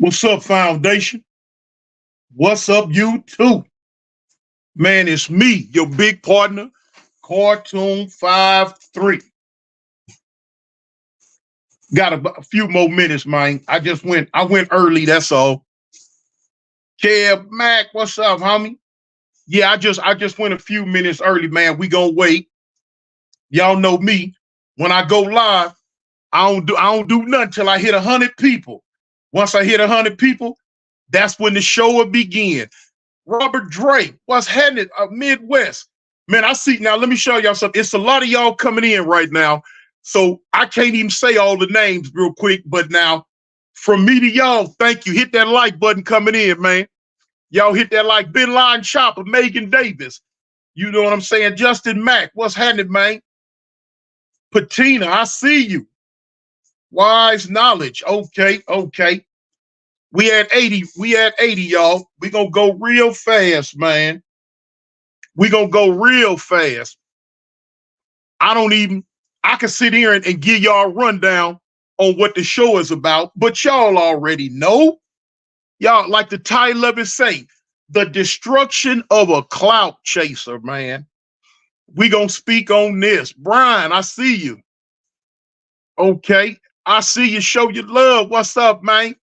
What's up, Foundation? What's up, YouTube? Man, it's me, your big partner, Cartoon 53. Got a few more minutes, man. I went early, that's all. Kev Mac, what's up, homie? Yeah, I just went a few minutes early, man. We gonna wait. Y'all know me. When I go live, I don't do nothing till I hit 100 people. Once I hit 100 people, that's when the show will begin. Robert Drake, what's happening? Midwest. Man, I see now. Let me show y'all something. It's a lot of y'all coming in right now. So I can't even say all the names real quick. But now, from me to y'all, thank you. Hit that like button coming in, man. Y'all hit that like. Bin Laden Chopper, Megan Davis. You know what I'm saying? Justin Mack, what's happening, man? Patina, I see you. Wise Knowledge. Okay, okay. We at 80, y'all. We gonna go real fast, man. We gonna go real fast. I don't even, I can sit here and give y'all a rundown on what the show is about, but y'all already know. Y'all, like the title of it say, the destruction of a clout chaser, man. We gonna speak on this. Brian, I see you. Okay. I see you. Show your love. What's up, man?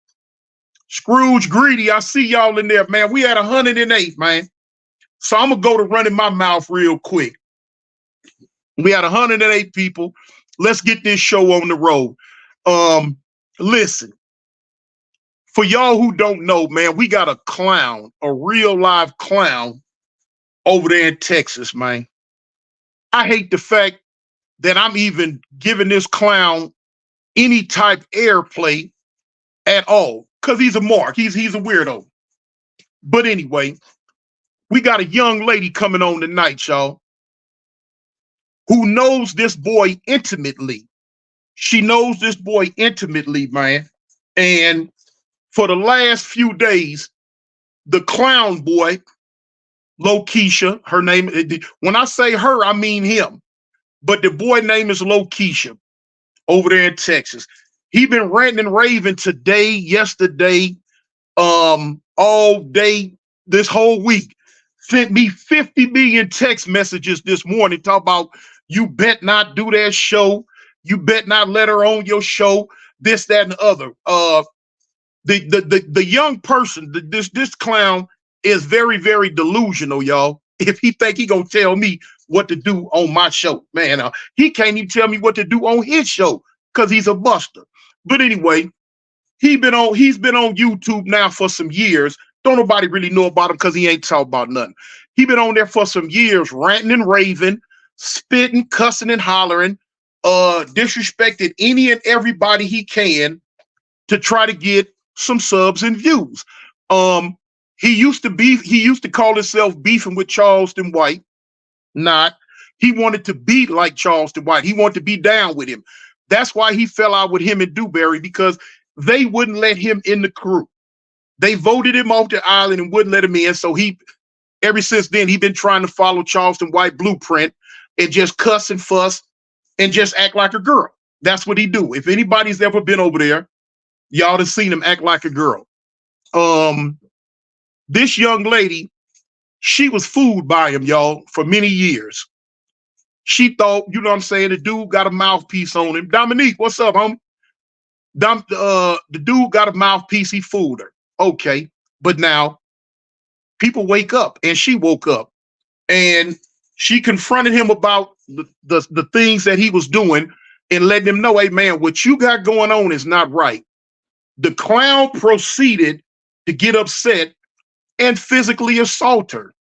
Scrooge Greedy, I see y'all in there, man. We at 108, man. So I'm gonna go to running my mouth real quick. We had 108 people. Let's get this show on the road. Listen, for y'all who don't know, man, we got a clown, a real live clown over there in Texas, man. I hate the fact that I'm even giving this clown any type airplay at all, because he's a mark. He's a weirdo. But anyway, we got a young lady coming on tonight, y'all, who knows this boy intimately. She knows this boy intimately, man. And for the last few days, the clown boy, Lokeisha, her name, when I say her, I mean him. But the boy name is Lokeisha over there in Texas. He been ranting and raving today, yesterday, all day, this whole week. Sent me 50 million text messages this morning talking about, you bet not do that show. You bet not let her on your show. This, that, and the other. The young person, this clown is very, very delusional, y'all. If he think he gonna tell me what to do on my show, man, he can't even tell me what to do on his show because he's a buster. But anyway, he's been on YouTube now for some years. Don't nobody really know about him because he ain't talk about nothing. He been on there for some years, ranting and raving, spitting, cussing and hollering, disrespected any and everybody he can to try to get some subs and views. He used to call himself beefing with Charleston White. Not. He wanted to be like Charleston White. He wanted to be down with him. That's why he fell out with him and Dewberry, because they wouldn't let him in the crew. They voted him off the island and wouldn't let him in. So ever since then, he's been trying to follow Charleston White blueprint and just cuss and fuss and just act like a girl. That's what he do. If anybody's ever been over there, y'all have seen him act like a girl. This young lady, she was fooled by him, y'all, for many years. She thought, you know what I'm saying, the dude got a mouthpiece on him. Dominique, what's up, homie? The dude got a mouthpiece, he fooled her. Okay, but now people wake up, and she woke up, and she confronted him about the things that he was doing and letting him know, hey, man, what you got going on is not right. The clown proceeded to get upset and physically assault her.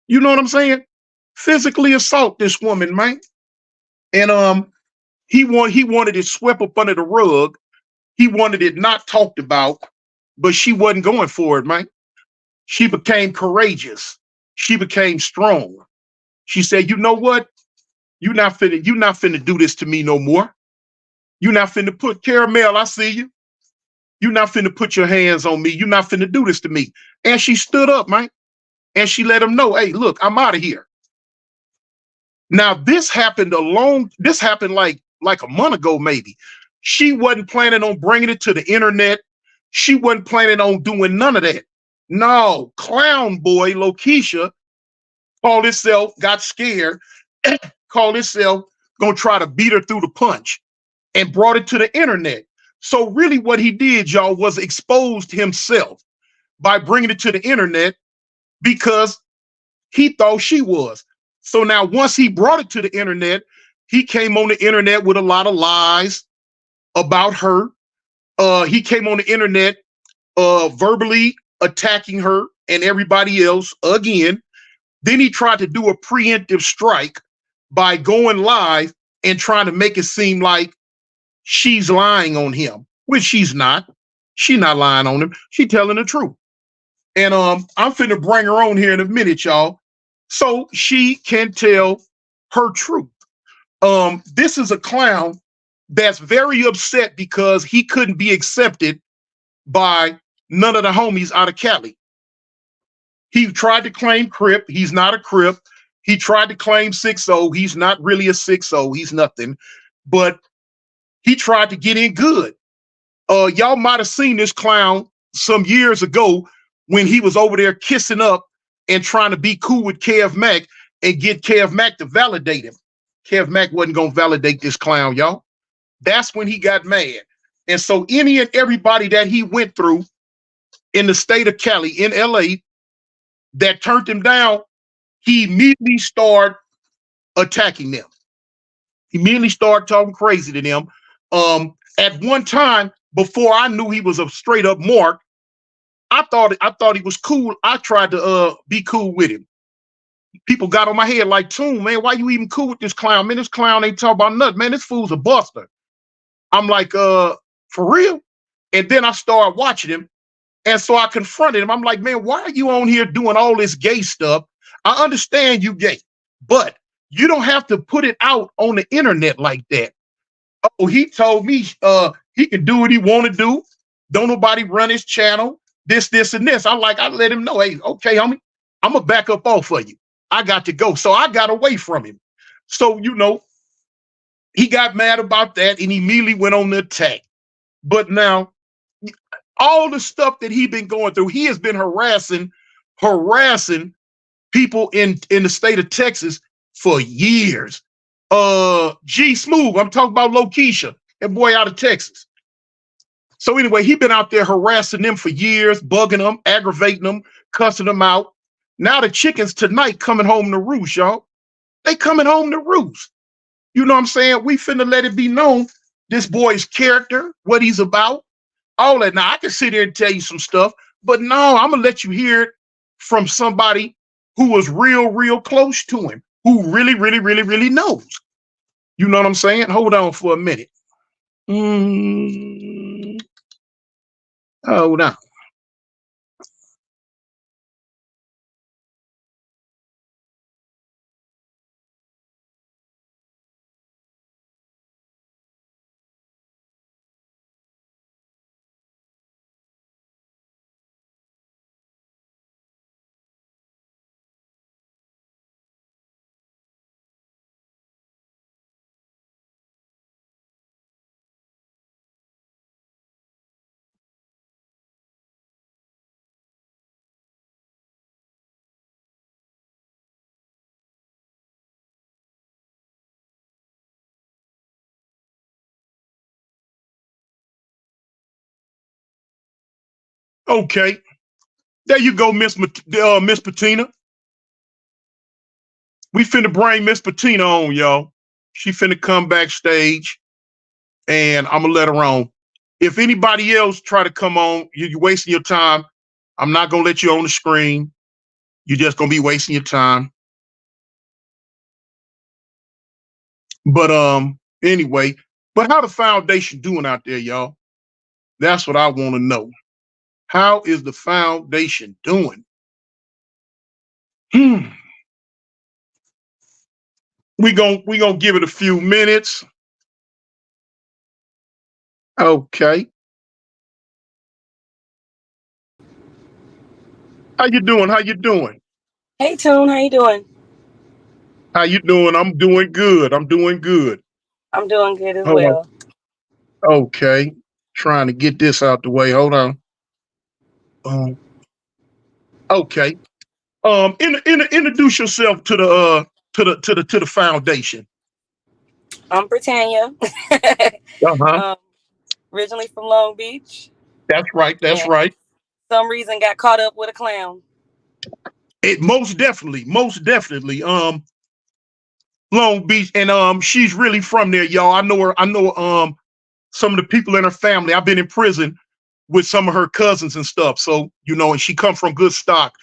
You know what I'm saying? Physically assault this woman, man. And he wanted it swept up under the rug. He wanted it not talked about, but she wasn't going for it, man. She became courageous. She became strong. She said, you know what? You're not finna do this to me no more. You're not finna put Caramel, I see you. You're not finna put your hands on me. You're not finna do this to me. And she stood up, man. And she let him know, hey, look, I'm out of here. Now, this happened like a month ago, maybe. She wasn't planning on bringing it to the internet. She wasn't planning on doing none of that. No, clown boy Lokisha called itself, got scared, called itself gonna try to beat her through the punch and brought it to the internet. So really what he did, y'all, was exposed himself by bringing it to the internet because he thought she was. So now once he brought it to the internet, he came on the internet with a lot of lies about her. He came on the internet verbally attacking her and everybody else again. Then he tried to do a preemptive strike by going live and trying to make it seem like she's lying on him, which she's not. She's not lying on him. She's telling the truth. And I'm finna bring her on here in a minute, y'all, so she can tell her truth. This is a clown that's very upset because he couldn't be accepted by none of the homies out of Cali. He tried to claim Crip. He's not a Crip. He tried to claim 6-0. He's not really a 6-0. He's nothing. But he tried to get in good. Y'all might have seen this clown some years ago when he was over there kissing up and trying to be cool with Kev Mack and get Kev Mack to validate him. Kev Mack wasn't going to validate this clown, y'all. That's when he got mad. And so any and everybody that he went through in the state of Cali, in LA, that turned him down, he immediately started attacking them. He immediately started talking crazy to them. At one time, before I knew he was a straight up mark, I thought he was cool. I tried to be cool with him. People got on my head like, Toon, man, why you even cool with this clown? Man, this clown ain't talking about nothing. Man, this fool's a buster. I'm like, for real? And then I started watching him. And so I confronted him. I'm like, man, why are you on here doing all this gay stuff? I understand you gay, but you don't have to put it out on the internet like that. Oh, he told me he can do what he want to do. Don't nobody run his channel. This, and this. I let him know, hey, okay, homie, I'm going to back up off of you. I got to go. So I got away from him. So, he got mad about that and immediately went on the attack. But now, all the stuff that he's been going through, he has been harassing people in the state of Texas for years. G Smooth, I'm talking about Lokisha, that boy out of Texas. So anyway, he been out there harassing them for years, bugging them, aggravating them, cussing them out. Now the chickens tonight coming home to roost, y'all. They coming home to roost. You know what I'm saying? We finna let it be known this boy's character, what he's about, all that. Now I can sit here and tell you some stuff, but no, I'm gonna let you hear it from somebody who was real close to him, who really knows. You know what I'm saying? Hold on for a minute. Hold on. Okay, there you go, Miss Patina. We finna bring Miss Patina on, y'all. She finna come backstage, and I'm gonna let her on. If anybody else try to come on, you're wasting your time. I'm not gonna let you on the screen. You're just gonna be wasting your time. But anyway, but how the foundation doing out there, y'all? That's what I want to know. How is the foundation doing? We gonna give it a few minutes. Okay. How you doing? How you doing? Hey, Toon, how you doing? How you doing? I'm doing good. I'm doing good. I'm doing good as Hold on. well. Okay. Trying to get this out the way. Hold on. Um, okay. Introduce yourself to the to the foundation. I'm Britannia. Uh-huh. um, Originally from Long Beach, That's right. That's and right. some reason got caught up with a clown. It most definitely. Long Beach, and she's really from there, y'all. I know her. I know some of the people in her family. I've been in prison with some of her cousins and stuff. So, and she come from good stock.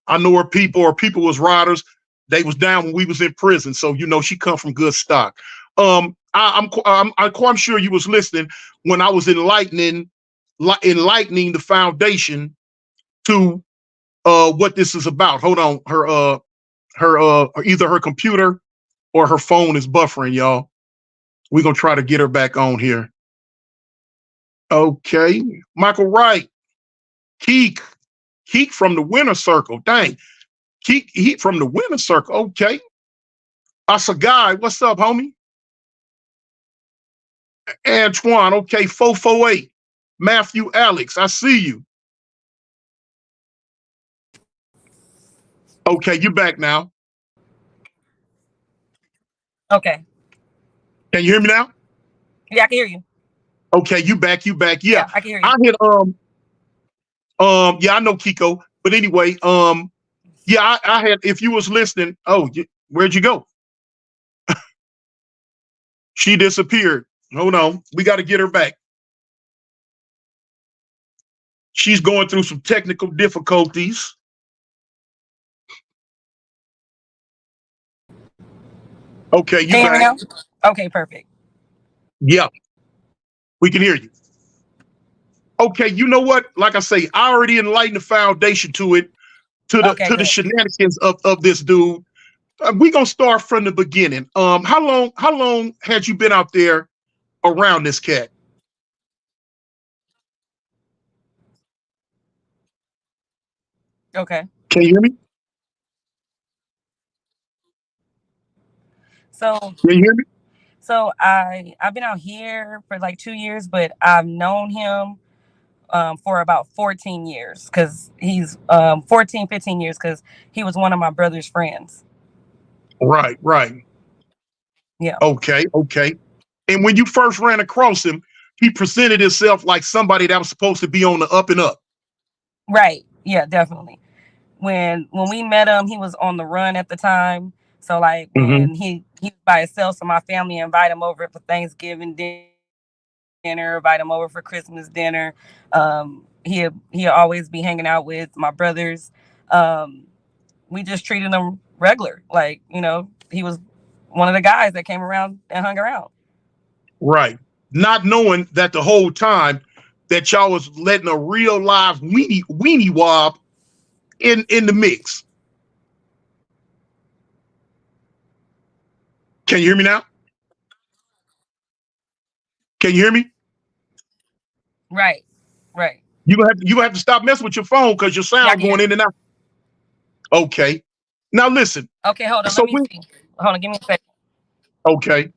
I know her people, or people was riders. They was down when we was in prison. So, she come from good stock. I'm quite sure you was listening when I was enlightening the foundation to what this is about. Hold on. Her either her computer or her phone is buffering, y'all. We're gonna try to get her back on here. Okay. Michael Wright. Keek. Keek from the winner circle. Dang. Keek he from the winner circle. Okay. Asagai, what's up, homie? Antoine, okay, 448. Matthew Alex, I see you. Okay, you back now. Okay. Can you hear me now? Yeah, I can hear you. Okay, you back, you back. Yeah. Yeah, I can hear you. I hit yeah, I know Kiko. But anyway, yeah, I had if you was listening, where'd you go? She disappeared. Hold on. We got to get her back. She's going through some technical difficulties. Okay, you Can you hear me back. now? Okay, perfect. Yeah, we can hear you. Okay, you know what? Like I say, I already enlightened the foundation to it, to the Okay, to the good. shenanigans of this dude. We gonna start from the beginning. How long had you been out there around this cat? Okay. Can you hear me? So Can you hear me? I've been out here for like 2 years, but I've known him for about 14 years because he's 14, 15 years because he was one of my brother's friends. Right, right. Yeah. Okay, okay. And when you first ran across him, he presented himself like somebody that was supposed to be on the up and up. Right. Yeah, definitely. When we met him, he was on the run at the time. So like Mm-hmm. when he was by himself, so my family invite him over for Thanksgiving dinner, invite him over for Christmas dinner. He'll always be hanging out with my brothers. Um, we just treated him regular, like he was one of the guys that came around and hung around. Right. Not knowing that the whole time that y'all was letting a real live weenie wob in the mix. Can you hear me now? Can you hear me? Right, right. You have to stop messing with your phone because your Yeah, I sound can hear going you. in and out. Okay. Now listen. Okay, hold on. Let So me we see. Hold on. Give me a second. okay.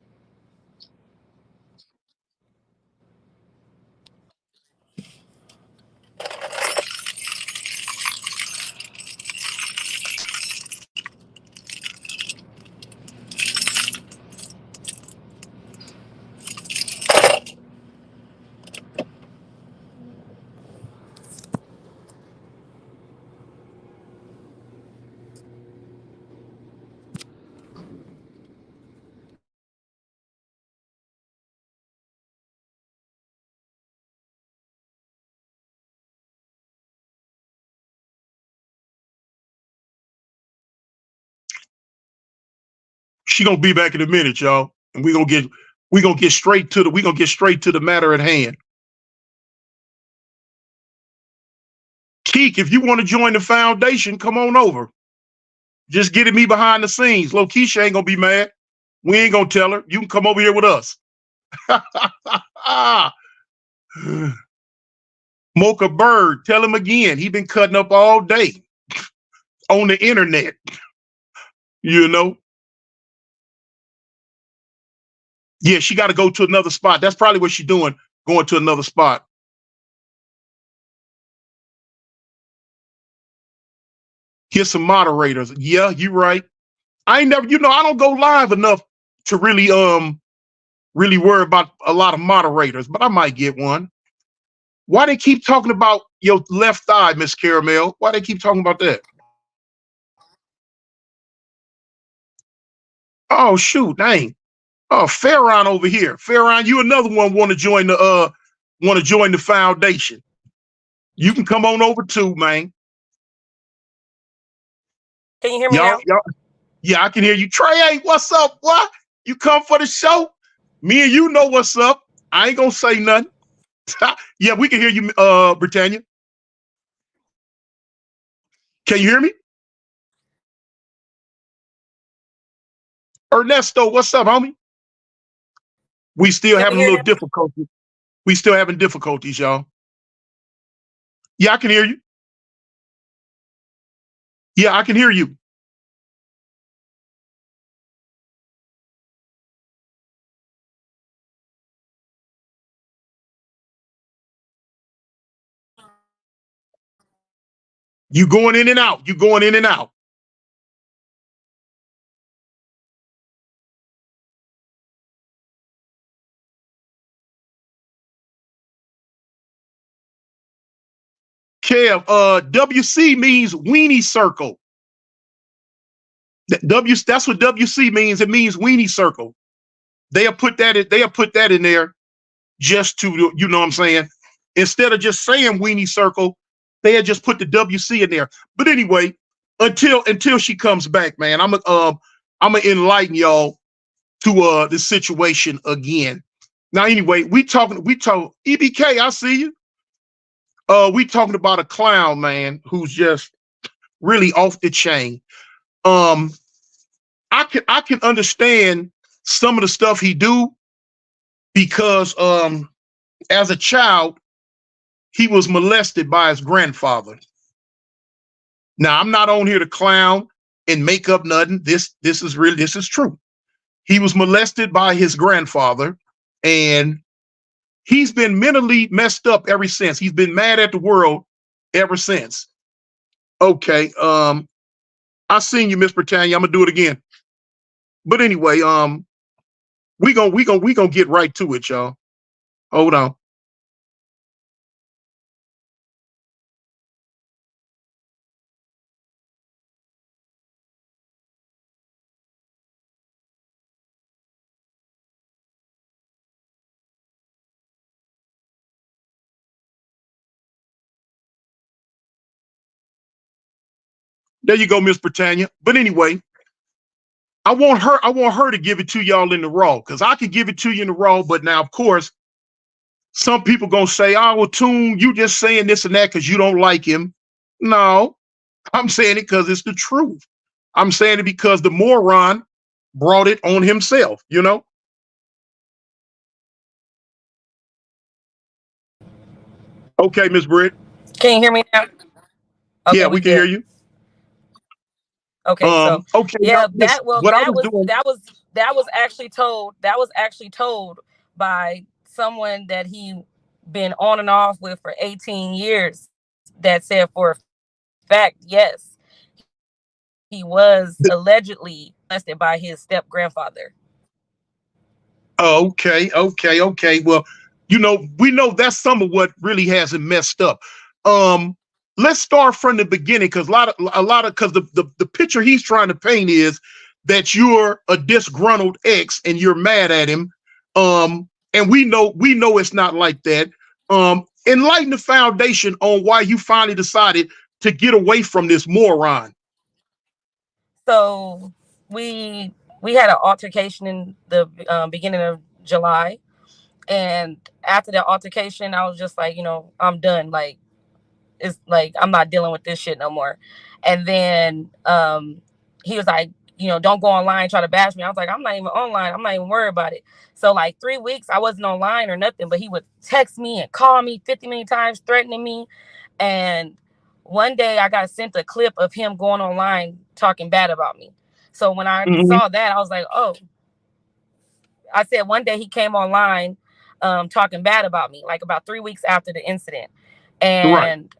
She gonna be back in a minute, y'all. And we gonna get straight to the matter at hand. Keek, if you want to join the foundation, come on over. Just getting me behind the scenes. Lokisha ain't gonna be mad. We ain't gonna tell her. You can come over here with us. Mocha Bird, tell him again. He been cutting up all day on the internet. You know. Yeah, she got to go to another spot. That's probably what she's doing, going to another spot. Here's some moderators. Yeah, you right. I ain't never, I don't go live enough to really worry about a lot of moderators, but I might get one. Why they keep talking about your left thigh, Miss Caramel? Why they keep talking about that? Oh shoot, dang. Oh, Farron over here. Farron, you another one want to join the foundation. You can come on over too, man. Can you hear me Y'all, now? y'all, yeah, I can hear you. Trey, hey, what's up, boy? You come for the show? Me and you know what's up. I ain't gonna say nothing. Yeah, we can hear you, Britannia. Can you hear me? Ernesto, what's up, homie? We still Can we having a hear little him? difficulty. We still having difficulties, y'all. Yeah, I can hear you. Yeah, I can hear you. You going in and out. You going in and out. Kev, WC means weenie circle. That's what WC means. It means weenie circle. They'll put that in there just to, you know what I'm saying? Instead of just saying weenie circle, they'll just put the WC in there. But anyway, until she comes back, man, I'm gonna enlighten y'all to the situation again. Now, anyway, we talk EBK. I see you. We talking about a clown, man, who's just really off the chain. Um, I can understand some of the stuff he do because as a child he was molested by his grandfather. Now I'm not on here to clown and make up nothing. This is true. He was molested by his grandfather, and he's been mentally messed up ever since. He's been mad at the world ever since. Okay, I seen you, Miss Britannia. I'm gonna do it again. But anyway, we gonna get right to it, y'all. Hold on. There you go, Miss Britannia. But anyway, I want her to give it to y'all in the raw, because I could give it to you in the raw, but now of course, some people gonna say, "Oh, well, Tune, you just saying this and that because you don't like him." No, I'm saying it because it's the truth. I'm saying it because the moron brought it on himself, you know? Okay, Miss Britt. Can you hear me now? Okay, Yeah, we we can hear good. you. Okay, so Okay, yeah, y'all, listen, what I was doing. that was actually told by someone that he been on and off with for 18 years that said for a fact, yes, he was allegedly molested by his step grandfather. Okay. Well, we know that's some of what really has it messed up. Um, let's start from the beginning, because a lot of because the picture he's trying to paint is that you're a disgruntled ex and you're mad at him. And we know it's not like that. Enlighten the foundation on why you finally decided to get away from this moron. So we had an altercation in the beginning of July, and after that altercation, I was just like, I'm done. Like, it's like I'm not dealing with this shit no more. And then he was like, don't go online, try to bash me. I was like, I'm not even online. I'm not even worried about it. So like 3 weeks, I wasn't online or nothing, but he would text me and call me 50 million times, threatening me. And one day I got sent a clip of him going online talking bad about me. So when I Mhm. saw that, I was like, oh, I said one day he came online talking bad about me, like about 3 weeks after the incident. Right. And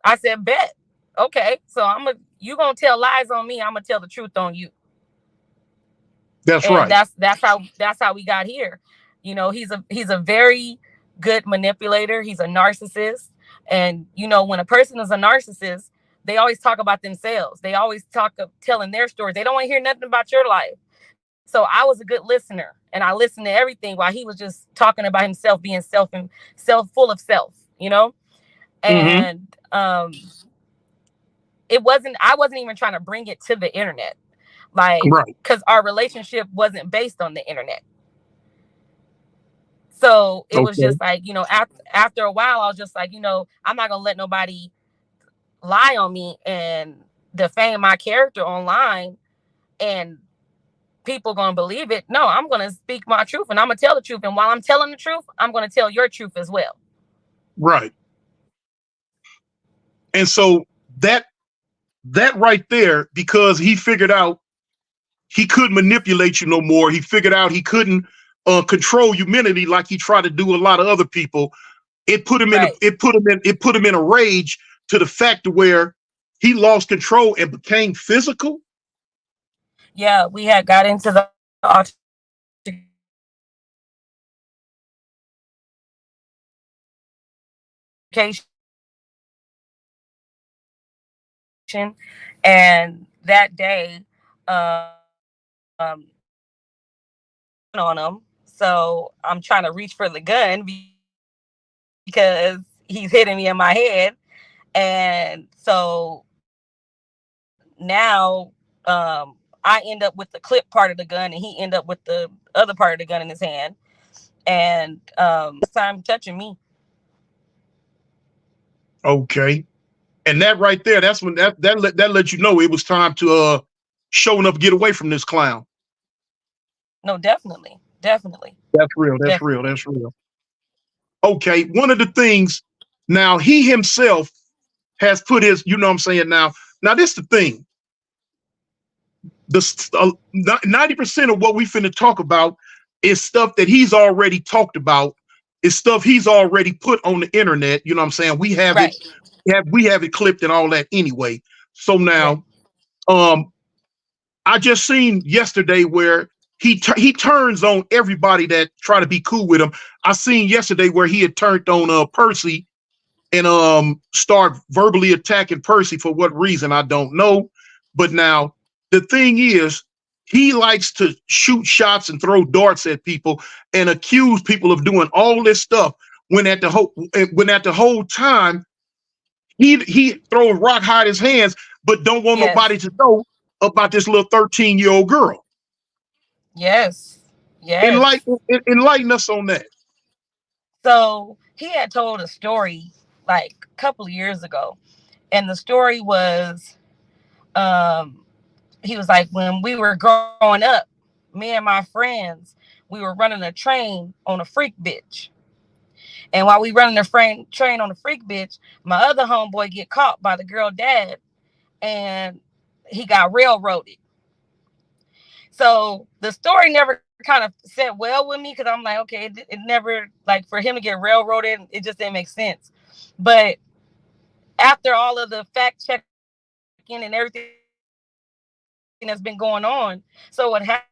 I said, bet. Okay. So I'm gonna, you gonna tell lies on me, I'm gonna tell the truth on you. That's And right. that's how we got here. He's a very good manipulator. He's a narcissist. And when a person is a narcissist, they always talk about themselves. They always talk of telling their stories. They don't want to hear nothing about your life. So I was a good listener, and I listened to everything while he was just talking about himself, being self and self, full of self. Mm-hmm. And I wasn't even trying to bring it to the internet, like, Right. because our relationship wasn't based on the internet. So it was Okay. just like, after a while, I was just like, I'm not gonna let nobody lie on me and defame my character online, and people gonna believe it. No, I'm gonna speak my truth, and I'm gonna tell the truth. And while I'm telling the truth, I'm gonna tell your truth as well. Right. And so that that right there, because he figured out he couldn't manipulate you no more. He figured out he couldn't control humanity like he tried to do a lot of other people. Right. It put him in a rage to the fact to where he lost control and became physical. Yeah, we had got into the altercation, and that day, on him. So I'm trying to reach for the gun because he's hitting me in my head. And so now, I end up with the clip part of the gun, and he end up with the other part of the gun in his hand. And time touching me. Okay. And that right there, that's when that let you know it was time to show enough get away from this clown. No, definitely, definitely, That's real. That's real. definitely. That's real. Okay. One of the things now he himself has put his, you know what I'm saying now this the thing. The 90% of what we finna talk about is stuff that he's already talked about. Is stuff he's already put on the internet. You know what I'm saying? Right, We have it clipped and all that anyway. So right. now, um, I just seen yesterday where he turns on everybody that try to be cool with him. I seen yesterday where he had turned on Percy and start verbally attacking Percy for what reason I don't know. But now the thing is, he likes to shoot shots and throw darts at people and accuse people of doing all this stuff when at the whole time he throws rock hide his hands, but don't want nobody Yes, to know about this little 13-year-old girl. yes, yes. Enlighten us on that. So he had told a story like a couple of years ago, and the story was, um, he was like, when we were growing up, me and my friends, we were running a train on a freak bitch. And while we running the train on the freak bitch, my other homeboy get caught by the girl dad, and he got railroaded. So the story never kind of set well with me, because I'm like, okay, it never, like, for him to get railroaded, it just didn't make sense. But after all of the fact checking and everything that's been going on, so what happened?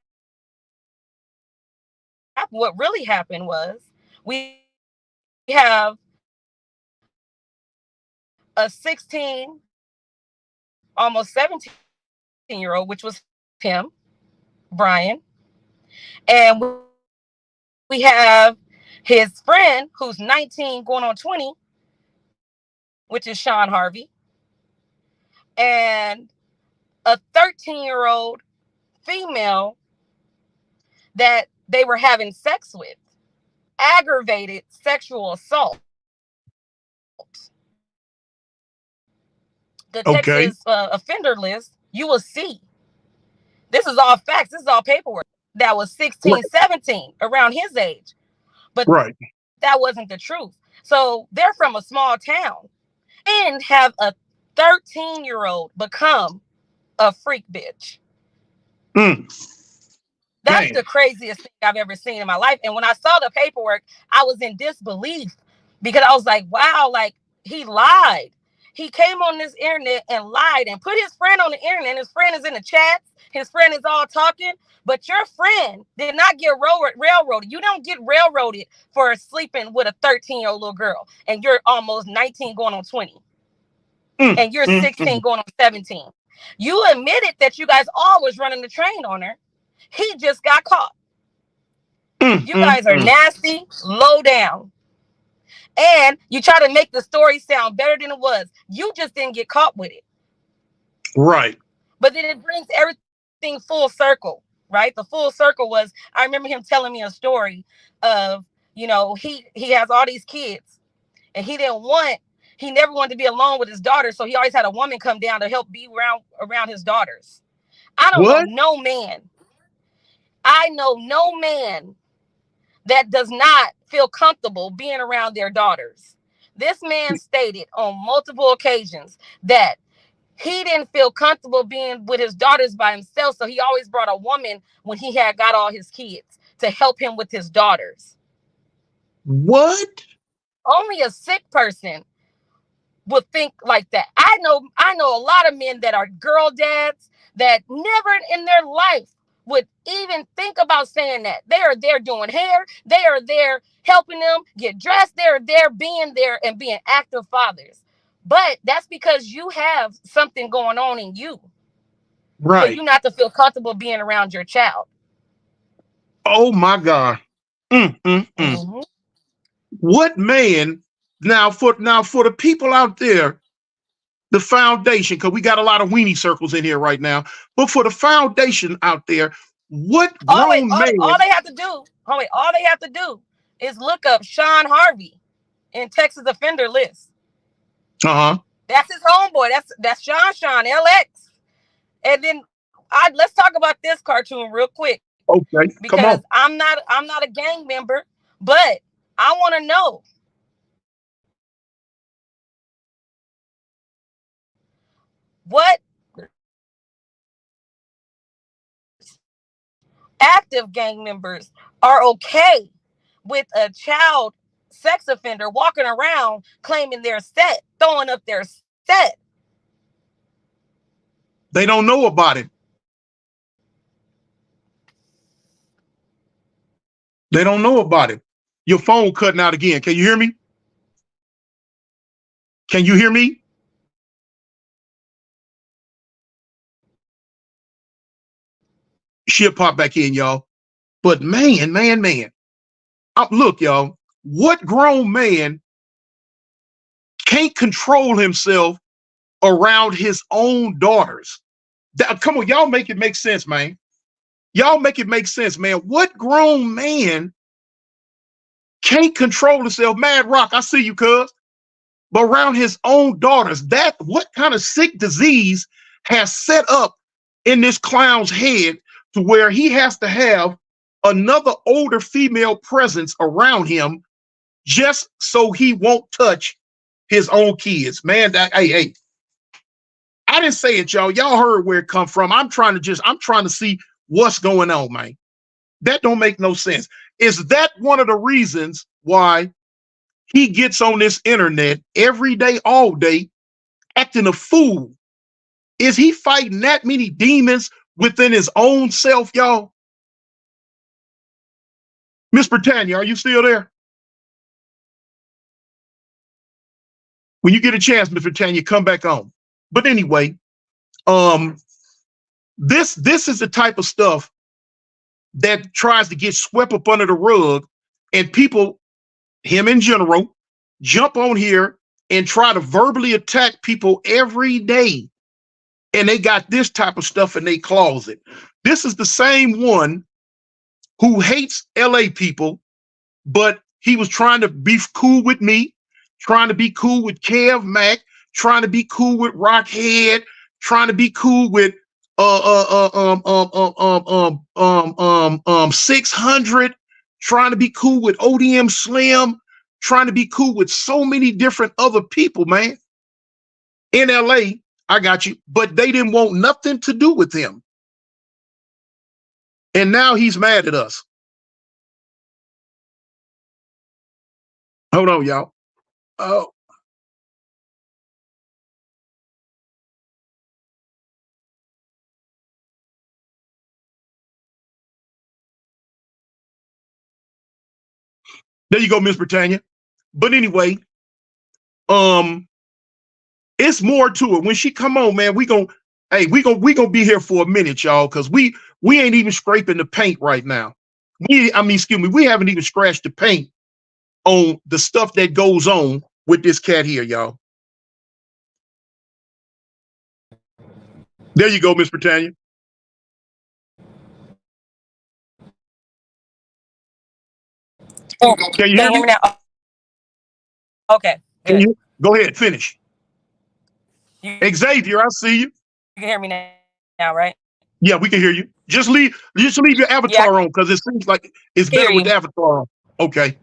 What really happened was, we have a 16, almost 17-year-old, which was him, Brian, and we have his friend who's 19 going on 20, which is Sean Harvey, and a 13-year-old female that they were having sex with. Aggravated sexual assault. The Texas Okay. offender list, you will see. This is all facts. This is all paperwork. That was 16, Right. 17, around his age. But that Right. wasn't the truth. So they're from a small town and have a 13-year-old become a freak bitch. Mm. That's Damn. the craziest thing I've ever seen in my life. And when I saw the paperwork, I was in disbelief, because I was like, wow, like, he lied. He came on this internet and lied and put his friend on the internet. And his friend is in the chats. His friend is all talking. But your friend did not get railroaded. You don't get railroaded for sleeping with a 13-year-old little girl. And you're almost 19 going on 20. And you're 16 going on 17. You admitted that you guys all was running the train on her. He just got caught. You guys are nasty, low down. And you try to make the story sound better than it was. You just didn't get caught with it. Right. But then it brings everything full circle, right? The full circle was, I remember him telling me a story of, he has all these kids and he never wanted to be alone with his daughter. So he always had a woman come down to help be around his daughters. I don't know What? no man. I know no man that does not feel comfortable being around their daughters. This man stated on multiple occasions that he didn't feel comfortable being with his daughters by himself, so he always brought a woman when he had got all his kids to help him with his daughters. What? Only a sick person would think like that. I know a lot of men that are girl dads that never in their life would even think about saying that. They are there doing hair. They are there helping them get dressed. They are there being there and being active fathers. But that's because you have something going on in you. For Right. you not to feel comfortable being around your child. Oh my God. Mm-hmm. What man now for the people out there, the foundation, because we got a lot of weenie circles in here right now. But for the foundation out there, what Oh wait, grown all man? they have to do. Oh wait, all they have to do is look up Sean Harvey in Texas offender list. Uh-huh. That's his homeboy. That's Sean LX. And then let's talk about this cartoon real quick Okay, come because on. I'm not a gang member, but I want to know what active gang members are okay with a child sex offender walking around claiming they're set, throwing up their set. They don't know about it. They don't know about it. Your phone cutting out again. Can you hear me? Can you hear me? She'll pop back in, y'all. But man. Look, y'all. What grown man can't control himself around his own daughters? Come on, y'all make it make sense, man. Y'all make it make sense, man. What grown man can't control himself? Mad Rock, I see you, cuz. But around his own daughters, what kind of sick disease has set up in this clown's head to where he has to have another older female presence around him just so he won't touch his own kids? Man, hey, I didn't say it, y'all. Y'all heard where it come from. I'm trying to see what's going on, man. That don't make no sense. Is that one of the reasons why he gets on this internet every day, all day, acting a fool? Is he fighting that many demons within his own self, y'all? Miss Britannia, are you still there? When you get a chance, Miss Britannia, come back on. But anyway, um, this is the type of stuff that tries to get swept up under the rug, and people, him in general, jump on here and try to verbally attack people every day. And they got this type of stuff in their closet. This is the same one who hates LA people, but he was trying to be cool with me, trying to be cool with Kev Mack, trying to be cool with Rockhead, trying to be cool with 600, trying to be cool with ODM Slim, trying to be cool with so many different other people, man. In LA, I got you, but they didn't want nothing to do with him. And now he's mad at us. Hold on, y'all. Oh, There you go, Miss Britannia. But anyway, um, it's more to it. When she come on, man, we gonna be here for a minute, y'all, because we ain't even scraping the paint right now. Excuse me, we haven't even scratched the paint on the stuff that goes on with this cat here, y'all. There you go, Miss Britannia. Oh, Can you can hear you hear me? me now? Okay, Can good. you go ahead, finish? You Xavier, I see you. can hear me now, right? Yeah, we can hear you. Just leave your Yeah, avatar on because it seems like it's I better can with the hear you. avatar on. Okay.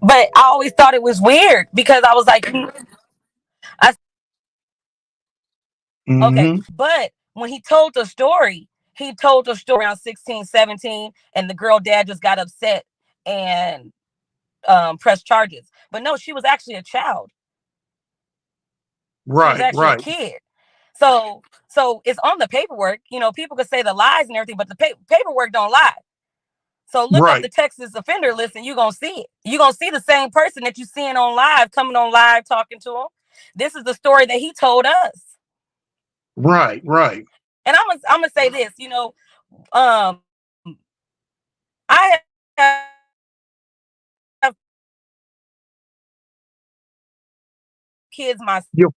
But I always thought it was weird because I was like, I okay. Mm-hmm. But when he told the story around 16, 17, and the girl dad just got upset and pressed charges. But no, she was actually a child. She was Right, actually a right, kid. So it's on the paperwork. You know, people could say the lies and everything, but the paperwork don't lie. So look up right, the Texas offender list and you're going to see it. You're going to see the same person that you're seeing on live, coming on live, talking to him. This is the story that he told us. right, right. And I'm gonna say this, um, I have kids myself. Your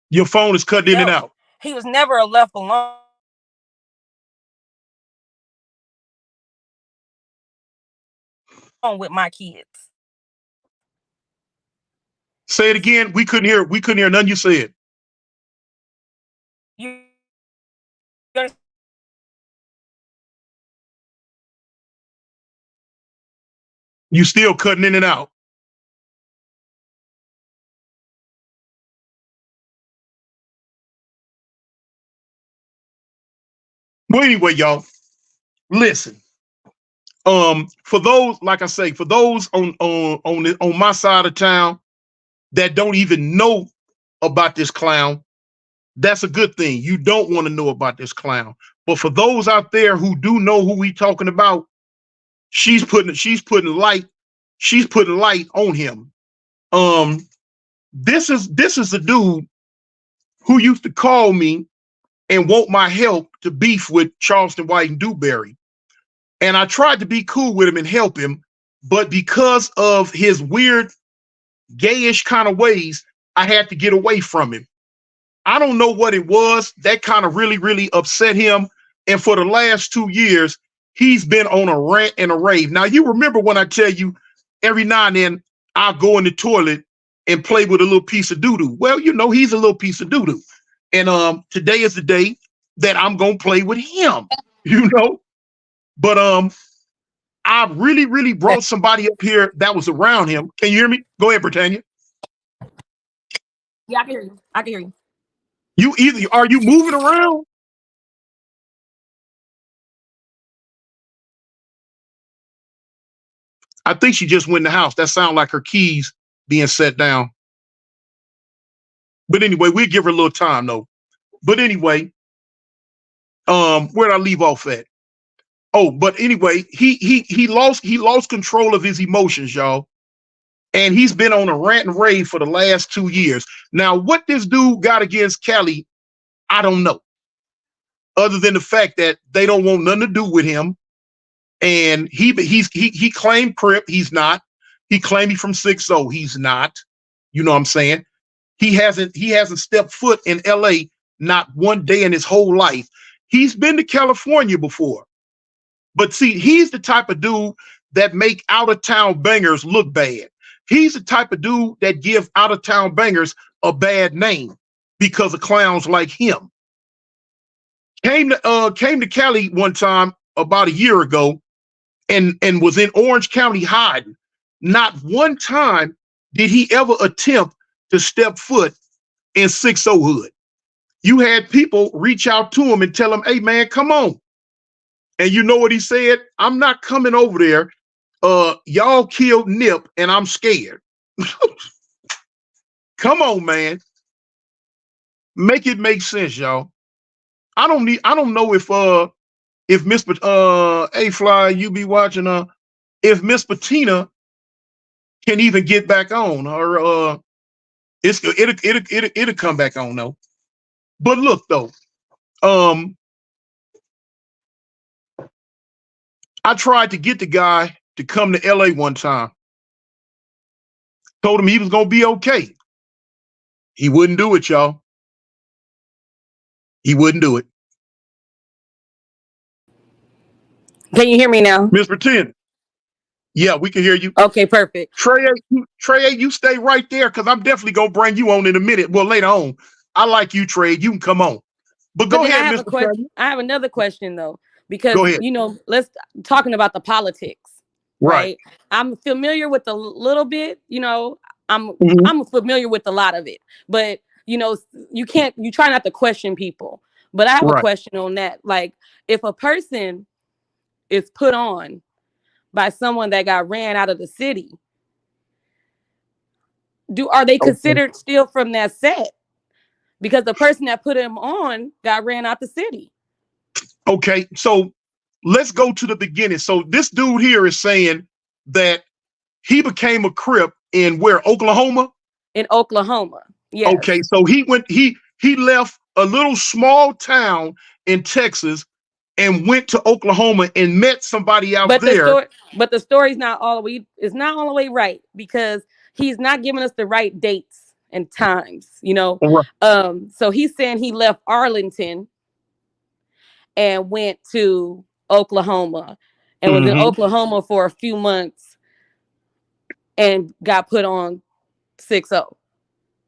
your phone is cutting in and out. He was never left alone with my kids. Say it again. We couldn't hear none you said. You You still cutting in and out. Well, anyway, y'all, listen. For those, like I say, for those on my side of town that don't even know about this clown, that's a good thing. You don't want to know about this clown. But for those out there who do know who we talking about, she's putting light on him. Um, this is the dude who used to call me and want my help to beef with Charleston White and Dewberry. And I tried to be cool with him and help him, but because of his weird gayish kind of ways, I had to get away from him. I don't know what it was that kind of really, really upset him. And for the last 2 years, he's been on a rant and a rave. Now, you remember when I tell you every now and then I'll go in the toilet and play with a little piece of doo-doo. Well, he's a little piece of doo-doo. And today is the day that I'm gonna play with him, you know. But I really, really brought somebody up here that was around him. Can you hear me? Go ahead, Britannia. Yeah, I can hear you. I can hear you. You either are you moving around? I think she just went in the house. That sounds like her keys being set down. But anyway, we'll give her a little time though. But anyway, where'd I leave off at? Oh, but anyway, he lost control of his emotions, y'all. And he's been on a rant and rave for the last 2 years. Now, what this dude got against Kelly, I don't know. Other than the fact that they don't want nothing to do with him. And he claimed Crip, he's not. He claimed he from 6-0, he's not. You know what I'm saying? He hasn't stepped foot in LA not one day in his whole life. He's been to California before. But see, he's the type of dude that make out of town bangers look bad. He's the type of dude that give out of town bangers a bad name because of clowns like him. Came to Cali one time about a year ago and was in Orange County hiding. Not one time did he ever attempt to step foot in 6-0 hood. You had people reach out to him and tell him, "Hey man, come on." And you know what he said? "I'm not coming over there. Y'all killed Nip and I'm scared." Come on, man. Make it make sense, y'all. I don't know if if Miss A Fly, you be watching if Miss Patina can even get back on, or it'll come back on though. But look though, um, I tried to get the guy to come to LA one time. Told him he was gonna be okay. He wouldn't do it, y'all. He wouldn't do it. Can you hear me now? Miss Patina. Yeah, we can hear you. Okay, perfect. Trey, you stay right there because I'm definitely gonna bring you on in a minute. Well, later on. I like you, Trey. You can come on. But go then ahead, I have Mr. a question. Trey. I have another question though, because Go ahead. let's talking about the politics, Right. right? I'm familiar with a little bit. I'm Mhm. I'm familiar with a lot of it, but you try not to question people. But I have a Right. question on that. Like, if a person is put on by someone that got ran out of the city, are they Okay. considered still from that set? Because the person that put him on got ran out the city. Okay. So let's go to the beginning. So this dude here is saying that he became a Crip in where, Oklahoma? In Oklahoma, yes. Okay. So he left a little small town in Texas and went to Oklahoma and met somebody out But the there. story, but the story's not all the way. It's not all the way right because he's not giving us the right dates and times. Right. So he's saying he left Arlington and went to Oklahoma and was in Mhm. Oklahoma for a few months and got put on 6-0.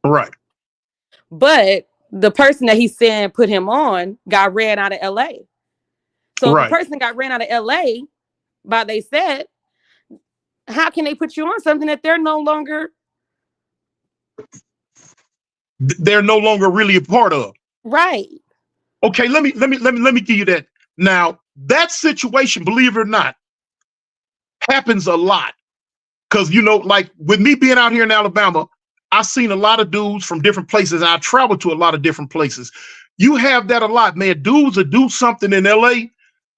Right. But the person that he's saying put him on got ran out of LA. So if a Right. person got ran out of LA by they said, how can they put you on something that they're no longer They're no longer really a part of. right? Okay, let me give you that. Now, that situation, believe it or not, happens a lot. Cause like with me being out here in Alabama, I've seen a lot of dudes from different places. I travel to a lot of different places. You have that a lot, man. Dudes will do something in LA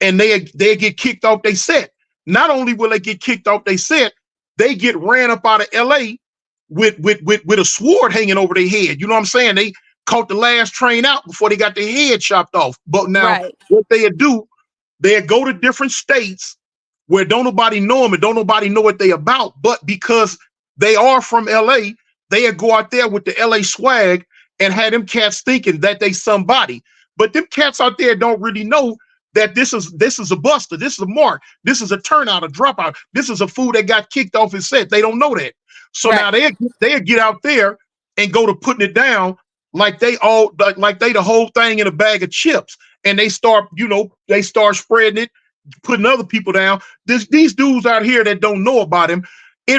and they get kicked off their set. Not only will they get kicked off their set, they get ran up out of LA with a sword hanging over their head. You know what I'm saying? They caught the last train out before they got their head chopped off. But now Right. what they'd do, they'd go to different states where don't nobody know them and don't nobody know what they about. But because they are from LA, they'd go out there with the LA swag and have them cats thinking that they somebody. But them cats out there don't really know that this is a buster, this is a mark, this is a turnout, a dropout, this is a fool that got kicked off his set. They don't know that. So Right. now they get out there and go to putting it down like they the whole thing in a bag of chips. And they start spreading it, putting other people down. These dudes out here that don't know about him, they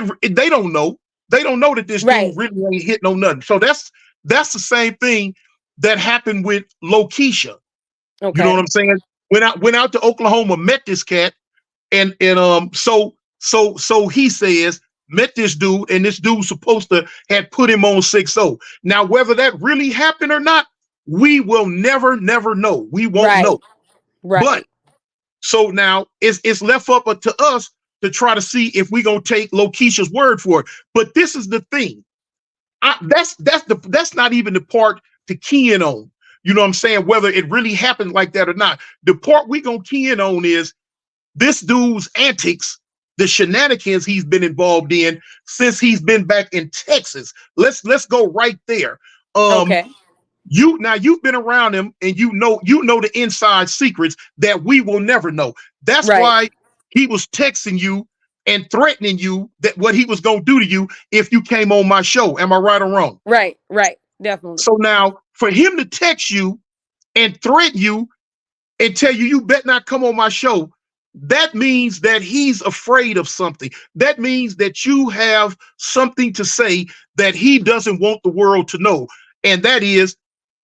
don't know. They don't know that this Right. dude really ain't hitting on nothing. So that's the same thing that happened with Lokisha. Okay. You know what I'm saying? Went out to Oklahoma, met this cat, and so he says met this dude, and this dude's supposed to have put him on 6-0. Now, whether that really happened or not, we will never know. We won't know. Right. But so now it's left up to us to try to see if we're gonna take Lokisha's word for it. But this is the thing. That's not even the part to key in on. You know what I'm saying? Whether it really happened like that or not. The part we gonna key in on is this dude's antics, the shenanigans he's been involved in since he's been back in Texas. Let's go right there. Okay. You've been around him and you know the inside secrets that we will never know. That's Right. why he was texting you and threatening you that what he was going to do to you if you came on my show. Am I right or wrong? Right. Definitely. So now for him to text you and threaten you and tell you better not come on my show, that means that he's afraid of something. That means that you have something to say that he doesn't want the world to know. And that is,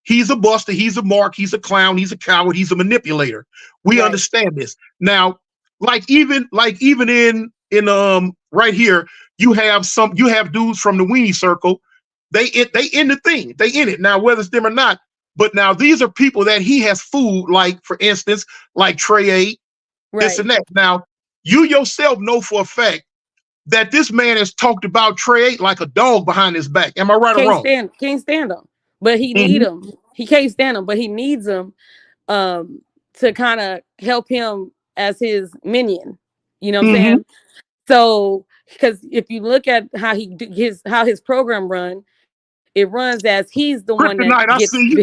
he's a buster, he's a mark, he's a clown, he's a coward, he's a manipulator. We understand this. Now, like even in right here, you have dudes from the weenie circle. They in the thing. They in it. Now, whether it's them or not, But now these are people that he has fooled, like for instance, like Trey 8, this Right. and that. Now, you yourself know for a fact that this man has talked about Trey 8 like a dog behind his back. Am I right or wrong? Can't stand him. But he need Mm-hmm. him. He can't stand him, but he needs him to kind of help him as his minion. You know what I'm Mm-hmm. saying? So, because if you look at how his program run, it runs as he's the one that Kryptonite, I see you.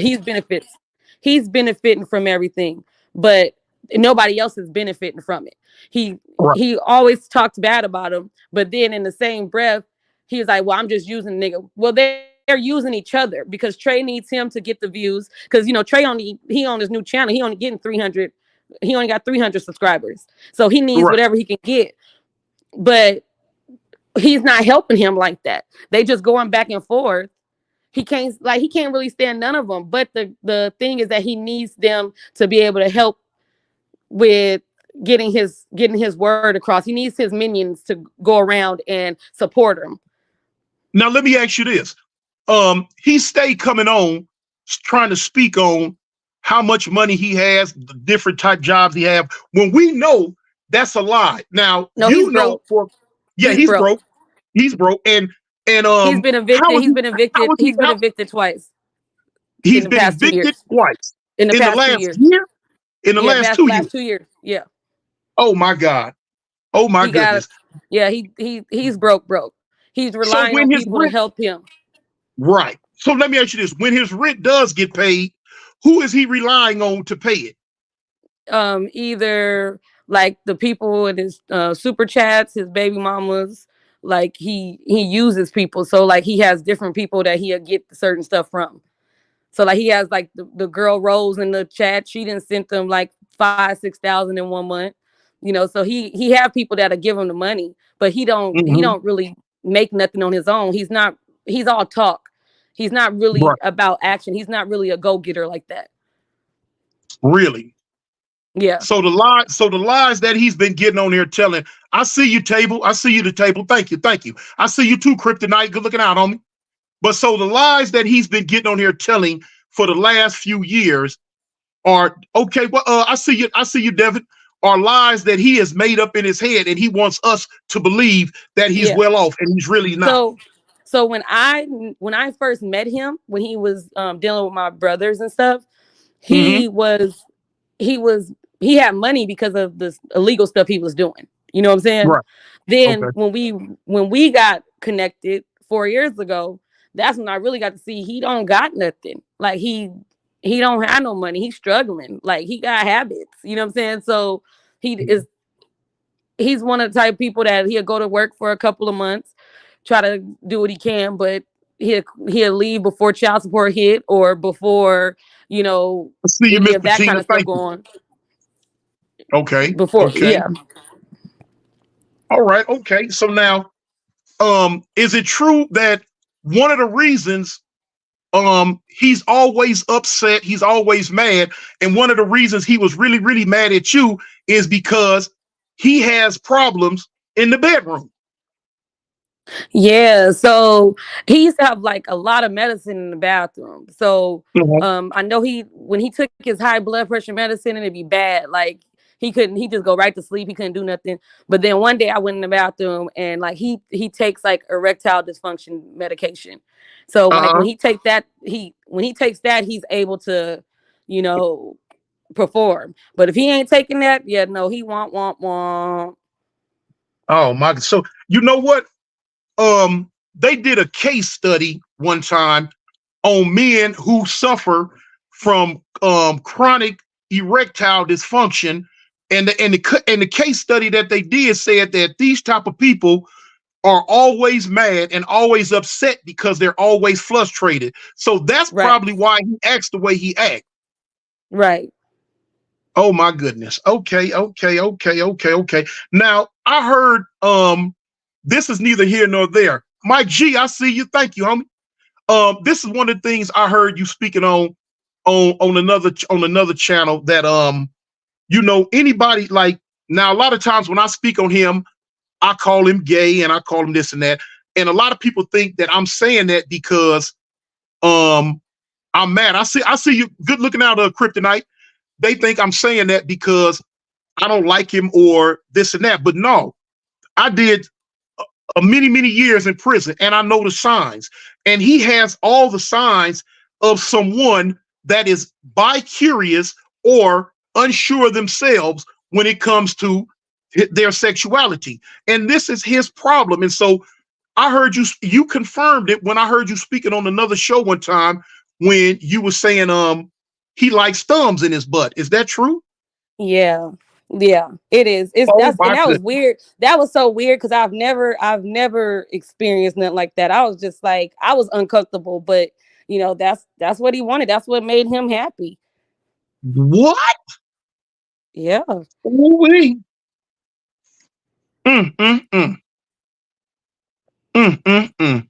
he's benefiting from everything, but nobody else is benefiting from it. He Right. he always talks bad about him, but then in the same breath, he was like, "Well, I'm just using the nigga." Well, they're using each other because Trey needs him to get the views. Because Trey he on his new channel, he only getting 300. He only got 300 subscribers, so he needs Right. whatever he can get. But he's not helping him like that. They just going back and forth. He can't really stand none of them. But the thing is that he needs them to be able to help with getting his word across. He needs his minions to go around and support him. Now let me ask you this. He stayed coming on trying to speak on how much money he has, the different type jobs he have, when we know that's a lie. Now No, he's you know broke. for yeah, He's he's broke. broke. He's broke. And He's been how evicted. was he how was he He's been evicted twice in he's the been past two evicted years. twice In the in the past two last years. year, in the Yeah, last 2 years. last 2 years. Yeah. Oh my God. Oh my He got goodness. yeah, he's broke. He's So relying when on his people to rent help him. right. So let me ask you this. When his rent does get paid, who is he relying on to pay it? Either like the people in his super chats, his baby mamas, like he uses people. So like he has different people that he'll get certain stuff from. So like he has like the girl Rose in the chat. She didn't send them like 5,000-6,000 in 1 month. So he have people that'll give him the money, but he Mm-hmm. don't really make nothing on his own. He's all talk. He's not really Right. about action. He's not really a go-getter like that. Really. Yeah. So the lies that he's been getting on here telling, I see you, table. I see you, the table. Thank you, thank you. I see you too, Kryptonite. Good looking out on me. But so the lies that he's been getting on here telling for the last few years are okay. Well, I see you, Devin. Are lies that he has made up in his head, and he wants us to believe that he's Yeah. well off, and he's really not. So so when I first met him, when he was dealing with my brothers and stuff, Mm-hmm. he was he was he had money because of this illegal stuff he was doing. You know what I'm saying? Right. Then Okay. when we got connected 4 years ago, that's when I really got to see he don't got nothing. Like he don't have no money. He's struggling. Like he got habits. You know what I'm saying? So he is he's one of the type of people that he'll go to work for a couple of months, try to do what he can, but he'll leave before child support hit or before you know I see you, any Miss of that kind Patina. of stuff Thank you. going Okay. before. Okay. Yeah. All right. Okay. So now, is it true that one of the reasons he's always upset, he's always mad, and one of the reasons he was really really mad at you is because he has problems in the bedroom? Yeah, so he used to have like a lot of medicine in the bathroom. So Mhm. I know he when he took his high blood pressure medicine and it'd be bad. Like he just go right to sleep. He couldn't do nothing. But then one day I went in the bathroom and like he takes like erectile dysfunction medication. So like Uh-huh. when he takes that, he's able to, you know, perform. But if he ain't taking that, yeah, no, he won't. Oh my, so you know what, they did a case study one time on men who suffer from chronic erectile dysfunction, and the case study that they did said that these type of people are always mad and always upset because they're always frustrated. So that's Right, probably why he acts the way he acts. right. Oh my goodness. Okay, okay, okay, okay, okay. Now I heard this is neither here nor there. Mike G, I see you. Thank you, homie. This is one of the things I heard you speaking on another channel that anybody like now a lot of times when I speak on him, I call him gay and I call him this and that. And a lot of people think that I'm saying that because um I'm mad. I see you good looking out of kryptonite. They think I'm saying that because I don't like him or this and that. But no, I did many years in prison, and I know the signs. And he has all the signs of someone that is bi-curious or unsure themselves when it comes to their sexuality. And this is his problem. And so I heard you confirmed it when I heard you speaking on another show one time when you were saying he likes thumbs in his butt. Is that true? Yeah. Yeah, it is. It's Oh that's and my that was goodness. weird. That was so weird because I've never experienced nothing like that. I was just like I was uncomfortable, but that's what he wanted. That's what made him happy. What? Yeah. Ooh-wee. Mm, mm, mm, mm.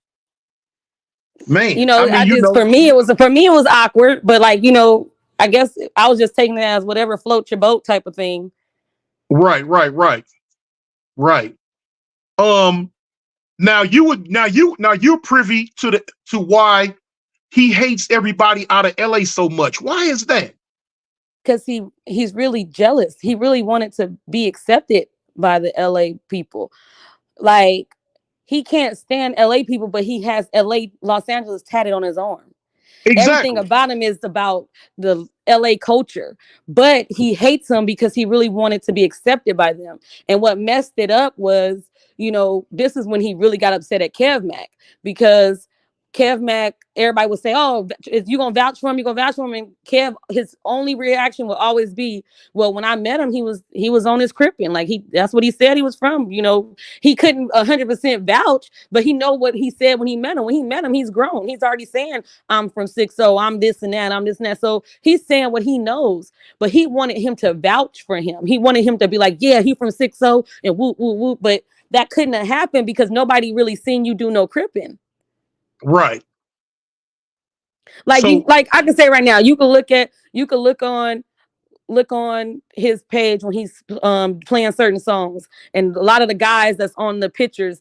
Man, I mean, I just for me it was awkward, but like, I guess I was just taking it as whatever floats your boat type of thing. right. Um, now you're privy to why he hates everybody out of LA so much. Why is that? Because he's really jealous. He really wanted to be accepted by the LA people. Like, he can't stand LA people, but he has LA Los Angeles tatted on his arm. Everything Exactly. about him is about the LA culture, but he hates them because he really wanted to be accepted by them. And what messed it up was, this is when he really got upset at Kev Mac, because Kev Mac, everybody would say, "Oh, is you gonna vouch for him? You gonna vouch for him?" And Kev, his only reaction will always be, "Well, when I met him, he was on his crippin'. Like, that's what he said he was from. He couldn't 100% vouch, but he know what he said when he met him. When he met him, he's grown. He's already saying, I'm from 6-0, I'm this and that, I'm this and that." So he's saying what he knows, but he wanted him to vouch for him. He wanted him to be like, "Yeah, he from 6-0 and whoop, whoop, whoop." But that couldn't have happened because nobody really seen you do no cripping. Right. Like, So like I can say right now, you could look on his page when he's playing certain songs, and a lot of the guys that's on the pictures,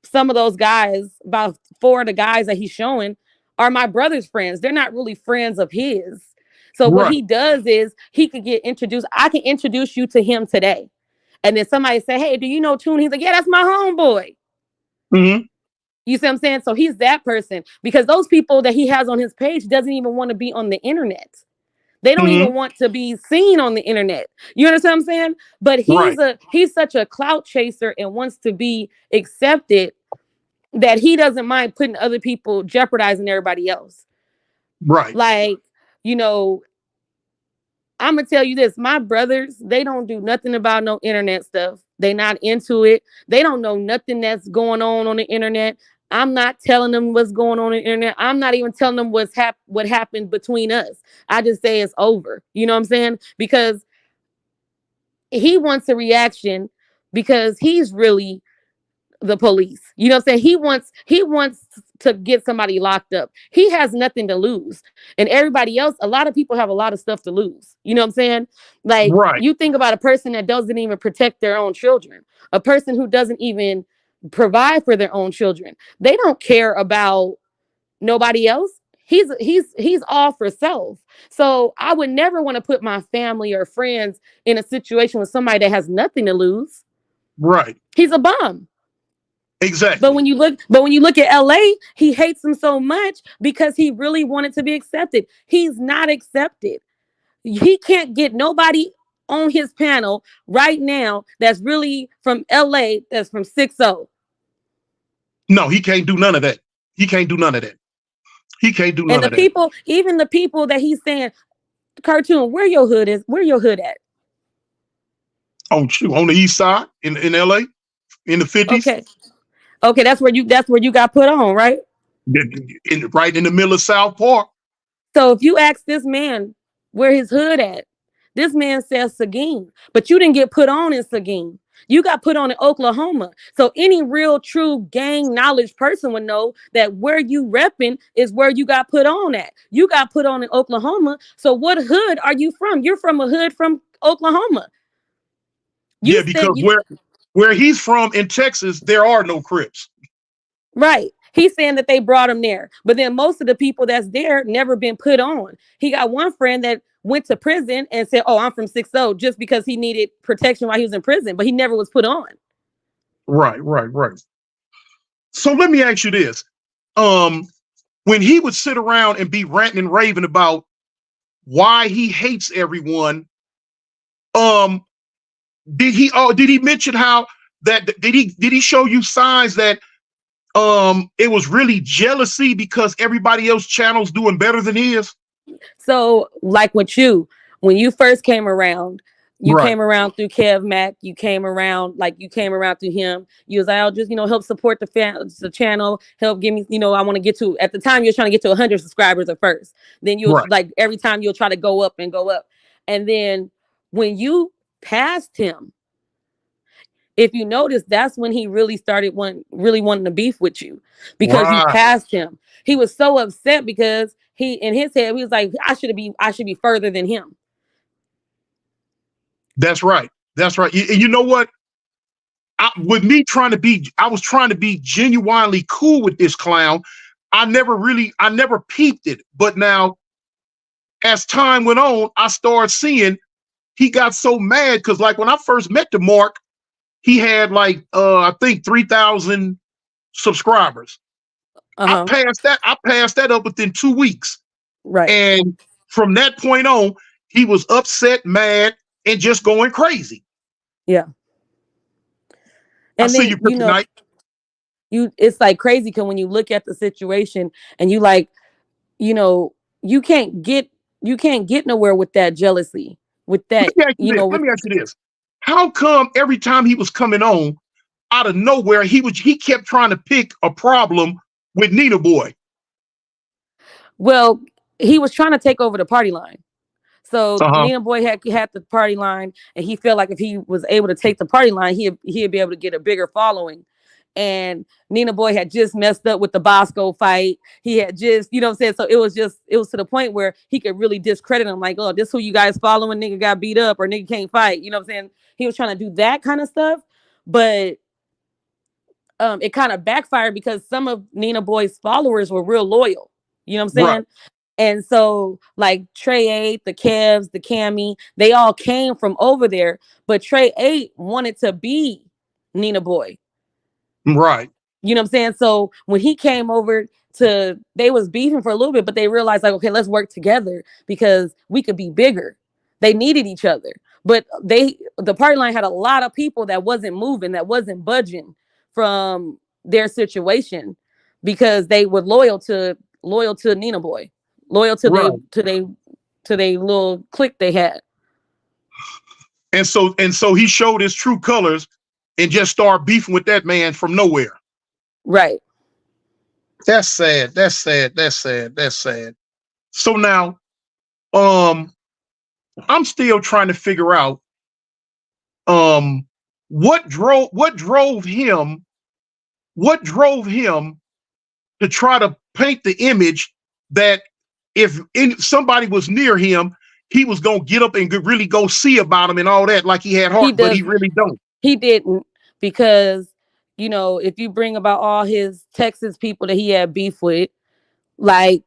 some of those guys, about four of the guys that he's showing, are my brother's friends. They're not really friends of his. So what right. he does is he could get introduced. I can introduce you to him today, and then somebody say, "Hey, do you know Tune?" He's like, "Yeah, that's my homeboy." Hmm. You see what I'm saying? So he's that person, because those people that he has on his page doesn't even want to be on the internet. They don't Hmm. even want to be seen on the internet. You understand what I'm saying? But Right. he's such a clout chaser and wants to be accepted that he doesn't mind putting other people, jeopardizing everybody else. Right. Like, you know, I'm gonna tell you this: my brothers, they don't do nothing about no internet stuff. They not into it. They don't know nothing that's going on the internet. I'm not telling them what's going on the internet. I'm not even telling them what happened between us. I just say it's over. You know what I'm saying? Because he wants a reaction, because he's really the police. You know what I'm saying? He wants to get somebody locked up. He has nothing to lose. And everybody else, a lot of people have a lot of stuff to lose. You know what I'm saying? Like, Right. you think about a person that doesn't even protect their own children, a person who doesn't even provide for their own children. They don't care about nobody else. He's all for self. So I would never want to put my family or friends in a situation with somebody that has nothing to lose. Right. He's a bum. But Exactly. when you look at LA, he hates them so much because he really wanted to be accepted. He's not accepted. He can't get nobody on his panel right now that's really from LA, that's from 6-0. No, he can't do none of that. He can't do none of that. He can't do And none the of that. people, even the people that he's saying, "Cartoon, where your hood at?" On shoot, on the east side in LA in the 50s, Okay. Okay, that's where you got put on, right? right in the middle of South Park. So if you ask this man where his hood at, this man says Seguin, but you didn't get put on in Seguin. You got put on in Oklahoma. So any real true gang knowledge person would know that where you repping is where you got put on at. You got put on in Oklahoma. So what hood are you from? You're from a hood from Oklahoma. You Yeah, said because you where he's from in Texas, there are no Crips. right. He's saying that they brought him there, but then most of the people that's there never been put on. He got one friend that went to prison and said, "Oh, I'm from 60," just because he needed protection while he was in prison, but he never was put on. Right, right, right. So let me ask you this. Um, when he would sit around and be ranting and raving about why he hates everyone, um, did he mention how that did he show you signs that it was really jealousy because everybody else channels doing better than his? So, like with you, when you first came around, you Right, came around through Kev Mac. You came around through him. You was like, I'll just, help support the channel, help give me, I want to get to. At the time, you're trying to get to 100 subscribers at first. Then you'll right, like every time you'll try to go up and go up, and then when you passed him, if you notice, that's when he really started really wanting to beef with you because you right. passed him. He was so upset because he in his head he was like, I should be further than him. That's right. That's right. And you know what? With me trying to be, I was trying to be genuinely cool with this clown. I never peeped it. But now, as time went on, I started seeing he got so mad because, like, when I first met the Mark, he had like I think 3,000 subscribers. Uh-huh. I passed that up within 2 weeks, Right. and from that point on, he was upset, mad, and just going crazy. Yeah. I And see then you, Kryptonite. it's like crazy because when you look at the situation and you like, you know, you can't get you can't get nowhere with that jealousy. With that, Let me ask you this. Let with me ask you this. How come every time he was coming on, out of nowhere, he kept trying to pick a problem with Nina Boy? well, he was trying to take over the party line. So Uh huh. Nina Boy had the party line, and he felt like if he was able to take the party line, he'd be able to get a bigger following. And Nina Boy had just messed up with the Bosco fight. He had just, you know what I'm saying? So it was to the point where he could really discredit him, like, oh, this who you guys following, nigga got beat up or nigga can't fight. You know what I'm saying? He was trying to do that kind of stuff. But it kind of backfired because some of Nina Boy's followers were real loyal. You know what I'm Right. saying? And so, like Trey 8, the Kevs, the Cammy, they all came from over there. But Trey 8 wanted to be Nina Boy. Right. You know what I'm saying? So when he came over they was beefing for a little bit, but they realized like, okay, let's work together because we could be bigger. They needed each other. But the party line had a lot of people that wasn't moving, that wasn't budging from their situation because they were loyal to Nina Boy, loyal Right. to they little clique they had. And so he showed his true colors and just started beefing with that man from nowhere. Right. That's sad. That's sad. That's sad. That's sad. So now, um, I'm still trying to figure out um what drove him to try to paint the image that if somebody was near him, he was gonna get up and really go see about him and all that, like he had He heart, but he does really don't. He didn't because if you bring about all his Texas people that he had beef with, like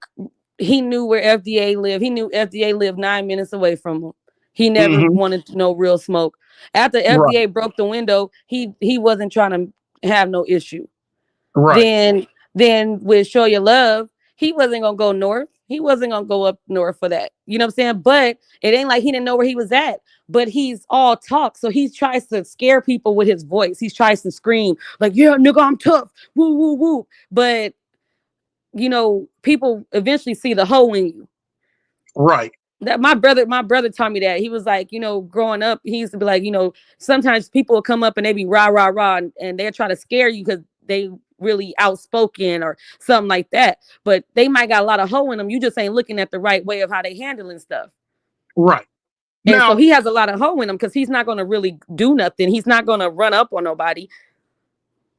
he knew where FDA lived. He knew FDA lived 9 minutes away from him. He never Mm-hmm. wanted to know real smoke. After Right, FDA broke the window, he wasn't trying to have no issue. right, Then with Show Your Love, he wasn't gonna go north. He wasn't gonna go up north for that. You know what I'm saying? But it ain't like he didn't know where he was at. But he's all talk. So he tries to scare people with his voice. He tries to scream, like, yeah, nigga, I'm tough. Woo, woo, woo. But people eventually see the hoe in you. right, That my brother taught me that. He was like, growing up, he used to be like, sometimes people will come up and they be rah rah rah, and they'll try to scare you because they really outspoken or something like that. But they might got a lot of hoe in them. You just ain't looking at the right way of how they handling stuff. right. And so Now, he has a lot of hoe in him because he's not going to really do nothing. He's not going to run up on nobody.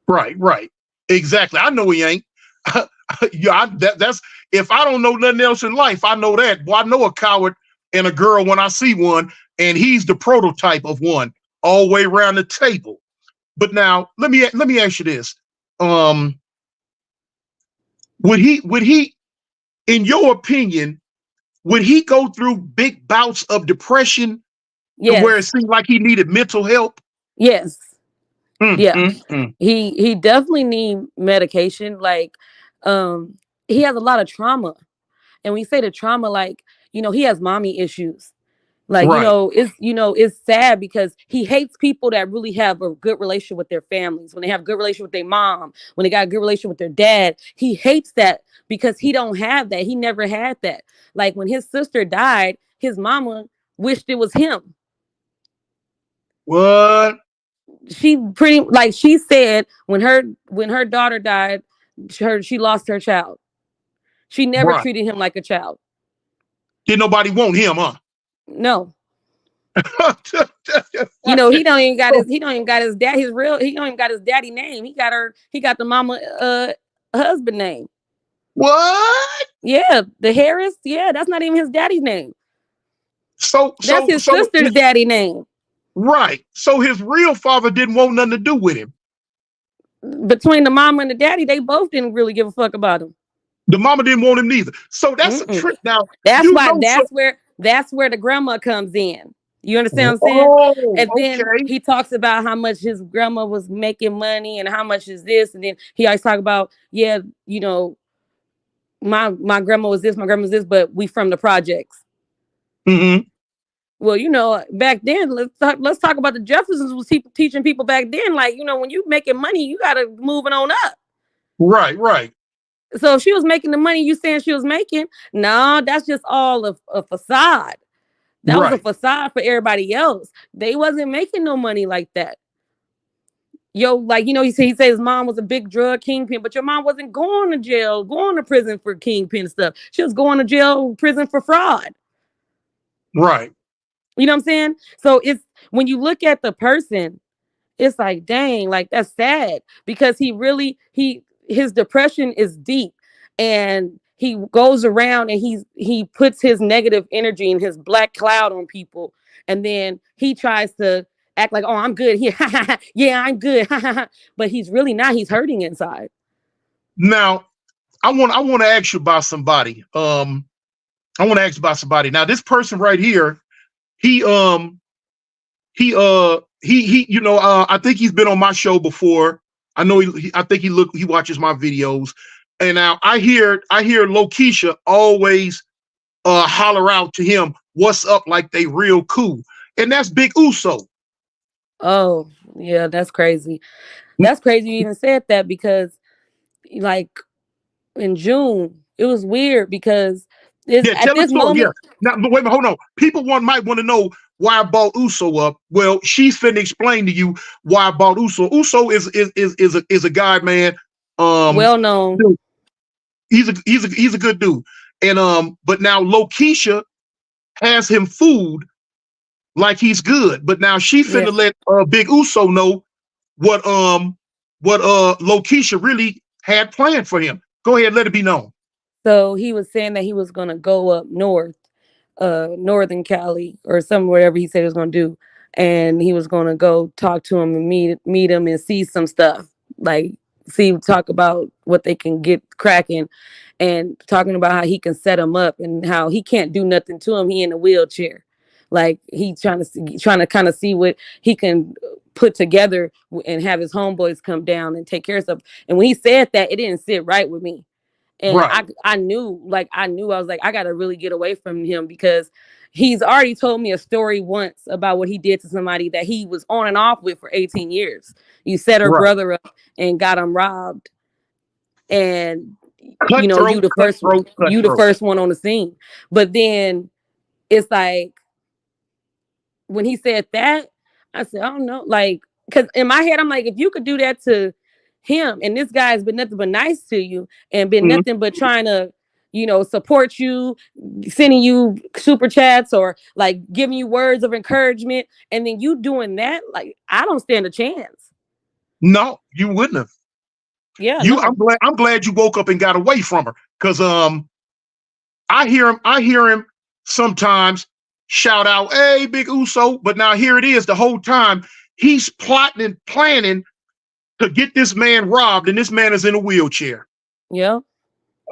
right, right. Exactly. I know he ain't. Yeah, that's if I don't know nothing else in life, I know that. Well, I know a coward and a girl when I see one, and he's the prototype of one all the way around the table. But now let me ask you this. Um, would he, in your opinion, would he go through big bouts of depression to where it Yes. seemed like he needed mental help? Yes. Mm, Yeah. mm, mm. He definitely need medication. Like, um, he has a lot of trauma. And when you say the trauma, like, he has mommy issues. Like, Right. it's sad because he hates people that really have a good relation with their families. When they have a good relation with their mom, when they got a good relation with their dad, he hates that because he don't have that. He never had that. Like when his sister died, his mama wished it was him. What? She pretty like she said when her daughter died, she lost her child. She never Right. treated him like a child. Did nobody want him, huh? No. He don't even got his dad his real he don't even got his daddy name. He got the mama husband name. What? Yeah, the Harris. Yeah, that's not even his daddy's name. So, That's so, his so, sister's daddy name. right. So his real father didn't want nothing to do with him. Between the mama and the daddy, they both didn't really give a fuck about him. The mama didn't want him neither. So that's a Mm-mm. trick. Now, That's you why know, so, that's where the grandma comes in. You understand what I'm saying? oh, And then okay. he talks about how much his grandma was making money and how much is this, and then he always talk about, yeah, my grandma was this, my grandma was this, but we from the projects. Mm-hmm. Well, back then, let's talk about the Jeffersons was teaching people back then, like, when you making money, you gotta move it on up. Right, right, So if she was making the money you saying she was making, no, that's just all a facade. That was a right, facade for everybody else. They wasn't making no money like that. Yo, like, he said his mom was a big drug kingpin, but your mom wasn't going to jail, going to prison for kingpin stuff. She was going to jail, prison for fraud. right. You know what I'm saying? So it's when you look at the person, it's like, dang, like that's sad because his depression is deep, and he goes around and he puts his negative energy and his black cloud on people, and then he tries to act like, oh, I'm good here. Yeah, I'm good. But he's really not. He's hurting inside. Now, I want to ask you about somebody. I want to ask you about somebody. Now, this person right here, he I think he's been on my show before. I know I think he watches my videos. And now I hear Lokisha always holler out to him, "What's up?" Like they real cool. And that's Big Uso. Oh, yeah, that's crazy. That's crazy you even said that because, like, in June, it was weird because Yeah, at tell the this story. Yeah. moment. Now, but wait a minute, hold on. People might want to know why I bought Uso up. Well, she's finna explain to you why I bought Uso. Uso is a guy, man. Well known. Dude, he's a good dude. And but now Lokisha has him food like he's good. But now she Yeah. finna let Big Uso know what Lokisha really had planned for him. Go ahead, let it be known. So he was saying that he was gonna go up north, northern Cali or somewhere, whatever he said he was gonna do, and he was gonna go talk to him and meet him and see some stuff, like talk about what they can get cracking, and talking about how he can set him up and how he can't do nothing to him. He in a wheelchair, like he trying to kind of see what he can put together and have his homeboys come down and take care of stuff. And when he said that, it didn't sit right with me. And Right, I knew I was like, I gotta really get away from him because he's already told me a story once about what he did to somebody that he was on and off with for 18 years. You set her right. brother up and got him robbed, and Cutthroat, cutthroat, you the cutthroat. first one on the scene. But then it's like when he said that, I said, I don't know, like, because in my head, I'm like, if you could do that to him, and this guy has been nothing but nice to you and been Mhm. nothing but trying to, support you, sending you super chats or like giving you words of encouragement, and then you doing that, like, I don't stand a chance. No, you wouldn't have. Yeah, You, no. I'm glad you woke up and got away from her, because I hear him sometimes shout out, "Hey, Big Uso," but now here it is. The whole time he's plotting and planning to get this man robbed, and this man is in a wheelchair. Yeah.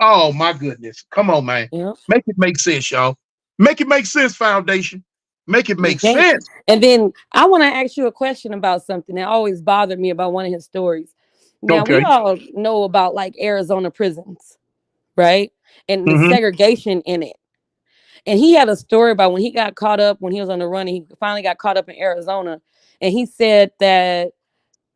Oh my goodness. Come on, man. Yep. Make it make sense, y'all. Make it make sense, Foundation. Make it You make can't. sense. And then I want to ask you a question about something that always bothered me about one of his stories. Now we Okay. all know about like Arizona prisons, right? And the Mm-hmm. segregation in it. And he had a story about when he got caught up when he was on the run and he finally got caught up in Arizona. And he said that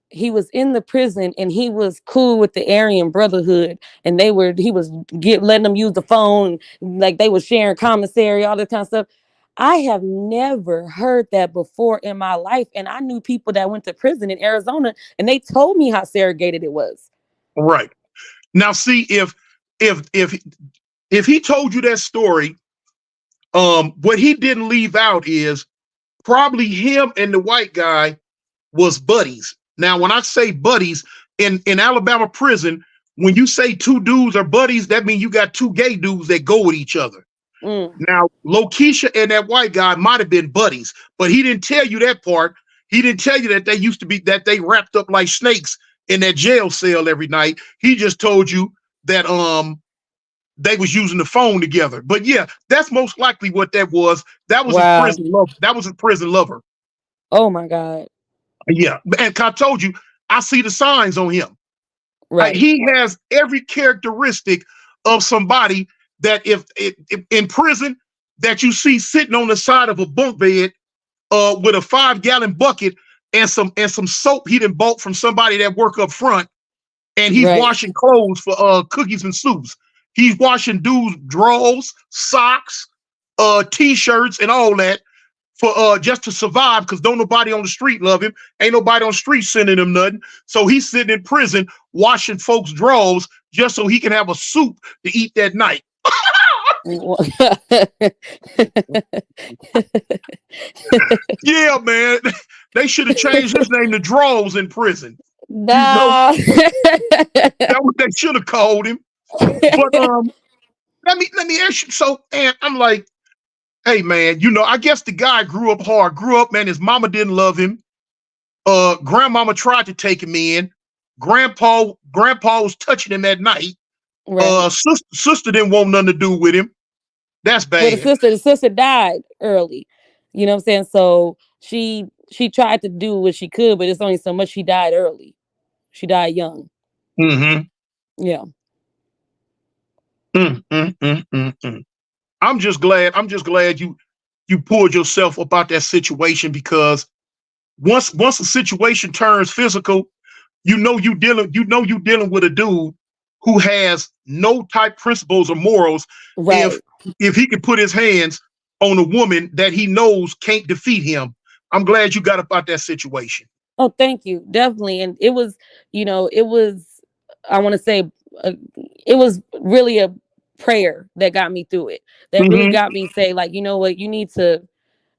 he was in the prison and he was cool with the Aryan Brotherhood and he was letting them use the phone, like they were sharing commissary, all that kind of stuff. I have never heard that before in my life. And I knew people that went to prison in Arizona and they told me how segregated it was. Right. Now see if if if he told you that story, what he didn't leave out is probably him and the white guy was buddies. Now, when I say buddies in Alabama prison, when you say two dudes are buddies, that means you got two gay dudes that go with each other. Mm, Now, Lokisha and that white guy might have been buddies, but he didn't tell you that part. He didn't tell you that they used to be that they wrapped up like snakes in that jail cell every night. He just told you that they was using the phone together. But yeah, that's most likely what that was. That was his wow. prison love. That was his prison lover. Oh my God. Yeah, and I told you, I see the signs on him. Right. He has every characteristic of somebody that if in prison that you see sitting on the side of a bunk bed with a 5-gallon bucket and some soap he done bought from somebody that work up front, and he's Right. washing clothes for cookies and soups. He's washing dudes' drawers, socks, t-shirts, and all that for just to survive because don't nobody on the street love him. Ain't nobody on the street sending him nothing. So he's sitting in prison washing folks' drawers just so he can have a soup to eat that night. Yeah, man. They should have changed his name to Drawers in prison. You know, Nah. that what they should have called him. But let me ask you. So, and I'm like, hey man, I guess the guy grew up hard. Grew up, man. His mama didn't love him. Grandmama tried to take him in. Grandpa was touching him at night. Right. Sister didn't want nothing to do with him. That's Well, bad. the sister died early. You know what I'm saying? So she tried to do what she could, but it's only so much. She died early. She died young. Mm-hmm. Yeah. Mm. I'm just glad you pulled yourself up out that situation because once a situation turns physical, you dealing with a dude who has no type principles or morals if Right. if he can put his hands on a woman that he knows can't defeat him. I'm glad you got about that situation. Oh, thank you. Definitely. And it was, it was, I want to say, uh, it was really a prayer that got me through it. That really Mm-hmm. got me say, like, you know what, you need to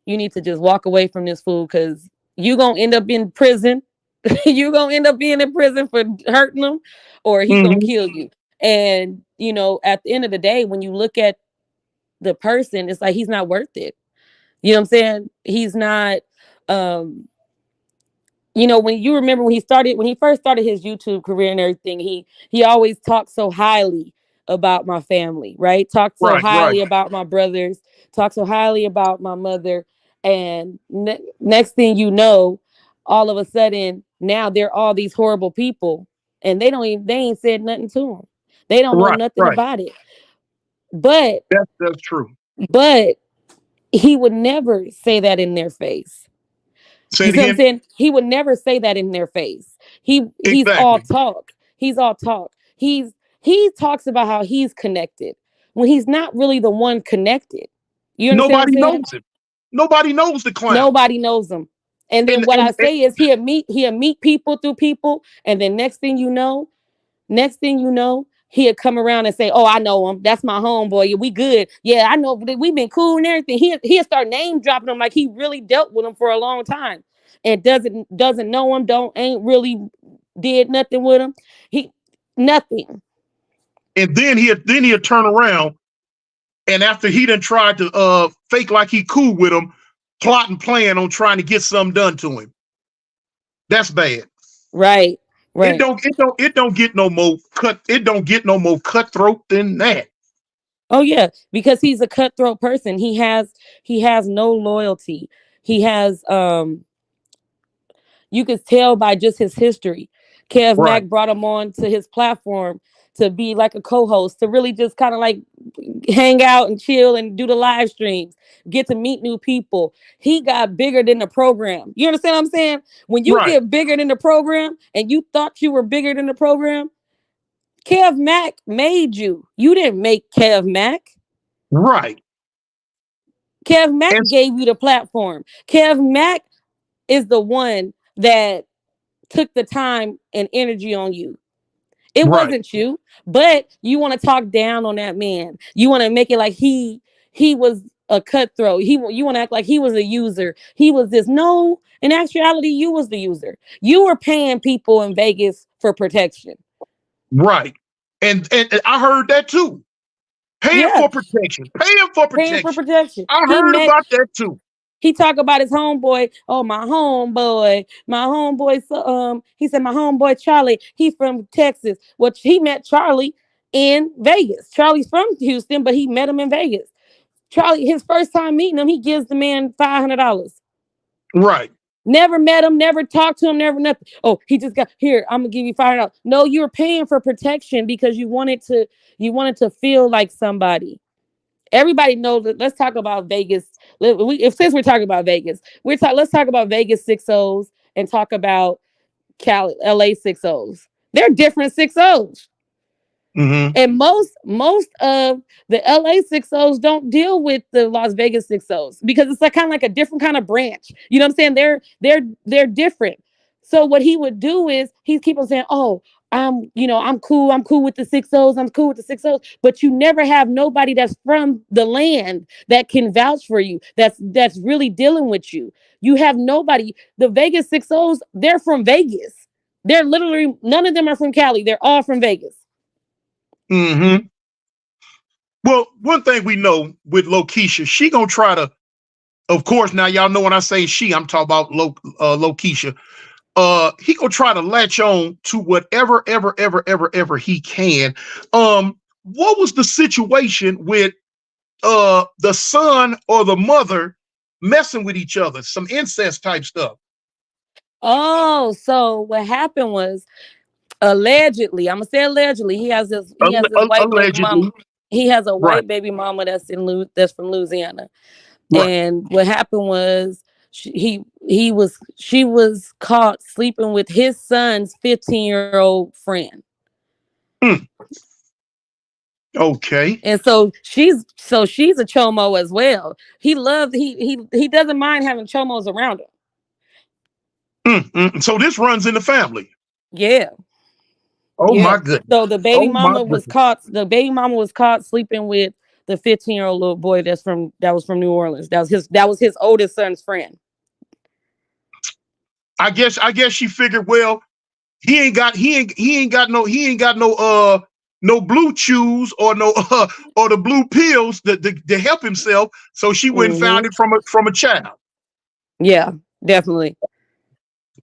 just walk away from this fool because you gonna end up in prison. You gonna end up being in prison for hurting him, or he gonna Mm-hmm. kill you. And at the end of the day, when you look at the person, it's like he's not worth it. You know what I'm saying? He's not. Um, when you remember when he first started his YouTube career and everything, he always talked so highly about my family, right? Talked so Right, right. highly about my brothers, talked so highly about my mother, and next thing you know, all of a sudden now they're all these horrible people, and they ain't said nothing to him. They don't know Right, nothing right. about it, but That's true. but he would never say that in their face. Say You it see what I'm again. saying? He would never say that in their face. He's all Exactly. talk. He's all talk. He talks about how he's connected when he's not really the one connected. You understand what I'm Nobody saying? knows him. Nobody knows the clown. Nobody knows him. And then what I And say is he'll meet people through people, and then next thing you know, he'll come around and say, "Oh, I know him. That's my homeboy. We good. Yeah, I know. We've been cool and everything." He'll start name dropping him like he really dealt with him for a long time, and doesn't know him. Don't ain't really did nothing with him. He nothing. then he'll turn around and after he done tried to fake like he cool with him, plot and plan on trying to get something done to him. That's bad. Right. Right. It don't get no more cut. It don't get no more cutthroat than that. Oh yeah, because he's a cutthroat person. He has no loyalty. He has you could tell by just his history. Kev Right. Mack brought him on to his platform to be like a co-host, to really just kind of like hang out and chill and do the live streams, get to meet new people. He got bigger than the program. You understand what I'm saying? When you Right. get bigger than the program and you thought you were bigger than the program, Kev Mack made you. You didn't make Kev Mack. Right. Kev Mack And gave you the platform. Kev Mack is the one that took the time and energy on you. It right. wasn't you, but you want to talk down on that man. You want to make it like he was a cutthroat. You want to act like he was a user. He was this. No, in actuality, you was the user. You were paying people in Vegas for protection. Right. And I heard that too. Paying Yeah, for protection. Paying for paying for protection. protection. I He heard met about that too. He talked about his homeboy. Oh, my homeboy. He said my homeboy Charlie. He from Texas. Well, he met Charlie in Vegas. Charlie's from Houston, but he met him in Vegas. Charlie, his first time meeting him, he gives the man $500. Right. Never met him, never talked to him, never nothing. Oh, he just got here. I'm gonna give you $500. No, you were paying for protection because you wanted to feel like somebody. Everybody knows that. Let's talk about Vegas. If since we're talking about Vegas, let's talk about Vegas 6-0s and talk about LA 6-0s. They're different 6-0s. Mm-hmm. And most of the LA 6-0s don't deal with the Las Vegas 6-0s because it's like kind of like a different kind of branch. You know what I'm saying? They're different. So what he would do is he keep on saying, "Oh, I'm cool. I'm cool with the 6-0s. I'm cool with the 6-0s." But you never have nobody that's from the land that can vouch for you. That's really dealing with you. You have nobody. The Vegas 6-0s, they're from Vegas. They're literally none of them are from Cali. They're all from Vegas. Mm-hmm. Well, one thing we know with Lokisha, she gonna try to, of course, now y'all know when I say she, I'm talking about Lokisha. He gonna try to latch on to whatever, ever he can. What was the situation with the son or the mother messing with each other? Some incest type stuff. Oh, so what happened was allegedly, I'm gonna say allegedly, he has this white baby mama. Allegedly. He has a Right. white baby mama that's from Louisiana. Right. And what happened was she was caught sleeping with his son's 15-year-old friend. Hmm. Okay. And so she's a chomo as well. He doesn't mind having chomos around him. So this runs in the family. Yeah. Oh Yeah. my goodness. So the baby Oh my mama was goodness. caught. The baby mama was caught sleeping with the 15-year-old little boy that was from New Orleans. That was his oldest son's friend. I guess she figured, well, he ain't got no blue chews or no or the blue pills to help himself. So she went and found Hmm. it from a child. Yeah, definitely.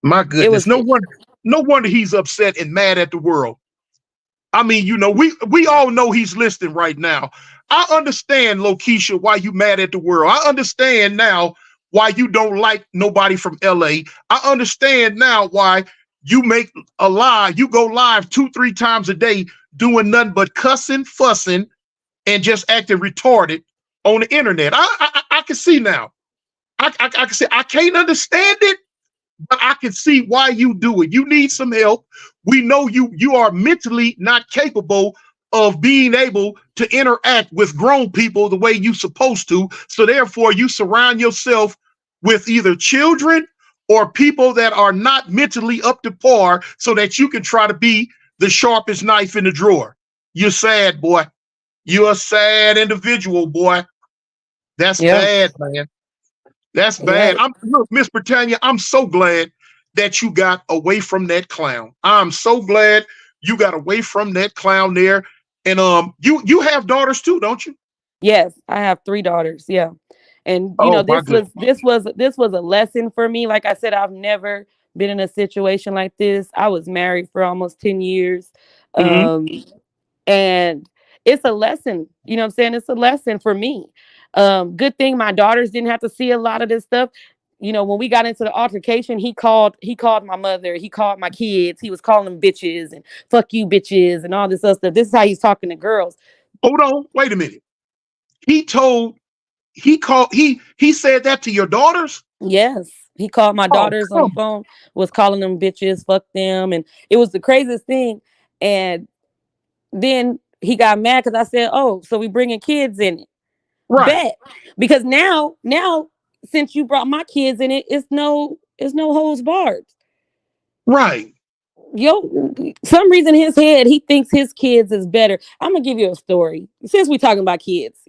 My It goodness. was. No wonder he's upset and mad at the world. I mean, we all know he's listening right now. I understand, Lokisha, why you mad at the world. I understand now why you don't like nobody from LA. I understand now why you make a lie. You go live 2-3 times a day doing nothing but cussing, fussing, and just acting retarded on the internet. I can see now. I can see. I can't understand it, but I can see why you do it. You need some help. We know you are mentally not capable of being able to interact with grown people the way you're supposed to. So therefore, you surround yourself with either children or people that are not mentally up to par so that you can try to be the sharpest knife in the drawer. You're sad, boy. You're a sad individual, boy. That's Yeah. bad, man. That's Yeah. bad. Look, Miss Britannia, I'm so glad that you got away from that clown. I'm so glad you got away from that clown there. And you have daughters too, don't you? Yes, I have 3 daughters. Yeah. And Oh my this goodness. was this was this was a lesson for me. Like I said, I've never been in a situation like this. I was married for almost 10 years. Mm-hmm. Um, and it's a lesson, you know what I'm saying? It's a lesson for me. Good thing my daughters didn't have to see a lot of this stuff. You know, when we got into the altercation, he called my mother, he called my kids, he was calling them bitches and fuck you bitches and all this other stuff. This is how he's talking to girls. Hold on, wait a minute. He told he said that to your daughters? Yes. He called my Oh, daughters on the come. phone, was calling them bitches, fuck them. And it was the craziest thing. And then he got mad because I said, "Oh, so we bringing kids in it?" Right, Bet, because now since you brought my kids in it, it's no holds barred. right. Yo, some reason in his head he thinks his kids is better. I'm gonna give you a story since we talking about kids.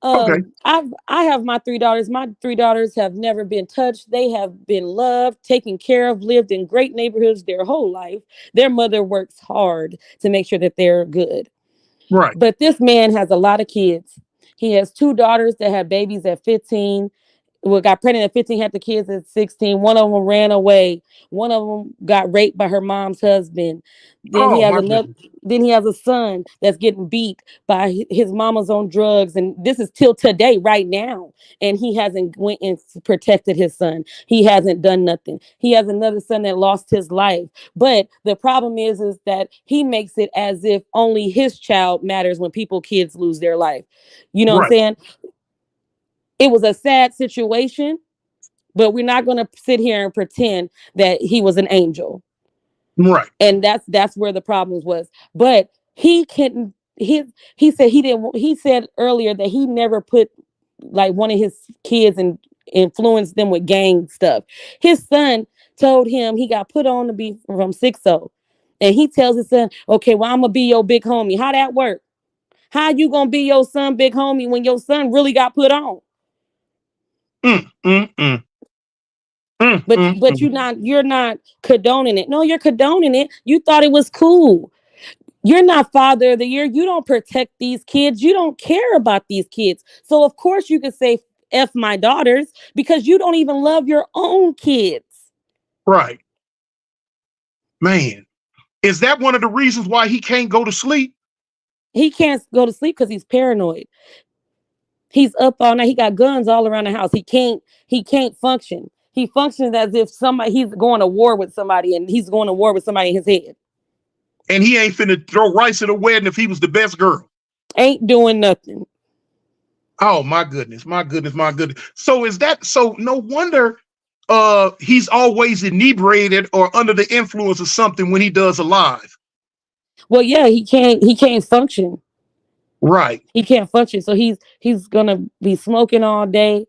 Okay, I have my three daughters. My three daughters have never been touched. They have been loved, taken care of, lived in great neighborhoods their whole life. Their mother works hard to make sure that they're good. right. But this man has a lot of kids. He has two daughters that had babies at 15. Well, got pregnant at 15, had the kids at 16. One of them ran away. One of them got raped by her mom's husband. Then he Oh has my another. goodness. Then he has a son that's getting beat by his mama's on drugs, and this is till today, right now. And he hasn't went and protected his son. He hasn't done nothing. He has another son that lost his life. But the problem is that he makes it as if only his child matters when kids lose their life. You know what I'm Right, saying? It was a sad situation, but we're not going to sit here and pretend that he was an angel. right. And that's where the problems was. But he couldn't. He said he didn't. He said earlier that he never put like one of his kids and influenced them with gang stuff. His son told him he got put on to be from 6-0. And he tells his son, okay, well, I'm gonna be your big homie. How that work? How you gonna be your son big homie when your son really got put on? Mm, mm, mm, But mm. you're not condoning it. No, you're condoning it. You thought it was cool. You're not father of the year. You don't protect these kids. You don't care about these kids. So of course you could say F my daughters because you don't even love your own kids. Right, man. Is that one of the reasons why he can't go to sleep? He can't go to sleep because he's paranoid. He's up all night. He got guns all around the house. He can't function. He functions as if somebody he's going to war with somebody and he's going to war with somebody in his head. And he ain't finna throw rice at a wedding if he was the best girl. Ain't doing nothing. Oh my goodness, my goodness, my goodness. So is that so? No wonder he's always inebriated or under the influence of something when he does a live. Well, yeah, he can't function. Right, He can't function. So he's gonna be smoking all day.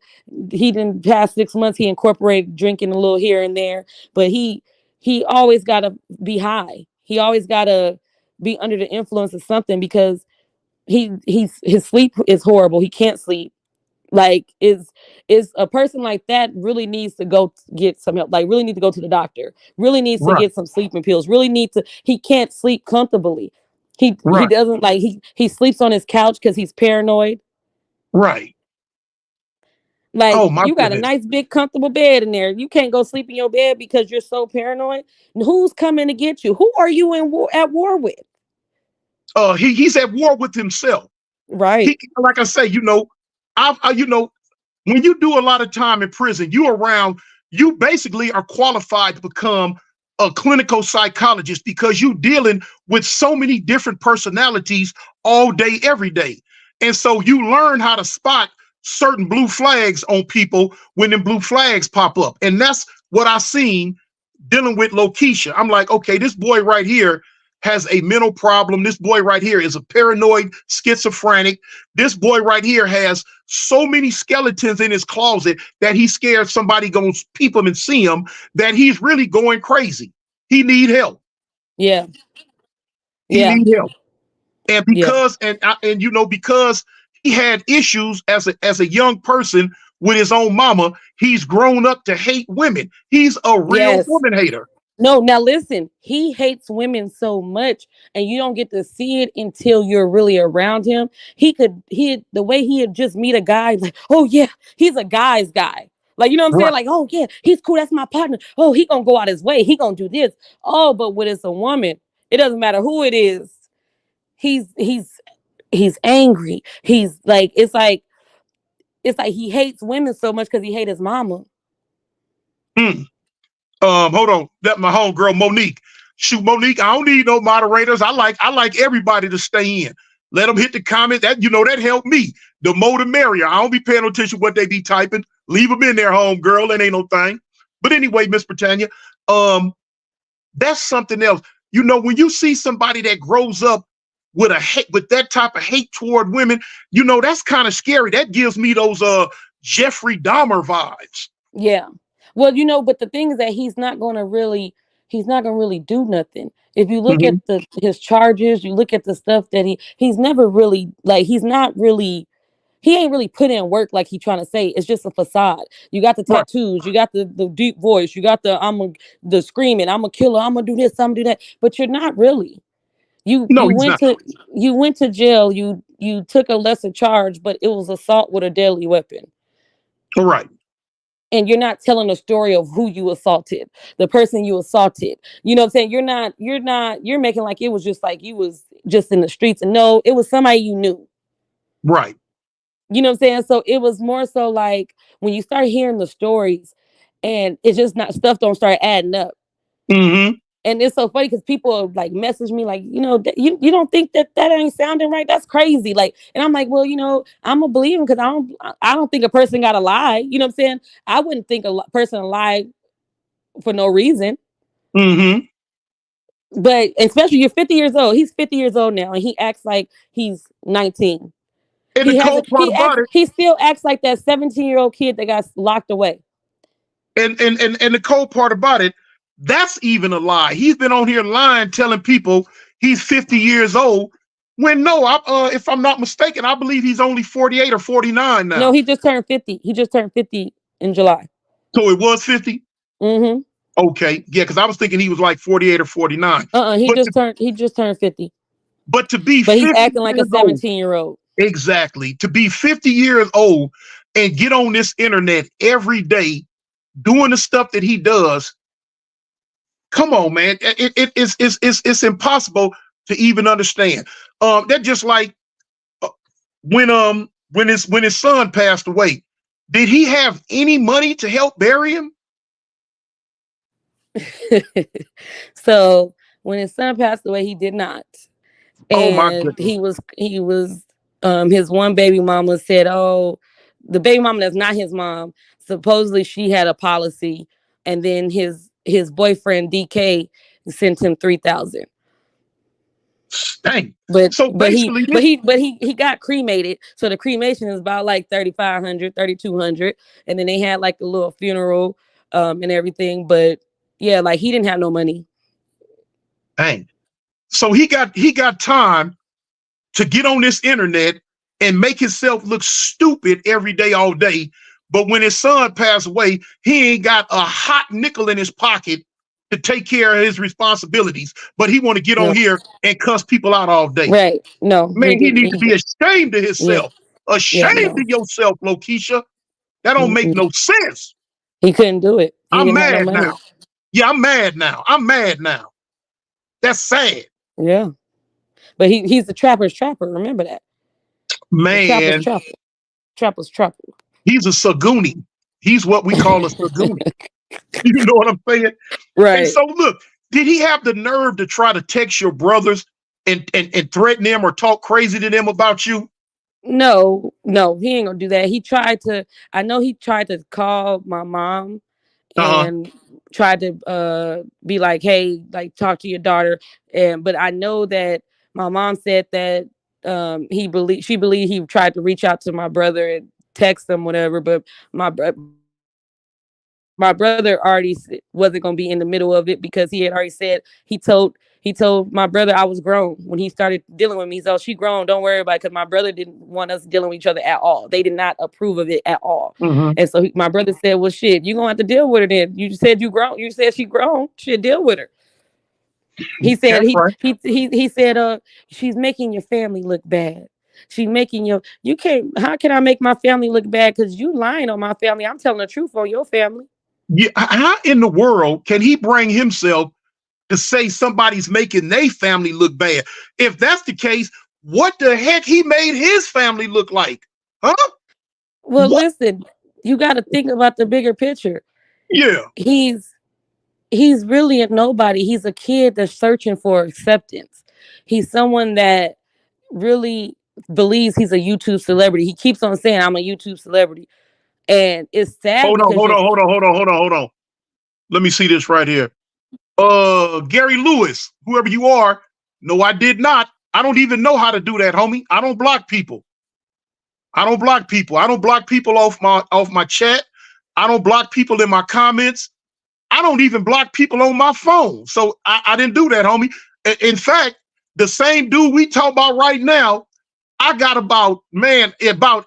He didn't past 6 months. He incorporated drinking a little here and there, but he always gotta be high. He always gotta be under the influence of something because his sleep is horrible. He can't sleep. Like is a person like that really needs to go get some help. Like really need to go to the doctor. Really needs to right, get some sleeping pills. Really need to. He can't sleep comfortably. He right, doesn't like he sleeps on his couch because he's paranoid. right. Like Oh my you got a goodness. nice big comfortable bed in there. You can't go sleep in your bed because you're so paranoid. Who's coming to get you? Who are you at war with? He's at war with himself. Right. He like I say, when you do a lot of time in prison, you basically are qualified to become a clinical psychologist because you're dealing with so many different personalities all day, every day. And so you learn how to spot certain blue flags on people when them blue flags pop up. And that's what I seen dealing with Lokeisha. I'm like, okay, this boy right here has a mental problem. This boy right here is a paranoid schizophrenic. This boy right here has so many skeletons in his closet that he's scared somebody gonna peep him and see him that he's really going crazy. He need help. Yeah. He Yeah. need help. And Yeah. because he had issues as a young person with his own mama, he's grown up to hate women. He's a real Yes. woman hater. No, now listen, he hates women so much, and you don't get to see it until you're really around him. The way he had just meet a guy, like, oh yeah, he's a guy's guy. Like, you know what I'm saying? Right. Like, oh yeah, he's cool. That's my partner. Oh, he gonna go out his way. He gonna do this. Oh, but when it's a woman, it doesn't matter who it is. He's he's he's angry. He's like, it's like he hates women so much because he hates his mama. Mm. Hold on. That my homegirl Monique. Shoot, Monique. I don't need no moderators. I like everybody to stay in. Let them hit the comment. That helped me. The more the merrier. I don't be paying no attention to what they be typing. Leave them in there, homegirl. That ain't no thing. But anyway, Miss Britannia, um, that's something else. When you see somebody that grows up with with that type of hate toward women, that's kind of scary. That gives me those Jeffrey Dahmer vibes. Yeah. Well, but the thing is that he's not gonna really do nothing. If you look at Mm-hmm. his charges, you look at the stuff that he's never really like he's not really he ain't really put in work like he trying to say. It's just a facade. You got the Right. tattoos, you got the deep voice, you got the screaming, I'm a killer, I'm gonna do this, I'm gonna do that. But you're not really. You No, you he's went not. to you went to jail, you took a lesser charge, but it was assault with a deadly weapon. All right. And you're not telling the story of who you assaulted, the person you assaulted. You know what I'm saying? You're making like it was just like you was just in the streets. And no, it was somebody you knew. Right. You know what I'm saying? So it was more so like when you start hearing the stories and it's just not stuff don't start adding up. Mm-hmm. And it's so funny because people like message me like, you don't think that ain't sounding right? That's crazy. Like, and I'm like, well, I'm gonna believe him because I don't think a person got to lie. You know what I'm saying? I wouldn't think a person lie for no reason. Mm-hmm. But especially you're 50 years old. He's 50 years old now, and he acts like he's 19. And the He cold hasn't. part about it, He still acts like that 17-year-old kid that got locked away. and the cold part about it, that's even a lie. He's been on here lying, telling people he's 50 years old. When no, if I'm not mistaken, I believe he's only 48 or 49 No, now. he just turned 50. He just turned 50 in July. So it was 50. Mm-hmm. Okay, yeah, because I was thinking he was like 48 or 49. He But just to, turned. He just turned 50. but to be But he's 50 acting like a years old, 17-year-old. exactly, to be 50 years old and get on this internet every day doing the stuff that he does. Come on, man. It's impossible to even understand. That just like uh, when his son passed away. Did he have any money to help bury him? So when his son passed away, he did not. Oh my And goodness. he was his one baby mama said, oh, the baby mama that's not his mom, supposedly she had a policy, and then his boyfriend DK sent him 3,000. Dang. But So but he basically, but this he but he got cremated. So the cremation is about like 3,500, 3,200, and then they had like a little funeral and everything. But yeah, like he didn't have no money. dang. So he got time to get on this internet and make himself look stupid every day, all day. But when his son passed away, he ain't got a hot nickel in his pocket to take care of his responsibilities. But he want to get on No. here and cuss people out all day. Right. No, he Man, he didn't. need to be ashamed of Yeah. himself. Yeah, Ashamed of no. yourself, Lokisha. That don't make Mm-mm. no sense. He couldn't do it. He I'm didn't have no mad money. now. Yeah, I'm mad now. I'm mad now. That's sad. Yeah. But he's the trapper's trapper. Remember that. The trapper's Man, trapper. Trapper's trapper. he's a saguni. He's what we call a saguni. You know what I'm saying? And Right. so look, did he have the nerve to try to text your brothers and threaten them or talk crazy to them about you? No, he ain't gonna do that. I know he tried to call my mom Uh-huh. and tried to be like, hey, like talk to your daughter. But I know that my mom said that she believed he tried to reach out to my brother and text him, whatever, but my brother already wasn't going to be in the middle of it because he had already said he told my brother I was grown when he started dealing with me. So she grown, don't worry about it, because my brother didn't want us dealing with each other at all. They did not approve of it at all. Mm-hmm. And so my brother said, well, shit, you gonna have to deal with her then. You said you grown. You said she grown. Shit, deal with her. He said That's right. he said she's making your family look bad. She making you can't. How can I make my family look bad? Because you lying on my family. I'm telling the truth on your family. Yeah, how in the world can he bring himself to say somebody's making their family look bad? If that's the case, what the heck he made his family look like? Huh? Well, What? listen, you got to think about the bigger picture. Yeah. He's he's really a nobody. He's a kid that's searching for acceptance. He's someone that really believes he's a YouTube celebrity. He keeps on saying, I'm a YouTube celebrity. And it's sad Hold on, because hold on, hold on, hold on, hold on, hold on. Let me see this right here. Gary Lewis, whoever you are. No, I did not. I don't even know how to do that, homie. I don't block people. I don't block people. I don't block people off my chat. I don't block people in my comments. I don't even block people on my phone. So I didn't do that, homie. In fact, the same dude we talk about right now, I got about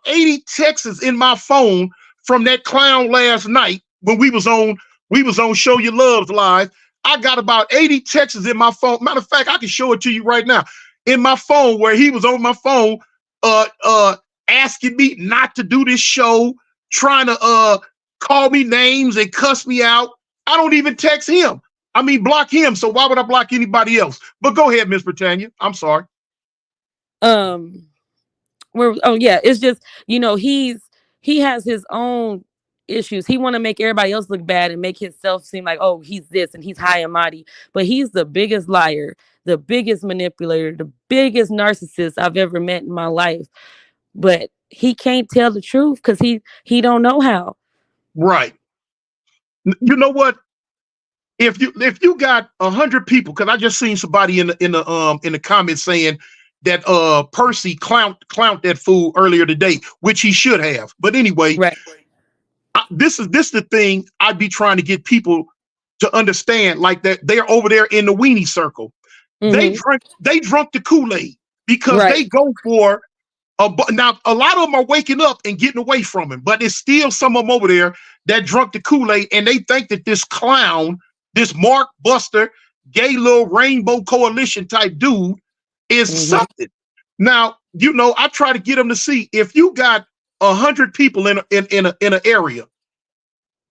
80 texts in my phone from that clown last night when we was on Show Your Loves Live. I got about 80 texts in my phone. Matter of fact, I can show it to you right now. In my phone, where he was on my phone, uh uh asking me not to do this show, trying to call me names and cuss me out. I don't even text him. I mean, block him. So why would I block anybody else? But go ahead, Miss Britannia. I'm sorry. um where oh yeah, it's just he has his own issues. He want to make everybody else look bad and make himself seem like, oh, he's this and he's high and mighty, but he's the biggest liar, the biggest manipulator, the biggest narcissist I've ever met in my life. But he can't tell the truth because he don't know how. Right. You know what? If you got 100 people, because I just seen somebody in the comments saying that Percy clowned that fool earlier today, which he should have. But anyway, Right. this is the thing I'd be trying to get people to understand, like that they're over there in the weenie circle. Mm-hmm. They drunk the Kool-Aid because Right. they go for now a lot of them are waking up and getting away from him, but it's still some of them over there that drunk the Kool-Aid and they think that this clown, this Mark Buster, gay little rainbow coalition type dude is Mm-hmm. something. Now, I try to get them to see if you got 100 people in an area,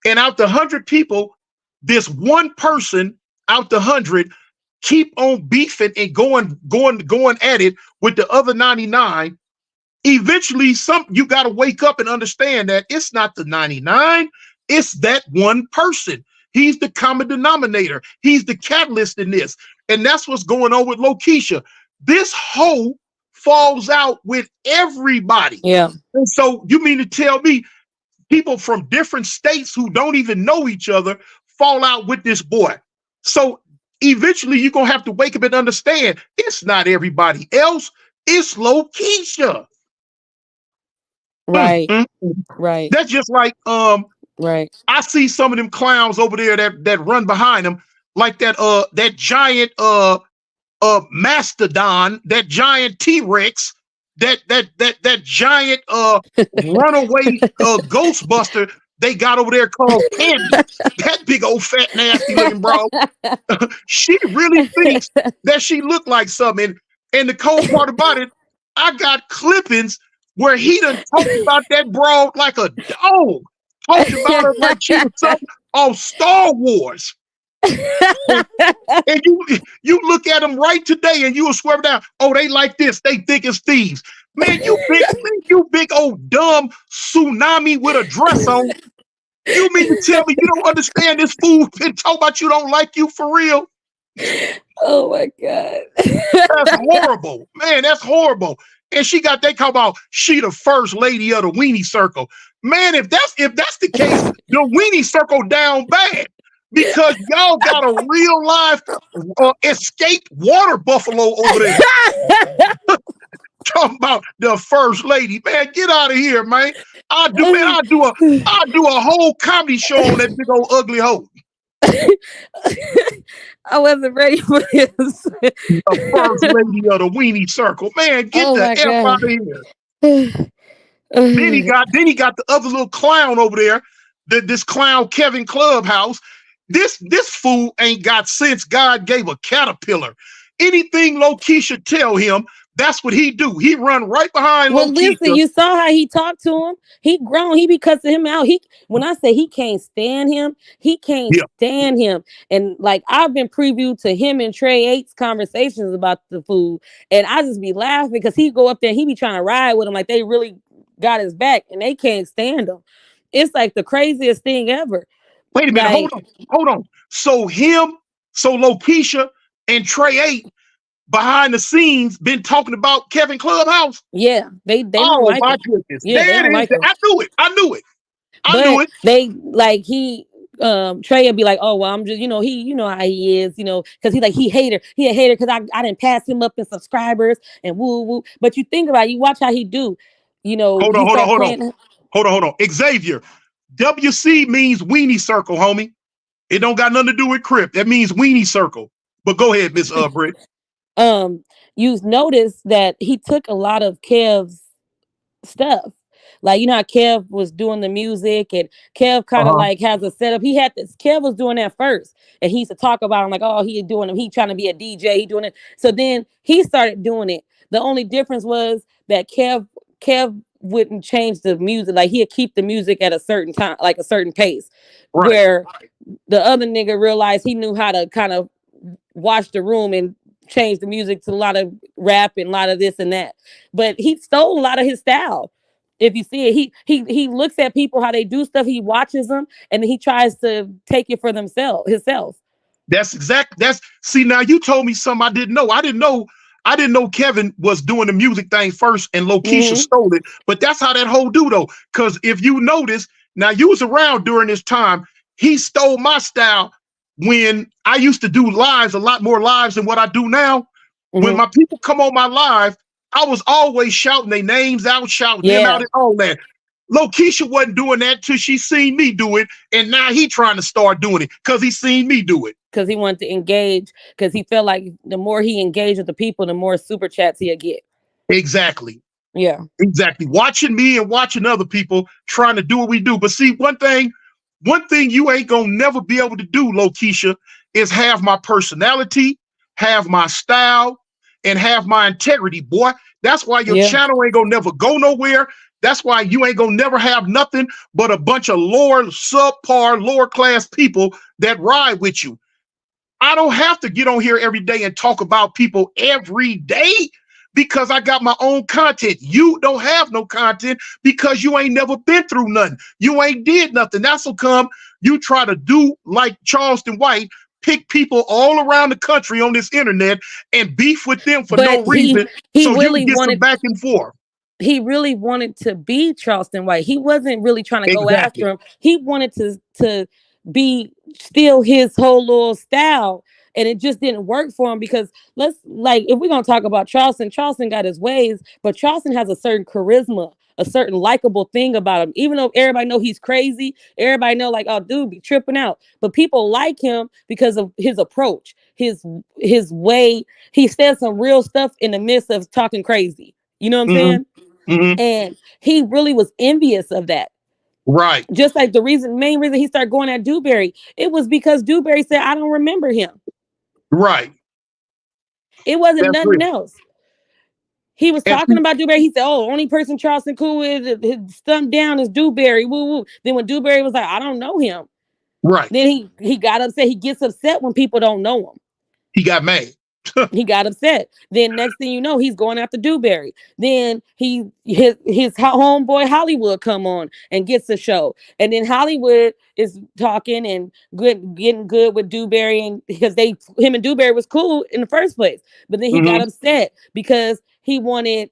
and out the 100 people, this one person out the 100 keep on beefing and going at it with the other 99. Eventually, you got to wake up and understand that it's not the 99, it's that one person. He's the common denominator. He's the catalyst in this. And that's what's going on with Lokisha. This hoe falls out with everybody. Yeah. And so you mean to tell me people from different states who don't even know each other fall out with this boy? So eventually you're going to have to wake up and understand it's not everybody else. It's Lokisha. Right. Mm. Right. That's just like Right. I see some of them clowns over there that run behind them, like that giant mastodon, that giant T-Rex, that giant runaway Ghostbuster they got over there called Candy. That big old fat nasty looking bro. She really thinks that she looked like something. And the cold part about it, I got clippings where he done talked about that broad like a dog. Talked about her like she was something on Star Wars. And you look at them right today and you will swear down, oh, they like this, they think it's thieves. Man, you big old dumb tsunami with a dress on. You mean to tell me you don't understand this fool and talk about you don't like you for real? Oh my God. That's horrible. Man, that's horrible. And they call about she the first lady of the weenie circle. Man, if that's the case, the weenie circle down bad. Because y'all got a real life escaped water buffalo over there. Talking about the first lady. Man, get out of here, man. I'll do a whole comedy show on that big old ugly hoe. I wasn't ready for this. The first lady of the weenie circle. Man, get Oh the my F God. out of here. Then he got the other little clown over there, this clown Kevin Clubhouse. This fool ain't got sense. God gave a caterpillar. Anything Lokisha tell him, That's what he do. He run right behind Well, listen, Lokeisha. you saw how he talked to him. He grown. He be cussing him out. He when I say he can't stand him, he can't Yeah. stand him. And like I've been previewed to him and Trey Eight's conversations about the food, and I just be laughing because he go up there and he be trying to ride with him like they really got his back, and they can't stand him. It's like the craziest thing ever. Wait a minute. Hold Like, on. Hold on. So Lokeisha and Trey 8 behind the scenes been talking about Kevin Clubhouse. yeah, they don't Oh like my him. goodness. Yeah, they There don't it is. like him. I knew it. I knew it. I knew But it. they like he Trey would be like, oh well, I'm just he how he is, because he a hater because I didn't pass him up in subscribers and woo woo. But you think about it, you watch how he do, Hold on, he hold on, start hold on. playing. Hold on. Xavier. WC means weenie circle, homie. It don't got nothing to do with Crip. That means weenie circle. But go ahead, Miss Britt. You notice that he took a lot of Kev's stuff. Like how Kev was doing the music and Kev kind of Uh-huh. like has a setup. He had this. Kev was doing that first, and he used to talk about him like, oh, he doing him. He trying to be a DJ. He doing it. So then he started doing it. The only difference was that Kev wouldn't change the music. Like he'd keep the music at a certain time, like a certain pace. Right. Where the other nigga realized he knew how to kind of watch the room and change the music to a lot of rap and a lot of this and that. But he stole a lot of his style. If you see it, he looks at people how they do stuff, he watches them, and then he tries to take it for himself. That's see, now you told me something I didn't know. I didn't know Kevin was doing the music thing first and Lokeisha Mm-hmm. stole it. But that's how that whole do though. Because if you notice, now you was around during this time, he stole my style when I used to do lives, a lot more lives than what I do now. When Mm-hmm. my people come on my live, I was always shouting their names out, shouting them out, Yeah, and all that. Lokeisha wasn't doing that till she seen me do it, and now he trying to start doing it because he seen me do it. because he wanted to engage, because he felt like the more he engaged with the people, the more super chats he'd get. Exactly. Yeah. Exactly. Watching me and watching other people trying to do what we do. But see, one thing you ain't gonna never be able to do, Lokeisha, is have my personality, have my style, and have my integrity, boy. That's why your Yeah. channel ain't gonna never go nowhere. That's why you ain't gonna never have nothing but a bunch of subpar, lower class people that ride with you. I don't have to get on here every day and talk about people every day because I got my own content. You don't have no content because you ain't never been through nothing. You ain't did nothing. That's how come you try to do like Charleston White, pick people all around the country on this internet and beef with them for But no reason he so you can really get some wanted back and forth. he really wanted to be Charleston White. He wasn't really trying to go Exactly. after him. He wanted to be still his whole little style. And it just didn't work for him because if we're gonna talk about Charleston got his ways, but Charleston has a certain charisma, a certain likable thing about him. Even though everybody know he's crazy, everybody know like, oh, dude, be tripping out. But people like him because of his approach, his way. He said some real stuff in the midst of talking crazy. You know what I'm Mm-hmm. saying? Mm-hmm. And he really was envious of that. Right. Just like the main reason he started going at Dewberry, it was because Dewberry said, I don't remember him. Right. It wasn't That's nothing real. else. He was And talking about Dewberry. He said, oh, only person Charleston cool with, his thumb down is Dewberry. Woo woo. Then when Dewberry was like, I don't know him. right. Then he got upset. He gets upset when people don't know him. He got mad. He got upset. Then next thing you know, he's going after Dewberry. Then his homeboy Hollywood come on and gets the show. And then Hollywood is talking and getting good with Dewberry, and because him and Dewberry was cool in the first place. But then he got Mm-hmm. upset because he wanted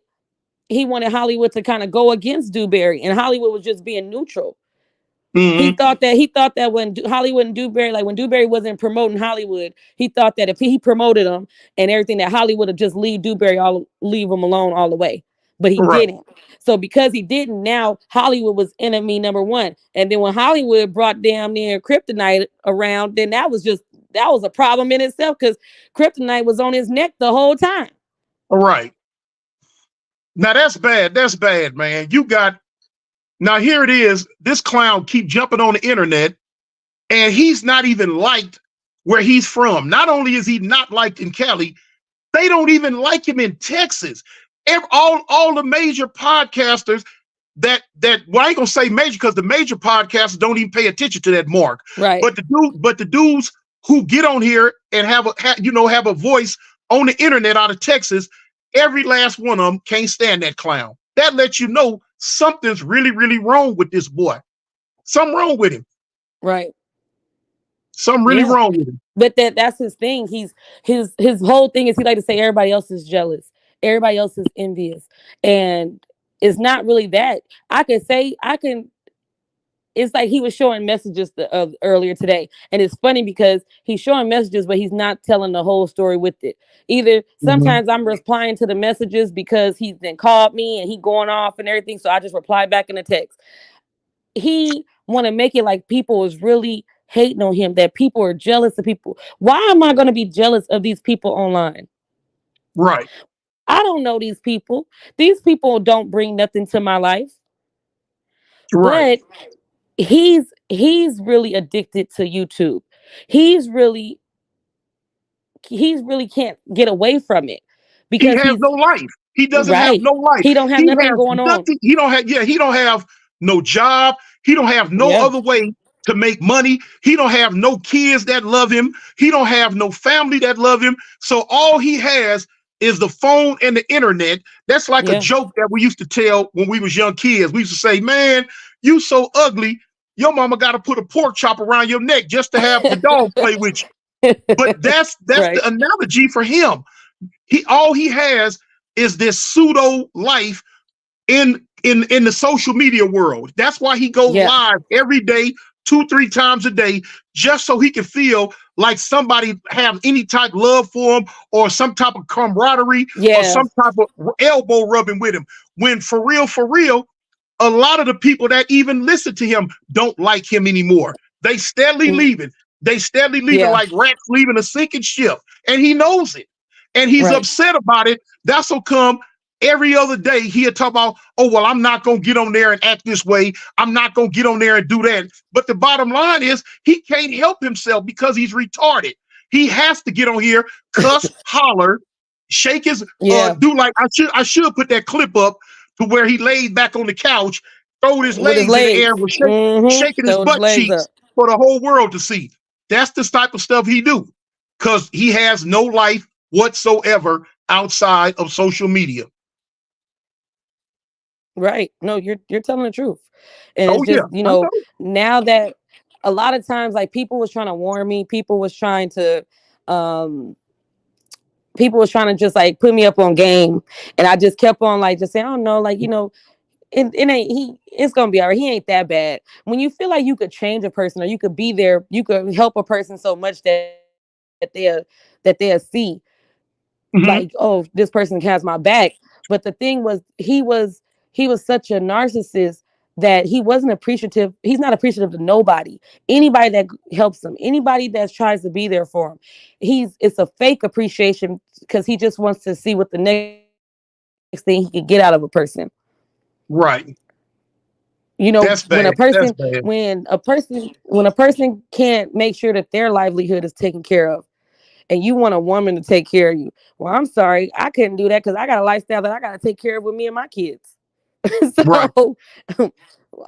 Hollywood to kind of go against Dewberry, and Hollywood was just being neutral. He Mm-hmm. thought that when Hollywood and Dewberry, like when Dewberry wasn't promoting Hollywood, he thought that if he promoted him and everything, that Hollywood would just leave him alone all the way. But he Right. didn't. So because he didn't, now Hollywood was enemy number one. And then when Hollywood brought damn near Kryptonite around, then that was a problem in itself because Kryptonite was on his neck the whole time. All right. Now that's bad. That's bad, man. Now here it is. This clown keep jumping on the internet, and he's not even liked where he's from. Not only is he not liked in Cali, They don't even like him in Texas. All the major podcasters that well, I ain't gonna say major because the major podcasters don't even pay attention to that mark. Right. But the dudes who get on here and have a voice on the internet out of Texas, every last one of them can't stand that clown. That lets you know something's really, really wrong with this boy. Something wrong with him. Right. Something really Yeah. wrong with him. But that's his thing. His whole thing is he like to say everybody else is jealous. Everybody else is envious. And it's not really that. I can it's like he was showing messages earlier today. And it's funny because he's showing messages, but he's not telling the whole story with it. Either Mhm. sometimes I'm replying to the messages because he's then called me and he going off and everything. So I just reply back in the text. He want to make it like people is really hating on him, that people are jealous of people. Why am I going to be jealous of these people online? Right. I don't know these people. These people don't bring nothing to my life. Right. But he's really addicted to YouTube. He's really can't get away from it He because has he's no life. He doesn't have right. no life. He don't have He nothing has going on. nothing. He don't have no job. He don't have no Yeah. other way to make money. He don't have no kids that love him. He don't have no family that love him. So all he has is the phone and the internet. That's like a Yeah. joke that we used to tell when we was young kids. We used to say, man, you so ugly. Your mama got to put a pork chop around your neck just to have the dog play with you. But that's Right. the analogy for him. All he has is this pseudo life in the social media world. That's why he goes Yeah. live every day, 2-3 times a day, just so he can feel like somebody have any type of love for him or some type of camaraderie or Yeah. some type of elbow rubbing with him. When for real, a lot of the people that even listen to him don't like him anymore. They steadily leaving. They steadily leaving Yeah. like rats leaving a sinking ship. And he knows it. And he's Right. upset about it. That's how come every other day he'll talk about, oh, well, I'm not going to get on there and act this way. I'm not going to get on there and do that. But the bottom line is he can't help himself because he's retarded. He has to get on here, cuss, holler, shake his, Yeah. do like, I should put that clip up to where he laid back on the couch, throwed his With his legs in the legs. air, was shaking his Throwing his butt legs cheeks up. for the whole world to see. That's the type of stuff he do because he has no life whatsoever outside of social media. Right. No, you're telling the truth. And Oh it's yeah, just, I know. now that a lot of times like people was trying to warn me, um people was trying to just like put me up on game, and I just kept on like just saying, "Oh no, like it ain't it's gonna be all right. He ain't that bad." When you feel like you could change a person or you could be there, you could help a person so much that they'll see like, Mm-hmm. oh, this person has my back. But the thing was, he was such a narcissist that he wasn't appreciative. He's not appreciative to nobody. Anybody that helps him, anybody that tries to be there for him, it's a fake appreciation because he just wants to see what the next thing he can get out of a person. Right. When That's a bad. person That's bad. when a person can't make sure that their livelihood is taken care of, and you want a woman to take care of you. Well, I'm sorry, I couldn't do that because I got a lifestyle that I got to take care of with me and my kids. Right. So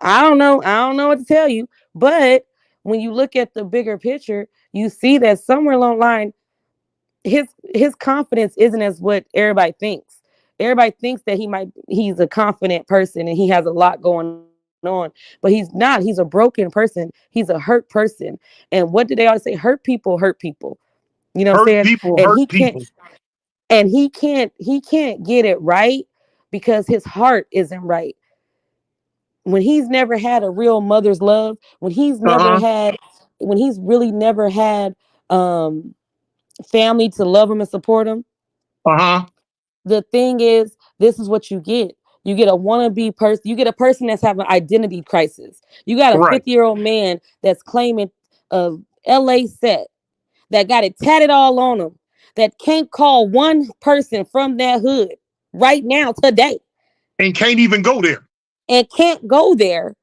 I don't know. I don't know what to tell you. But when you look at the bigger picture, you see that somewhere along the line, his confidence isn't as what everybody thinks. Everybody thinks that he's a confident person and he has a lot going on, but he's not. He's a broken person. He's a hurt person. And what do they always say? Hurt people. You know what I'm Hurt saying? people And hurt he can't people. get it right because his heart isn't right. When he's never had a real mother's love, Uh-huh. when he's really never had um family to love him and support him, Uh-huh. the thing is, this is what you get. You get a wannabe person. You get a person that's having an identity crisis. You got a Right. 50-year-old man that's claiming a LA set that got it tatted all on him, that can't call one person from that hood right now today And can't even go there. and can't go there.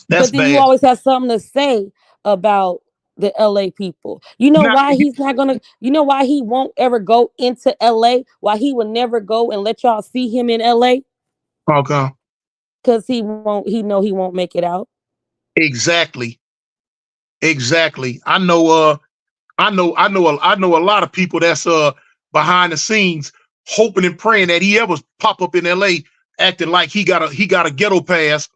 That's But then you bad. always have something to say about The LA people. You know Now, why he's not gonna, you know why he won't ever go into LA? Why he would never go and let y'all see him in LA? okay, Because he know he won't make it out. exactly, exactly. I know a lot of people that's behind the scenes hoping and praying that he ever pop up in LA acting like he got a ghetto pass.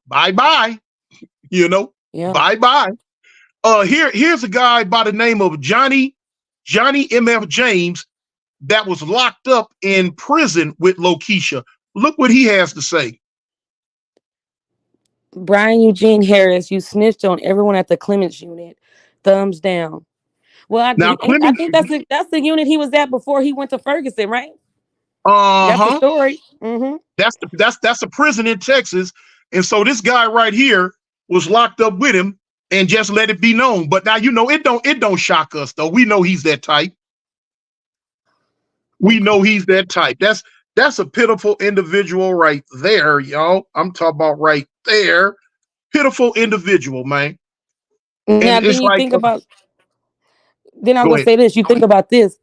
Bye bye, you know, Yeah. bye bye. Here's a guy by the name of Johnny MF James that was locked up in prison with Lokisha. Look what he has to say. Brian Eugene Harris, you snitched on everyone at the Clements unit. Thumbs down. Well, Now, I Clemens, think that's the unit he was at before he went to Ferguson, right? That's the uh-huh. story. Mm-hmm. That's a prison in Texas. And so this guy right here was locked up with him and just let it be known. But now you know it don't shock us though. We know he's that type. We Okay. know he's that type. That's a pitiful individual right there, y'all. I'm talking about right there. Pitiful individual, man. And Now, then it's you like, think about. Then I'm go gonna ahead. say this. You think about this.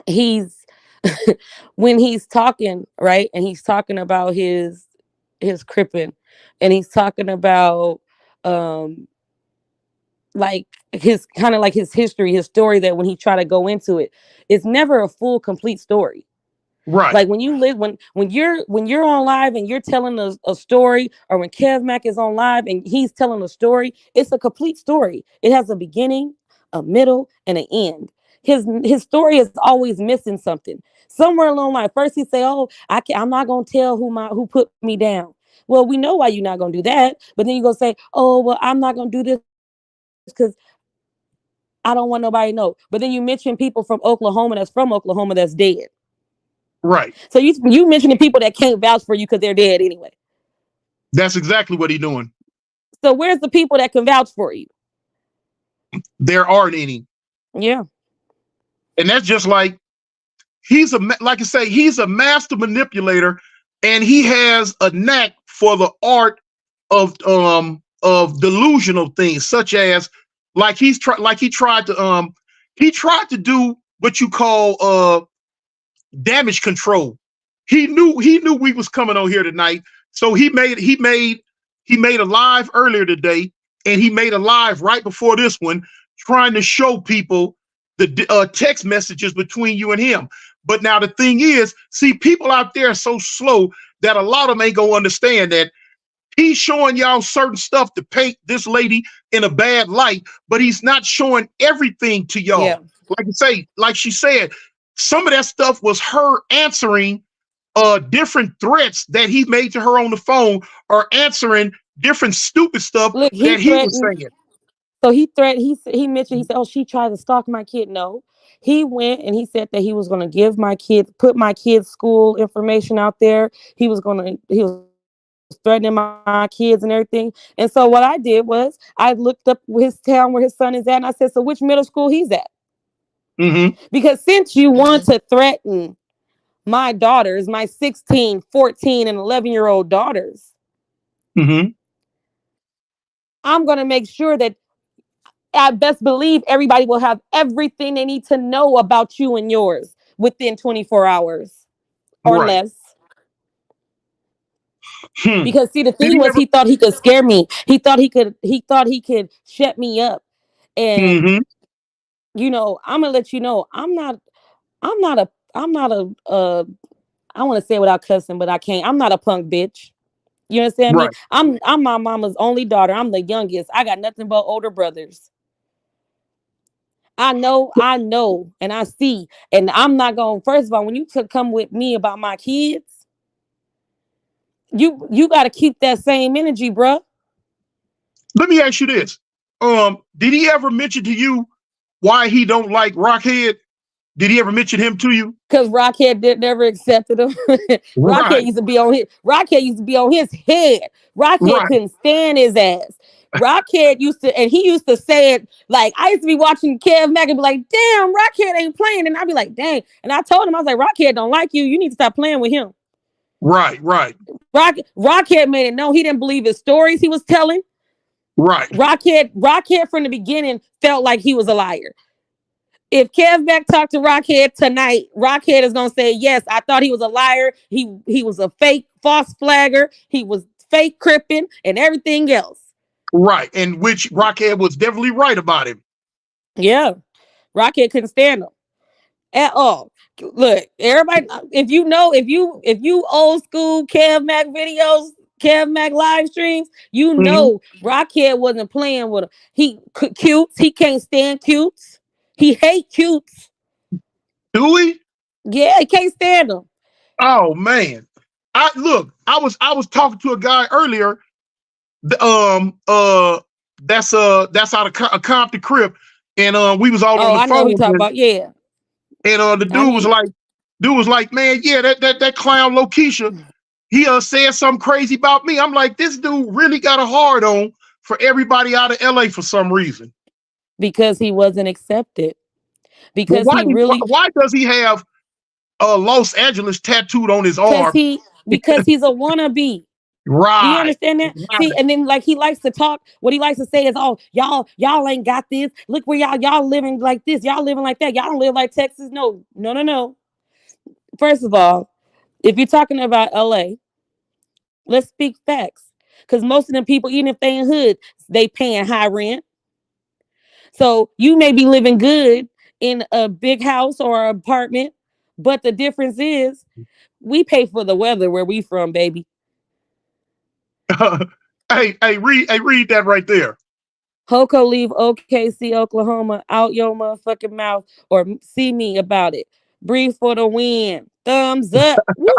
He's when he's talking, right, and he's talking about his cripping, and he's talking about um like his kind of like his history, his story, that when he tried to go into it, it's never a full complete story. Right, Like when you live, when you're on live and you're telling a story, or when Kev Mack is on live and he's telling a story, it's a complete story. It has a beginning, a middle, and an end. His story is always missing something somewhere along the line. First he say, "Oh, I'm not gonna tell who put me down." Well, we know why you're not gonna do that, but then you go say, "Oh, well, I'm not gonna do this because I don't want nobody to know." But then you mention people from Oklahoma that's dead. right. So you mentioning people that can't vouch for you because they're dead anyway. That's exactly what he's doing. So where's the people that can vouch for you? There aren't any. Yeah. And that's just like like I say, he's a master manipulator, and he has a knack for the art of delusional things, such as like he tried to do what you call damage control. He knew we was coming on here tonight, so he made a live earlier today, and he made a live right before this one, trying to show people the text messages between you and him. But now the thing is, see, people out there are so slow that a lot of them ain't gonna understand that he's showing y'all certain stuff to paint this lady in a bad light, but he's not showing everything to Yeah. y'all. Like she said, some of that stuff was her answering different threats that he made to her on the phone, or answering different stupid stuff Look, he that he was threatened. saying. So he mentioned, he said, "Oh, she tried to stalk my kid." No. He went and he said that he was gonna put my kid's school information out there. He was threatening my kids and everything. And so what I did was I looked up his town where his son is at, and I said, "So which middle school he's at?" Mm-hmm. Because since you want to threaten my daughters, my 16, 14, and 11-year-old daughters, Mm-hmm. I'm going to make sure that I best believe everybody will have everything they need to know about you and yours within 24 hours or Right. less. Hmm. Because see, the Did thing he was, ever? he thought he could scare me. He thought he could shut me up. And Mm-hmm. I'm gonna let you know, I'm not a I'm not a I want to say it without cussing, but I can't. I'm not a punk bitch. You understand me? Right. I'm my mama's only daughter. I'm the youngest. I got nothing but older brothers. I know, and I see. And I'm not going, first of all, when you come with me about my kids, you gotta keep that same energy, bruh. Let me ask you this. Did he ever mention to you why he don't like Rockhead? Did he ever mention him to you? Cause Rockhead never accepted him. Right. Rockhead used to be on his head. Rockhead Right. couldn't stand his ass. Rockhead used to, and he used to say it like, I used to be watching Kev Mack and be like, damn, Rockhead ain't playing. And I'd be like, dang. And I told him, I was like, Rockhead don't like you. You need to stop playing with him. Right. Right. Rockhead made it known he didn't believe his stories he was telling. Right. Rockhead from the beginning felt like he was a liar. If Kev Beck talked to Rockhead tonight, Rockhead is gonna say, yes, I thought he was a liar. He was a fake false flagger. He was fake cripping and everything else. Right. And which Rockhead was definitely right about him. Yeah. Rockhead couldn't stand him at all. Look, everybody, if you old school Kev Mac videos, Kev Mac live streams, you Mm-hmm. know Rockhead wasn't playing with him. Cutes, he can't stand cutes. He hate cutes. Do we? Yeah, he can't stand them. Oh man. I was talking to a guy earlier. That's out of Compton Crip, and we was all on Oh, the I know who you phone, talk about. Yeah, and the I know. dude was like, man, yeah, that clown Lokisha, he said something crazy about me. I'm like, this dude really got a hard on for everybody out of LA for some reason. Because he wasn't accepted. Well, Because he really, why does he have Los Angeles tattooed on his arm? because he's a wannabe. Do you Right. understand that? Right. See, and then like he likes to talk. What he likes to say is, "Oh, y'all ain't got this. Look where y'all living like this. Y'all living like that. Y'all don't live like Texas." No, no, no, no. First of all, if you're talking about LA, let's speak facts. Because most of them people, even if they in hood, they paying high rent. So you may be living good in a big house or apartment, but the difference is we pay for the weather where we from, baby. Read that right there. Hoko leave OKC, Oklahoma out your motherfucking mouth or see me about it. Breathe for the win. Thumbs up. Whoop,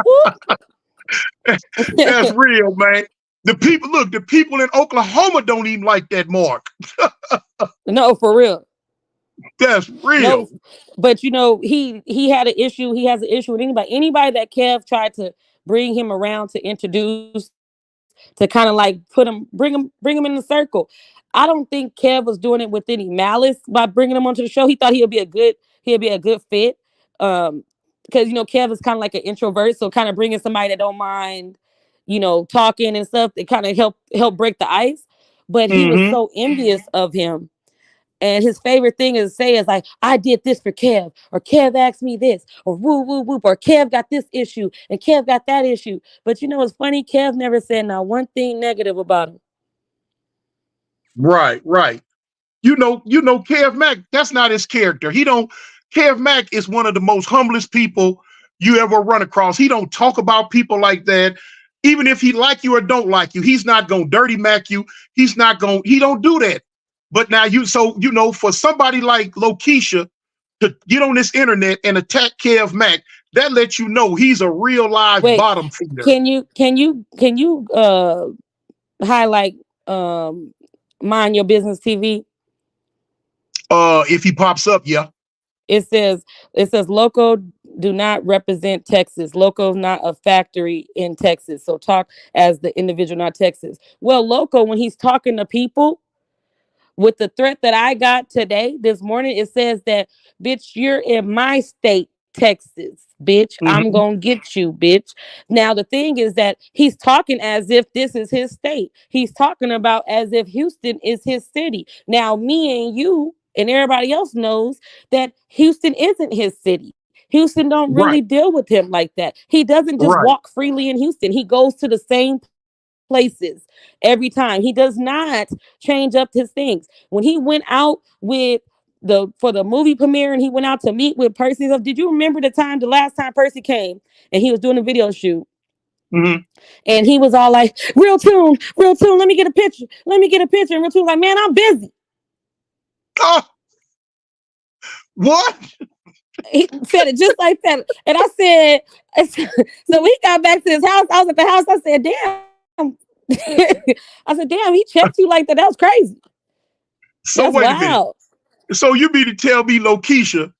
That's whoop. real, man. The people in Oklahoma don't even like that mark. No, for real. That's No, real. but he had an issue. He has an issue with anybody that Kev tried to bring him around to introduce to kind of like bring him in the circle. I don't think Kev was doing it with any malice by bringing him onto the show. He thought he'd be a good fit. Because Kev is kind of like an introvert, so kind of bringing somebody that don't mind, talking and stuff, it kind of help break the ice. But he was Mm-hmm. so envious of him, and his favorite thing is to say is like, I did this for Kev, or Kev asked me this, or woo woo whoop, or Kev got this issue, and Kev got that issue. But it's funny, Kev never said not one thing negative about him. Right, right. Kev Mack, that's not his character. Kev Mack is one of the most humblest people you ever run across. He don't talk about people like that. Even if he like you or don't like you, he's not gonna dirty Mac you. He don't do that. But now for somebody like Lokisha to get on this internet and attack Kev Mack, that lets you know he's a real live Wait, bottom feeder. can you highlight Mind Your Business TV? If he pops up, yeah. It says Loco do not represent Texas. Loco is not a factory in Texas. So talk as the individual, not Texas. Well, Loco, when he's talking to people, with the threat that I got today, this morning, it says that, bitch, you're in my state, Texas, bitch. I'm Mm-hmm. gonna get you, bitch. Now, the thing is that he's talking as if this is his state. He's talking about as if Houston is his city. Now, me and you and everybody else knows that Houston isn't his city. Houston don't really Right, deal with him like that. He doesn't just right. walk freely in Houston. He goes to the same places every time. He does not change up his things. When he went out with for the movie premiere and he went out to meet with Percy, did you remember the last time Percy came and he was doing a video shoot? Mm-hmm. And he was all like, real tune, let me get a picture. Let me get a picture. And real tune was like, man, I'm busy. Oh, what? He said it just like that. And I said, so when he got back to his house, I was at the house. I said, damn. I said, damn, he checked you like that. That was crazy. That's So wait a minute. wild. So you mean to tell me Lokisha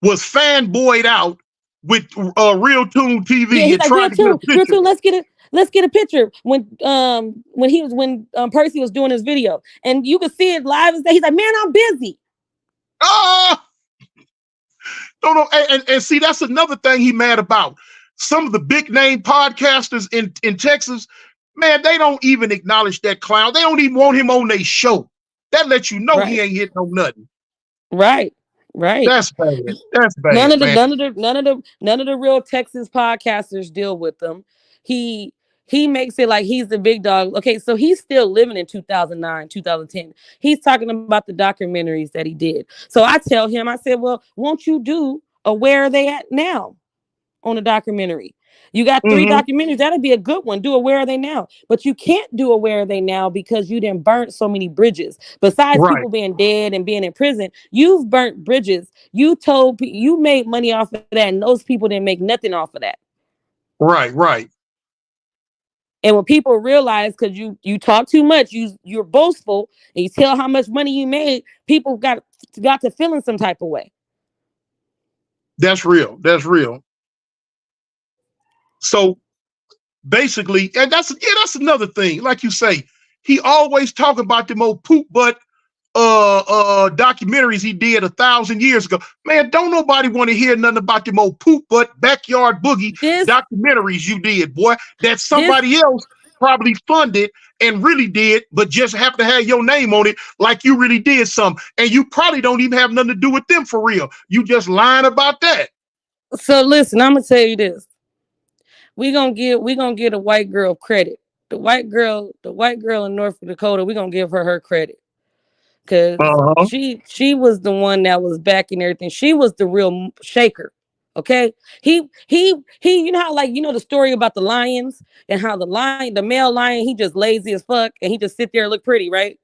was fanboyed out with Real Tune Yeah, TV he's and like, tried to get a real picture? tune, let's get a picture when Percy was doing his video. And you could see it live and say, he's like, man, I'm busy. Ah, no, and see that's another thing he mad about. Some of the big name podcasters in Texas, Man, they don't even acknowledge that clown. They don't even want him on their show. That lets you know he Right. ain't hitting on nothing. Right. Right. That's bad. That's None bad, of the man. none of the none of the none of the real Texas podcasters deal with them. He he makes it like he's the big dog. Okay, so he's still living in 2009, 2010. He's talking about the documentaries that he did. So I tell him, I said, well, won't you do a where are they at now on a documentary? You got three Mm-hmm. documentaries. That'd be a good one. Do a where are they now? But you can't do a where are they now because you didn't burn so many bridges. Besides Right, people being dead and being in prison, you've burnt bridges. You made money off of that, and those people didn't make nothing off of that. right, right. And when people realize because you talk too much, you're boastful, and you tell how much money you made, people got to feeling some type of way. That's real. That's real. So basically, and that's another thing. Like you say, he always talk about them old poop butt documentaries he did 1,000 years ago. Man, don't nobody want to hear nothing about them old poop butt backyard boogie This documentaries you did, boy. That this somebody else probably funded and really did, but just have to have your name on it like you really did something. And you probably don't even have nothing to do with them for real. You just lying about that. so listen, I'm gonna tell you this. We gonna get a white girl credit. The white girl in North Dakota, we gonna give her credit because Uh-huh. she was the one that was backing everything. She was the real shaker. Okay, he. You know how like the story about the lions and how the male lion, he just lazy as fuck and he just sit there and look pretty, right?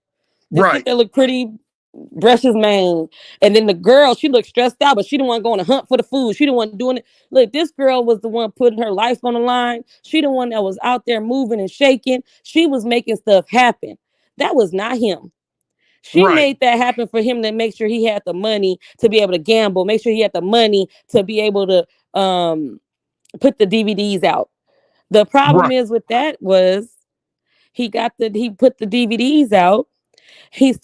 Just sit Right, there, look pretty, brush his mane. And then the girl, she looked stressed out, but she didn't want to go on a hunt for the food. She didn't want doing it. Look, this girl was the one putting her life on the line. She the one that was out there moving and shaking. She was making stuff happen. That was not him. She right, made that happen for him to make sure he had the money to be able to gamble, make sure he had the money to be able to put the DVDs out. The problem right. is with that was he put the DVDs out.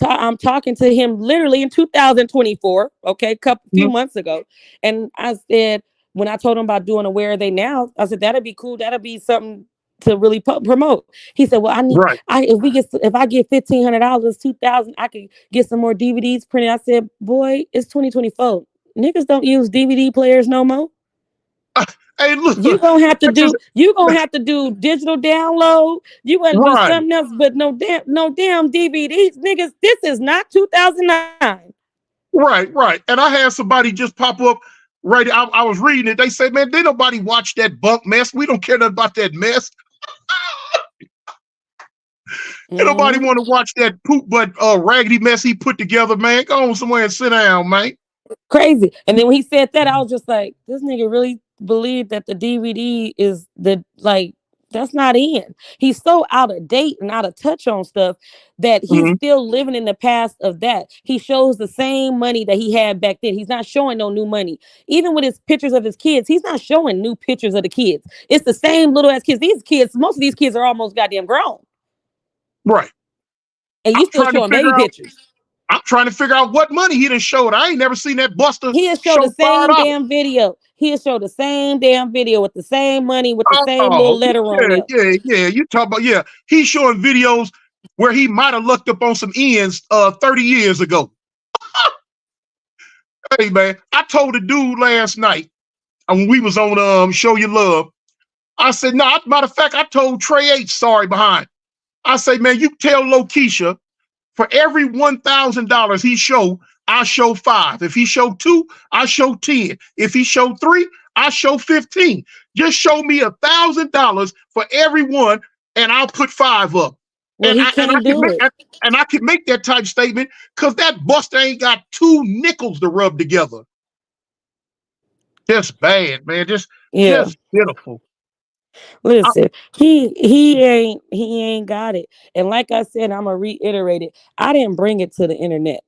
I'm talking to him literally in 2024, okay, few Mhm. months ago. And I said, when I told him about doing a where are they now, I said that'd be cool. That'd be something to really promote. He said, well, Right. if I get $1,500, 2,000, I could get some more DVDs printed. I said, boy, it's 2024. Niggas don't use DVD players no more. Hey, look, I just You gonna have to do digital download. You gotta do right. something else, but no damn DVDs, niggas. This is not 2009. Right, right. And I had somebody just pop up right. I was reading it. They say, man, did nobody watch that bunk mess? We don't care nothing about that mess. Ain't nobody Mm-hmm. want to watch that poop but raggedy mess he put together, man. Go on somewhere and sit down, man. Crazy. And then when he said that, I was just like, this nigga really believed that the DVD is the like that's not in. He's so out of date and out of touch on stuff that he's Mm-hmm. still living in the past of that. He shows the same money that he had back then. He's not showing no new money. Even with his pictures of his kids, he's not showing new pictures of the kids. It's the same little ass kids. These kids, most of these kids are almost goddamn grown. Right. And you I'm still trying to showing figure baby out. pictures. I'm trying to figure out what money he done showed. I ain't never seen that Buster He'll show the show same $5. damn video. He'll show the same damn video with the same money with the same little Oh, letter on yeah, there. yeah, yeah. You talk about He's showing videos where he might have looked up on some ends 30 years ago. Hey man, I told a dude last night when we was on Show Your Love. I said, no, matter of fact, I told Trey H sorry behind. I say, man, you tell Lokisha for every $1,000 he show, I show five. If he show two, I show 10. If he show three, I show 15. Just show me $1,000 for every one, and I'll put five up. Well, he can't do it. I can make that type of statement because that buster ain't got two nickels to rub together. Just bad, man. Yeah. Just pitiful. I, Listen, he ain't got it. And like I said, I'm gonna reiterate it. I didn't bring it to the internet.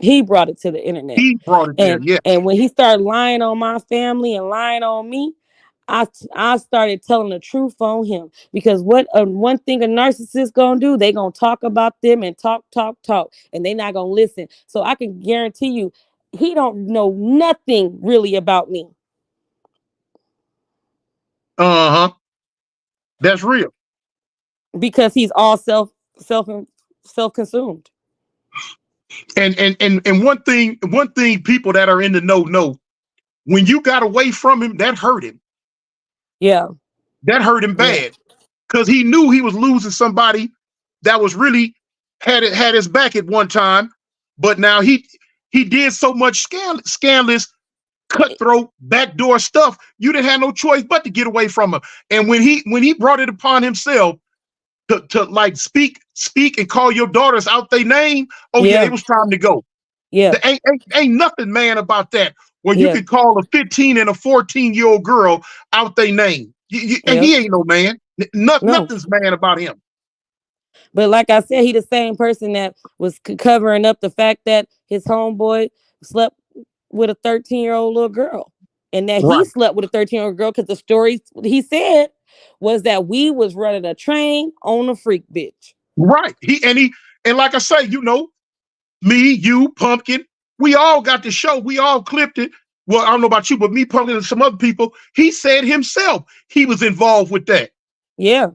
He brought it to the internet. he brought it there, And yes. and when he started lying on my family and lying on me, I started telling the truth on him because what one thing a narcissist gonna do, they gonna talk about them and talk, and they not gonna listen. So I can guarantee you, he don't know nothing really about me. Uh huh. That's real. because he's all self self consumed. And one thing people that are in the know, when you got away from him, that hurt him. Yeah, That hurt him yeah, bad because he knew he was losing somebody that was really had his back at one time, but now he did so much scandalous, cutthroat, backdoor stuff. You didn't have no choice but to get away from him. And when he brought it upon himself to like speak and call your daughters out their name, oh yeah, yeah, it was time to go. yeah, There ain't nothing man about that. Where you yeah, can call a 15 and a 14-year-old girl out their name. And yeah. he ain't no man. No, Nothing's man about him. but like I said, he the same person that was covering up the fact that his homeboy slept with a 13-year-old little girl, and that he Right, slept with a 13-year-old girl because the story he said was that we was running a train on a freak bitch. right. And like I say, me, you, Pumpkin, we all got the show. We all clipped it. Well, I don't know about you, but me, Pumpkin, and some other people, he said himself he was involved with that. Yeah,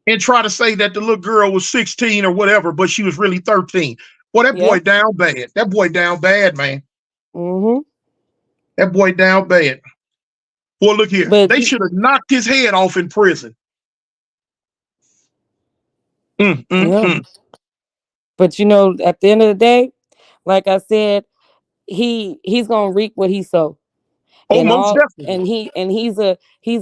And try to say that the little girl was 16 or whatever, but she was really 13. Well, that yeah. boy down bad. That boy down bad, man. Mm-hmm. That boy down bad. Well, look here. But They should have knocked his head off in prison. Mm, mm, yeah, mm. but at the end of the day, like I said, he's gonna reap what he sow. Oh, And most all definitely. and he's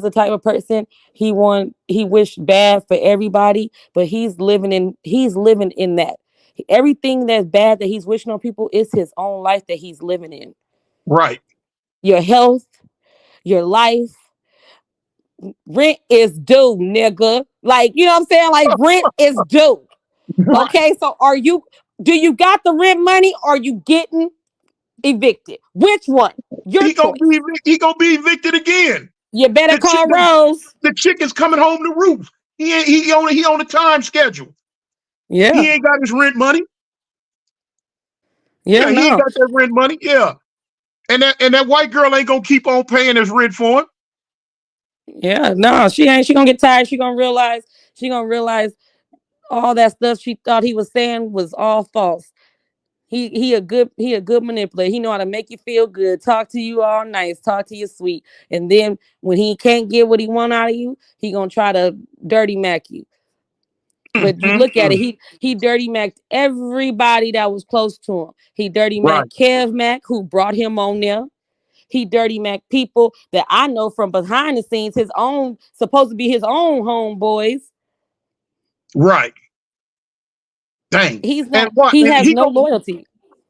the type of person he wished bad for everybody, but he's living in that. Everything that's bad that he's wishing on people is his own life that he's living in. Right. Your health, your life, rent is due, nigga. Like, you know what I'm saying? Like, rent is due. Right. Okay, so do you got the rent money or are you getting evicted? Which one? Your He gonna choice. be he gonna be evicted again. You better The chick call Rose. the chick is coming home to roof. He on a time schedule. Yeah. He ain't got his rent money. Yeah, Yeah, he ain't no. got that rent money. Yeah. And that white girl ain't gonna keep on paying his rent for him. Yeah, no, she ain't. She gonna get tired. She gonna realize all that stuff she thought he was saying was all false. He a good manipulator. He know how to make you feel good, talk to you all nice, talk to you sweet, and then when he can't get what he want out of you, he gonna try to dirty mac you. Mm, But you mm, look at it, mm. he dirty macked everybody that was close to him. He dirty Right, macked Kev Mack, who brought him on there. He dirty mac people that I know from behind the scenes, his own supposed to be his own homeboys. right. Dang. He's And not. what? He And has no loyalty.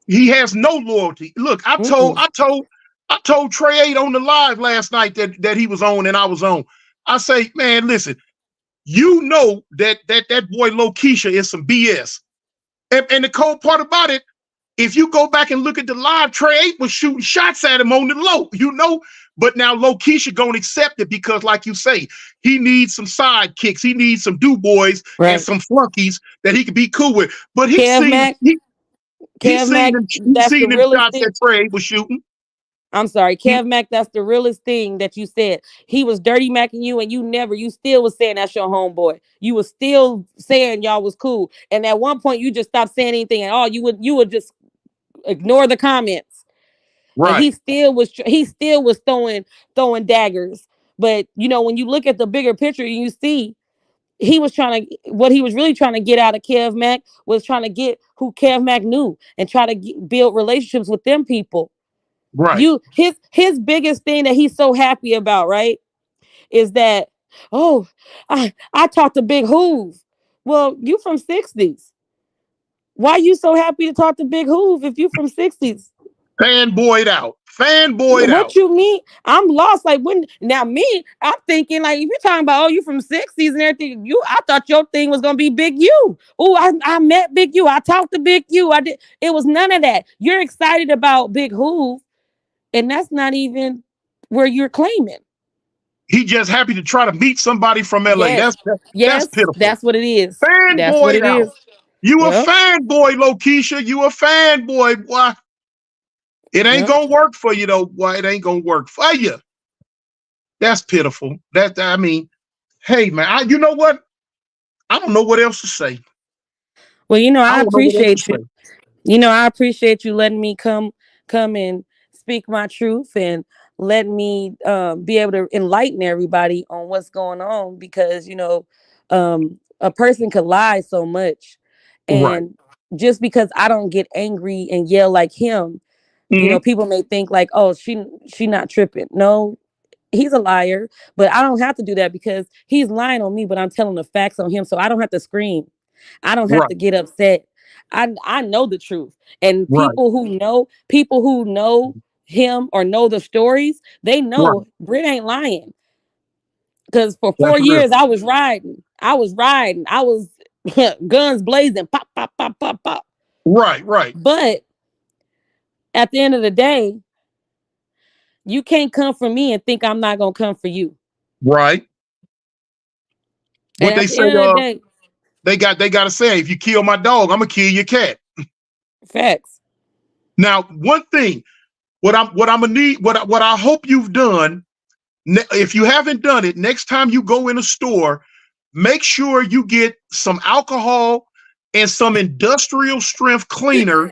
he has no loyalty. Look, I told Mm-mm. I told I told Trey 8 on the live last night that he was on and I was on. I say, man, listen, that boy Low Keisha is some BS. And the cold part about it, if you go back and look at the live, Trey 8 was shooting shots at him on the low. But now Low Keisha gonna accept it because, like you say, he needs some sidekicks, he needs some do boys and Right. some flunkies that he could be cool with. But Kev Mack. he Kev seen Mack. them he That's the seen them realest shots thing. that Trey was shooting. I'm sorry, He, Kev Mack. That's the realest thing that you said. He was dirty macking you, and you still was saying that's your homeboy. You was still saying y'all was cool, and at one point you just stopped saying anything at all. You would just ignore the comments, and right, he still was throwing daggers. But when you look at the bigger picture, you see what he was really trying to get out of Kev Mack was trying to get who Kev Mack knew and try to build relationships with them people. right. His biggest thing that he's so happy about, right, is that, oh, I talked to Big Hoove. Well, you from 60s. Why you so happy to talk to Big Hoove if you from 60s? Fanboyed out. Fanboyed What out. you mean? I'm lost. Like, when now me, I'm thinking like, if you're talking about, oh, you from 60s and everything, I thought your thing was gonna be Big U. Oh, I met Big U. I talked to Big U. I did. It was none of that. You're excited about Big Hoove, and that's not even where you're claiming. He just happy to try to meet somebody from LA. Yes, That's yes, pitiful. that's what it is. That's what Fanboyed it out. is. You a Yep, fanboy, Lokisha. You a fanboy, boy. It ain't yep. gonna work for you though, boy. It ain't gonna work for you. That's pitiful. That I mean, hey man, you know what? I don't know what else to say. Well, I I don't know what else to appreciate you. say. I appreciate you letting me come and speak my truth and let me be able to enlighten everybody on what's going on because a person could lie so much, Right. and just because I don't get angry and yell like him, Hmm. people may think like, oh, she not tripping. No, he's a liar, but I don't have to do that because he's lying on me, but I'm telling the facts on him, so I don't have to scream. I don't have Right. to get upset. I know the truth. And Right. people who know him or know the stories, they Right. know Britt ain't lying. Because for That's 4 years real. I was riding. I was guns blazing, pop, pop, pop, pop, pop. Right. Right. But at the end of the day, you can't come for me and think I'm not gonna come for you. Right. And What they at the say, end of the day, they gotta say, if you kill my dog, I'm gonna kill your cat. facts. Now, one thing, what I'm gonna need, what I hope you've done, if you haven't done it, next time you go in a store, make sure you get some alcohol and some industrial strength cleaner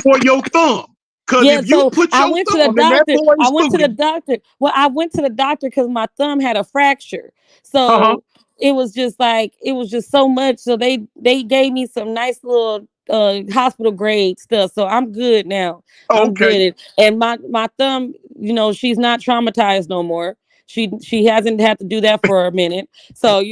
for your thumb. Cause Yeah, if you so put I your went to the thumb in that doctor. I boy's went to the booty, doctor. Well, I went to the doctor because my thumb had a fracture. uh-huh. So it was just so much. So they gave me some nice little hospital grade stuff. So I'm good now. I'm Okay. good. And my thumb, she's not traumatized no more. She hasn't had to do that for a minute. So,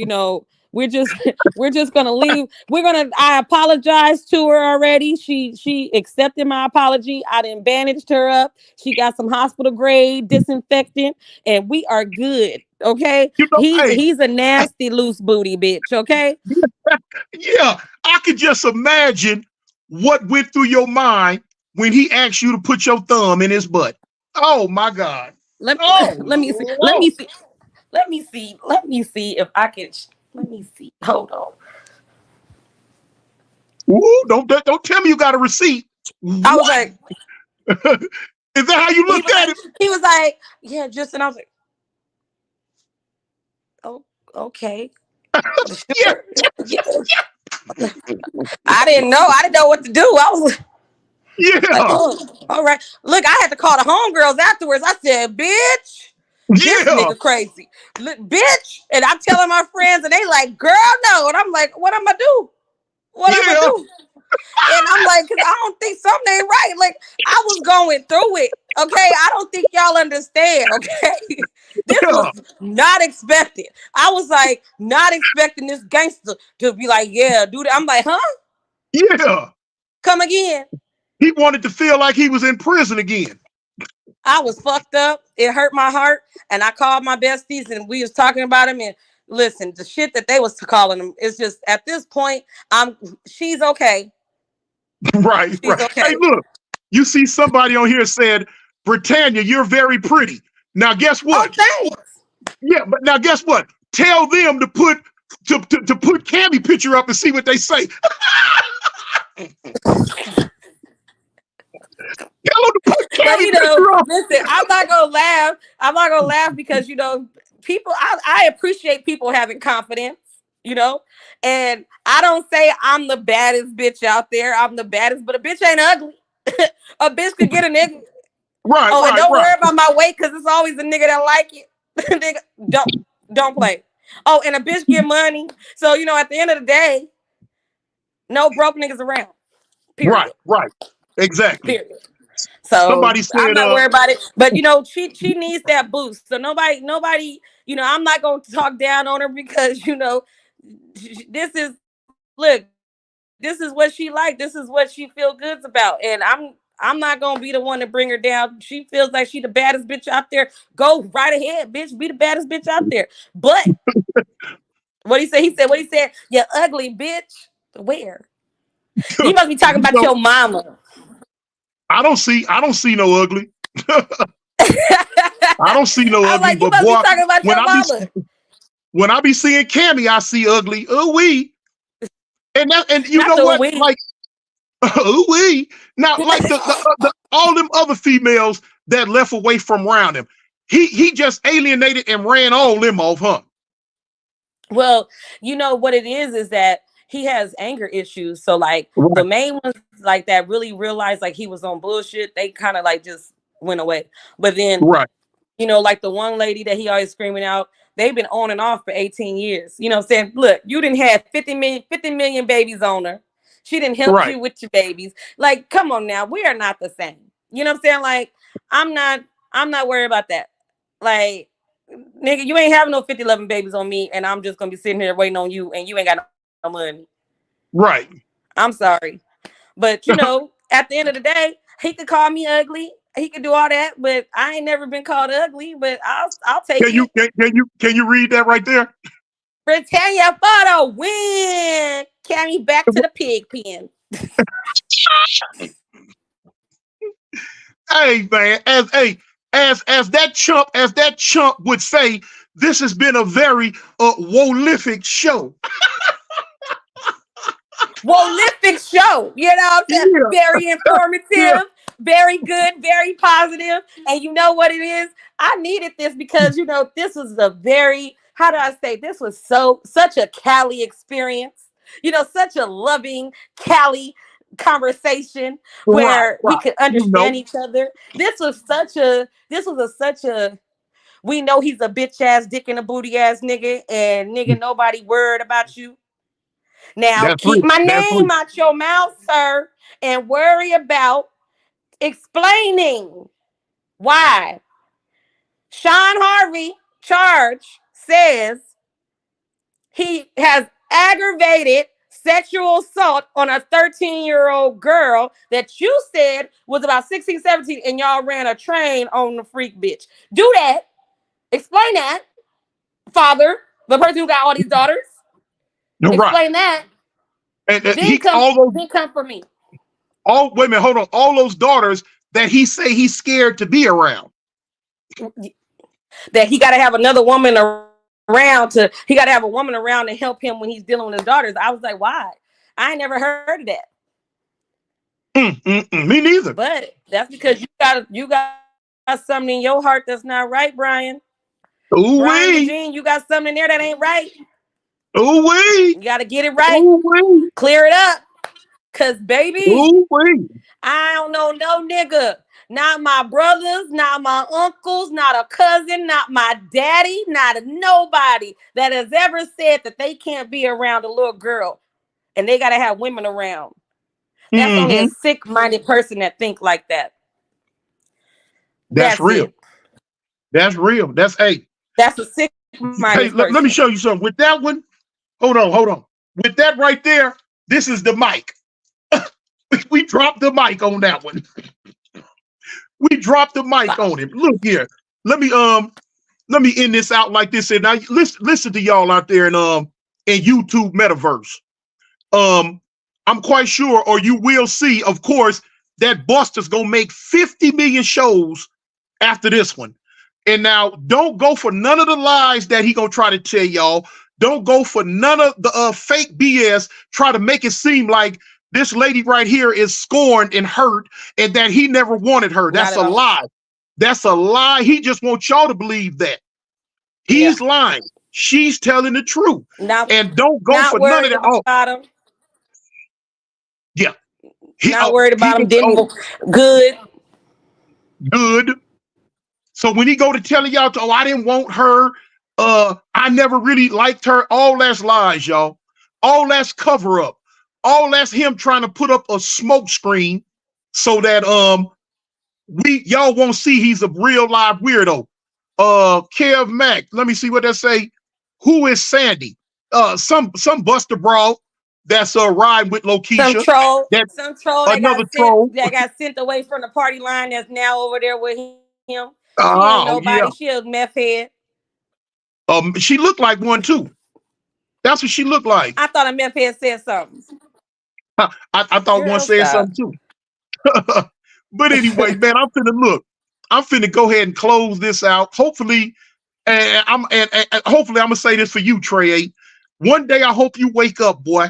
we're just we're just gonna leave. I apologized to her already. She accepted my apology. I didn't bandaged her up. She got some hospital grade disinfectant, and we are good. Okay. Hey, He's a nasty loose booty bitch. Okay. yeah, I could just imagine what went through your mind when he asked you to put your thumb in his butt. Oh my God. Let Oh let me see. Let Lord. me see. Let me see. Let me see if I can. Let me see. Hold on. Ooh, don't tell me you got a receipt. I was What? like, Is that how you he looked was at like, it? he was like, yeah, just, and I was like, oh, okay, Yeah, sure. Yeah. I didn't know. I didn't know what to do. I was like, yeah, oh, all right. Look, I had to call the homegirls afterwards. I said, bitch, this yeah, nigga crazy. Look, bitch. And I'm telling my friends, and they like, girl, no. And I'm like, what am I do? What am I yeah, do? And I'm like, because I don't think something ain't right. Like, I was going through it. Okay. I don't think y'all understand. Okay. This was yeah, not expected. I was like, not expecting this gangster to be like, yeah, dude. I'm like, huh? yeah. Come again. He wanted to feel like he was in prison again. I was fucked up. It hurt my heart. And I called my besties and we was talking about him. And listen, the shit that they was calling him, it's just at this point, she's okay. Right, She's right. Hey, okay. look, you see somebody on here said, Britannia, you're very pretty. Now, guess Oh, what? thanks. Yeah, but now guess what? Tell them to put Cammy picture up and see what they say. Tell them to put But Cammy picture up. listen, I'm not gonna laugh. I'm not gonna laugh because people. I appreciate people having confidence. And I don't say I'm the baddest bitch out there. I'm the baddest, but a bitch ain't ugly. A bitch could get a nigga. Right, Oh, and right, don't right. worry about my weight because it's always a nigga that like it. Nigga, don't play. Oh, and a bitch get money. So at the end of the day, no broke niggas around. Right, Period. right. Exactly. Period. So Somebody I'm said, not worried about it. But she needs that boost. So nobody, I'm not going to talk down on her because this is look, this is what she like. This is what she feel goods about, and I'm not gonna be the one to bring her down. She feels like she the baddest bitch out there. Go right ahead, bitch. Be the baddest bitch out there. But what he said? What he said? You ugly bitch. Where? You must be talking about no, your mama. I don't see no ugly. I don't see no I'm ugly, like, you but must be boy, talking about when your I be mama. when I be seeing Cammy, I see ugly. Ooh wee. And you Not know the what? wig. Like ooh wee. Now, like the all them other females that left away from around him, he just alienated and ran all them off, huh? Well, you know what it is that he has anger issues. So like the Right, main ones like that really realized like he was on bullshit, they kind of like just went away. But then, right, you know, like the one lady that he always screaming out, they've been on and off for 18 years. You know what I'm saying? Look, you didn't have 50 million babies on her. She didn't help right. you with your babies. Like, come on now. We are not the same. You know what I'm saying? Like, I'm not I'm not worried about that. Like, nigga, you ain't having no 50, 11 babies on me, and I'm just gonna be sitting here waiting on you, and you ain't got no money. Right. I'm sorry. But you know, at the end of the day, he could call me ugly. He could do all that, but I ain't never been called ugly. But I'll take Can you it. can you read that right there? Britannia for the win. Carry me back to the pig pen. Hey man, as that chump would say, this has been a very prolific show. Prolific show. You know what I'm saying? Yeah, Very yeah. informative, very good, very positive. And you know what it is? I needed this because, you know, this was a very, how do I say, this was such a Cali experience. You know, such a loving Cali conversation Right, where we right. could You know, understand each other. This was a such a, we know he's a bitch ass dick and a booty ass nigga, and nigga, nobody worried about you. Now that's keep real. my That's real. name out your mouth, sir, and worry about explaining why Sean Harvey charge says he has aggravated sexual assault on a 13-year-old girl that you said was about 16, 17, and y'all ran a train on the freak bitch. Do that. Explain that, father, the person who got all these daughters. Right. Explain that. And Then he come, then come for me. all wait a minute, hold on. All those daughters that he say he's scared to be around. That he got to have another woman around to he got to have a woman around to help him when he's dealing with his daughters. I was like, why? I ain't never heard of that. Me neither. But that's because you got something in your heart that's not right, Brian. Ooh Brian wee. Eugene, you got something in there that ain't right. Ooh You wee. got to get it right. Ooh wee. Clear it up. Cause baby, Ooh wee. I don't know no nigga. Not my brothers, not my uncles, not a cousin, not my daddy, not a nobody that has ever said that they can't be around a little girl and they gotta have women around. That's only a Mm-hmm. sick-minded person that think like that. That's That's real. it. That's real. That's hey. That's a sick-minded Hey, person. let me show you something. With that one, hold on. With that right there, this is the mic. We dropped the mic on that one. We dropped the mic on him. Look here. Let me let me end this out like this. And now listen to y'all out there in YouTube metaverse. Um, I'm quite sure, or you will see, of course, that Buster's gonna make 50 million shows after this one. And now don't go for none of the lies that he gonna try to tell y'all. Don't go for none of the fake BS. Try to make it seem like this lady right here is scorned and hurt and that he never wanted her. Not That's at a all. lie. That's a lie. He just wants y'all to believe that. Yeah. He's lying. She's telling the truth. Not And don't go not for none of worried that. Oh, about him. yeah. Not worried He about him. was Didn't good. good. So when he go to telling y'all, oh, I didn't want her. I never really liked her. All that's lies, y'all. All that's cover up. All that's him trying to put up a smoke screen so that we y'all won't see he's a real live weirdo. Kev Mack, let me see what they say. Who is Sandy? Some Buster Brawl that's riding with Some Lokisha. troll, That some troll another troll. that got sent away from the party line that's now over there with him. She ain't Oh nobody. yeah. She a meth head. She looked like one too. That's what she looked like. I thought a meth head said something. I thought one Girl, said stop. something too. But anyway, man, I'm finna look. I'm finna go ahead and close this out. Hopefully, and hopefully I'm gonna say this for you, Trey. One day I hope you wake up, boy,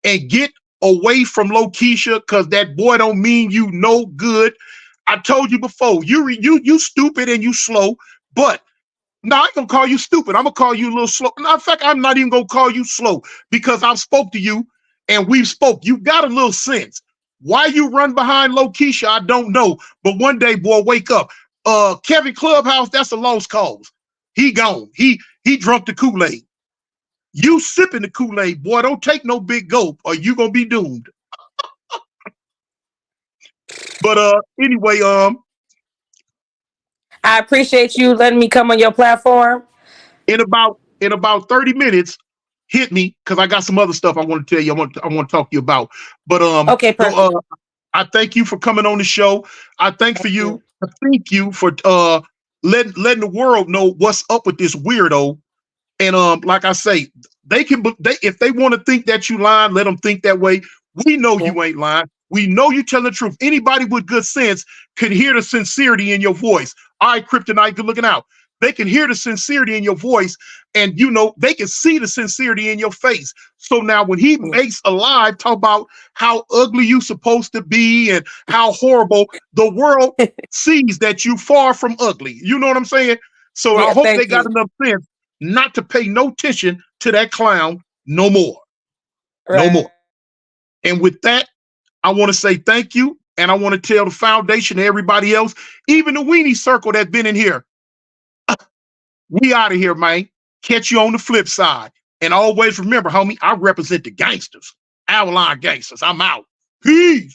and get away from Lokisha, because that boy don't mean you no good. I told you before, you stupid and you slow, but No, I ain't gonna call you stupid. I'm gonna call you a little slow. No, in fact, I'm not even gonna call you slow because I've spoke to you and we've spoke. You got a little sense. Why you run behind Low Keisha, I don't know. But one day, boy, wake up. Kevin Clubhouse, that's a lost cause. He gone. He drunk the Kool-Aid. You sipping the Kool-Aid, boy. Don't take no big gulp or you gonna be doomed. But anyway, I appreciate you letting me come on your platform. in about 30 minutes, hit me because I got some other stuff I want to tell you. I want to talk to you about. But Okay, perfect. I thank you for coming on the show. I thank for Thank you. you. I thank you for letting the world know what's up with this weirdo. And like I say, they can if they want to think that you lying, let them think that way. We know Yeah. you ain't lying. We know you telling the truth. Anybody with good sense can hear the sincerity in your voice. All right, Kryptonite, good looking out. They can hear the sincerity in your voice, and they can see the sincerity in your face. So now when he Yeah. makes a lie, talk about how ugly you supposed to be and how horrible, the world sees that you far from ugly. You know what I'm saying? So I Yeah. hope they Thank got you. enough sense not to pay no attention to that clown no more. No Right. more. And with that, I want to say thank you. And I want to tell the foundation and everybody else, even the weenie circle that's been in here, we out of here, man. Catch you on the flip side. And always remember, homie, I represent the gangsters. Avalon gangsters. I'm out. Peace.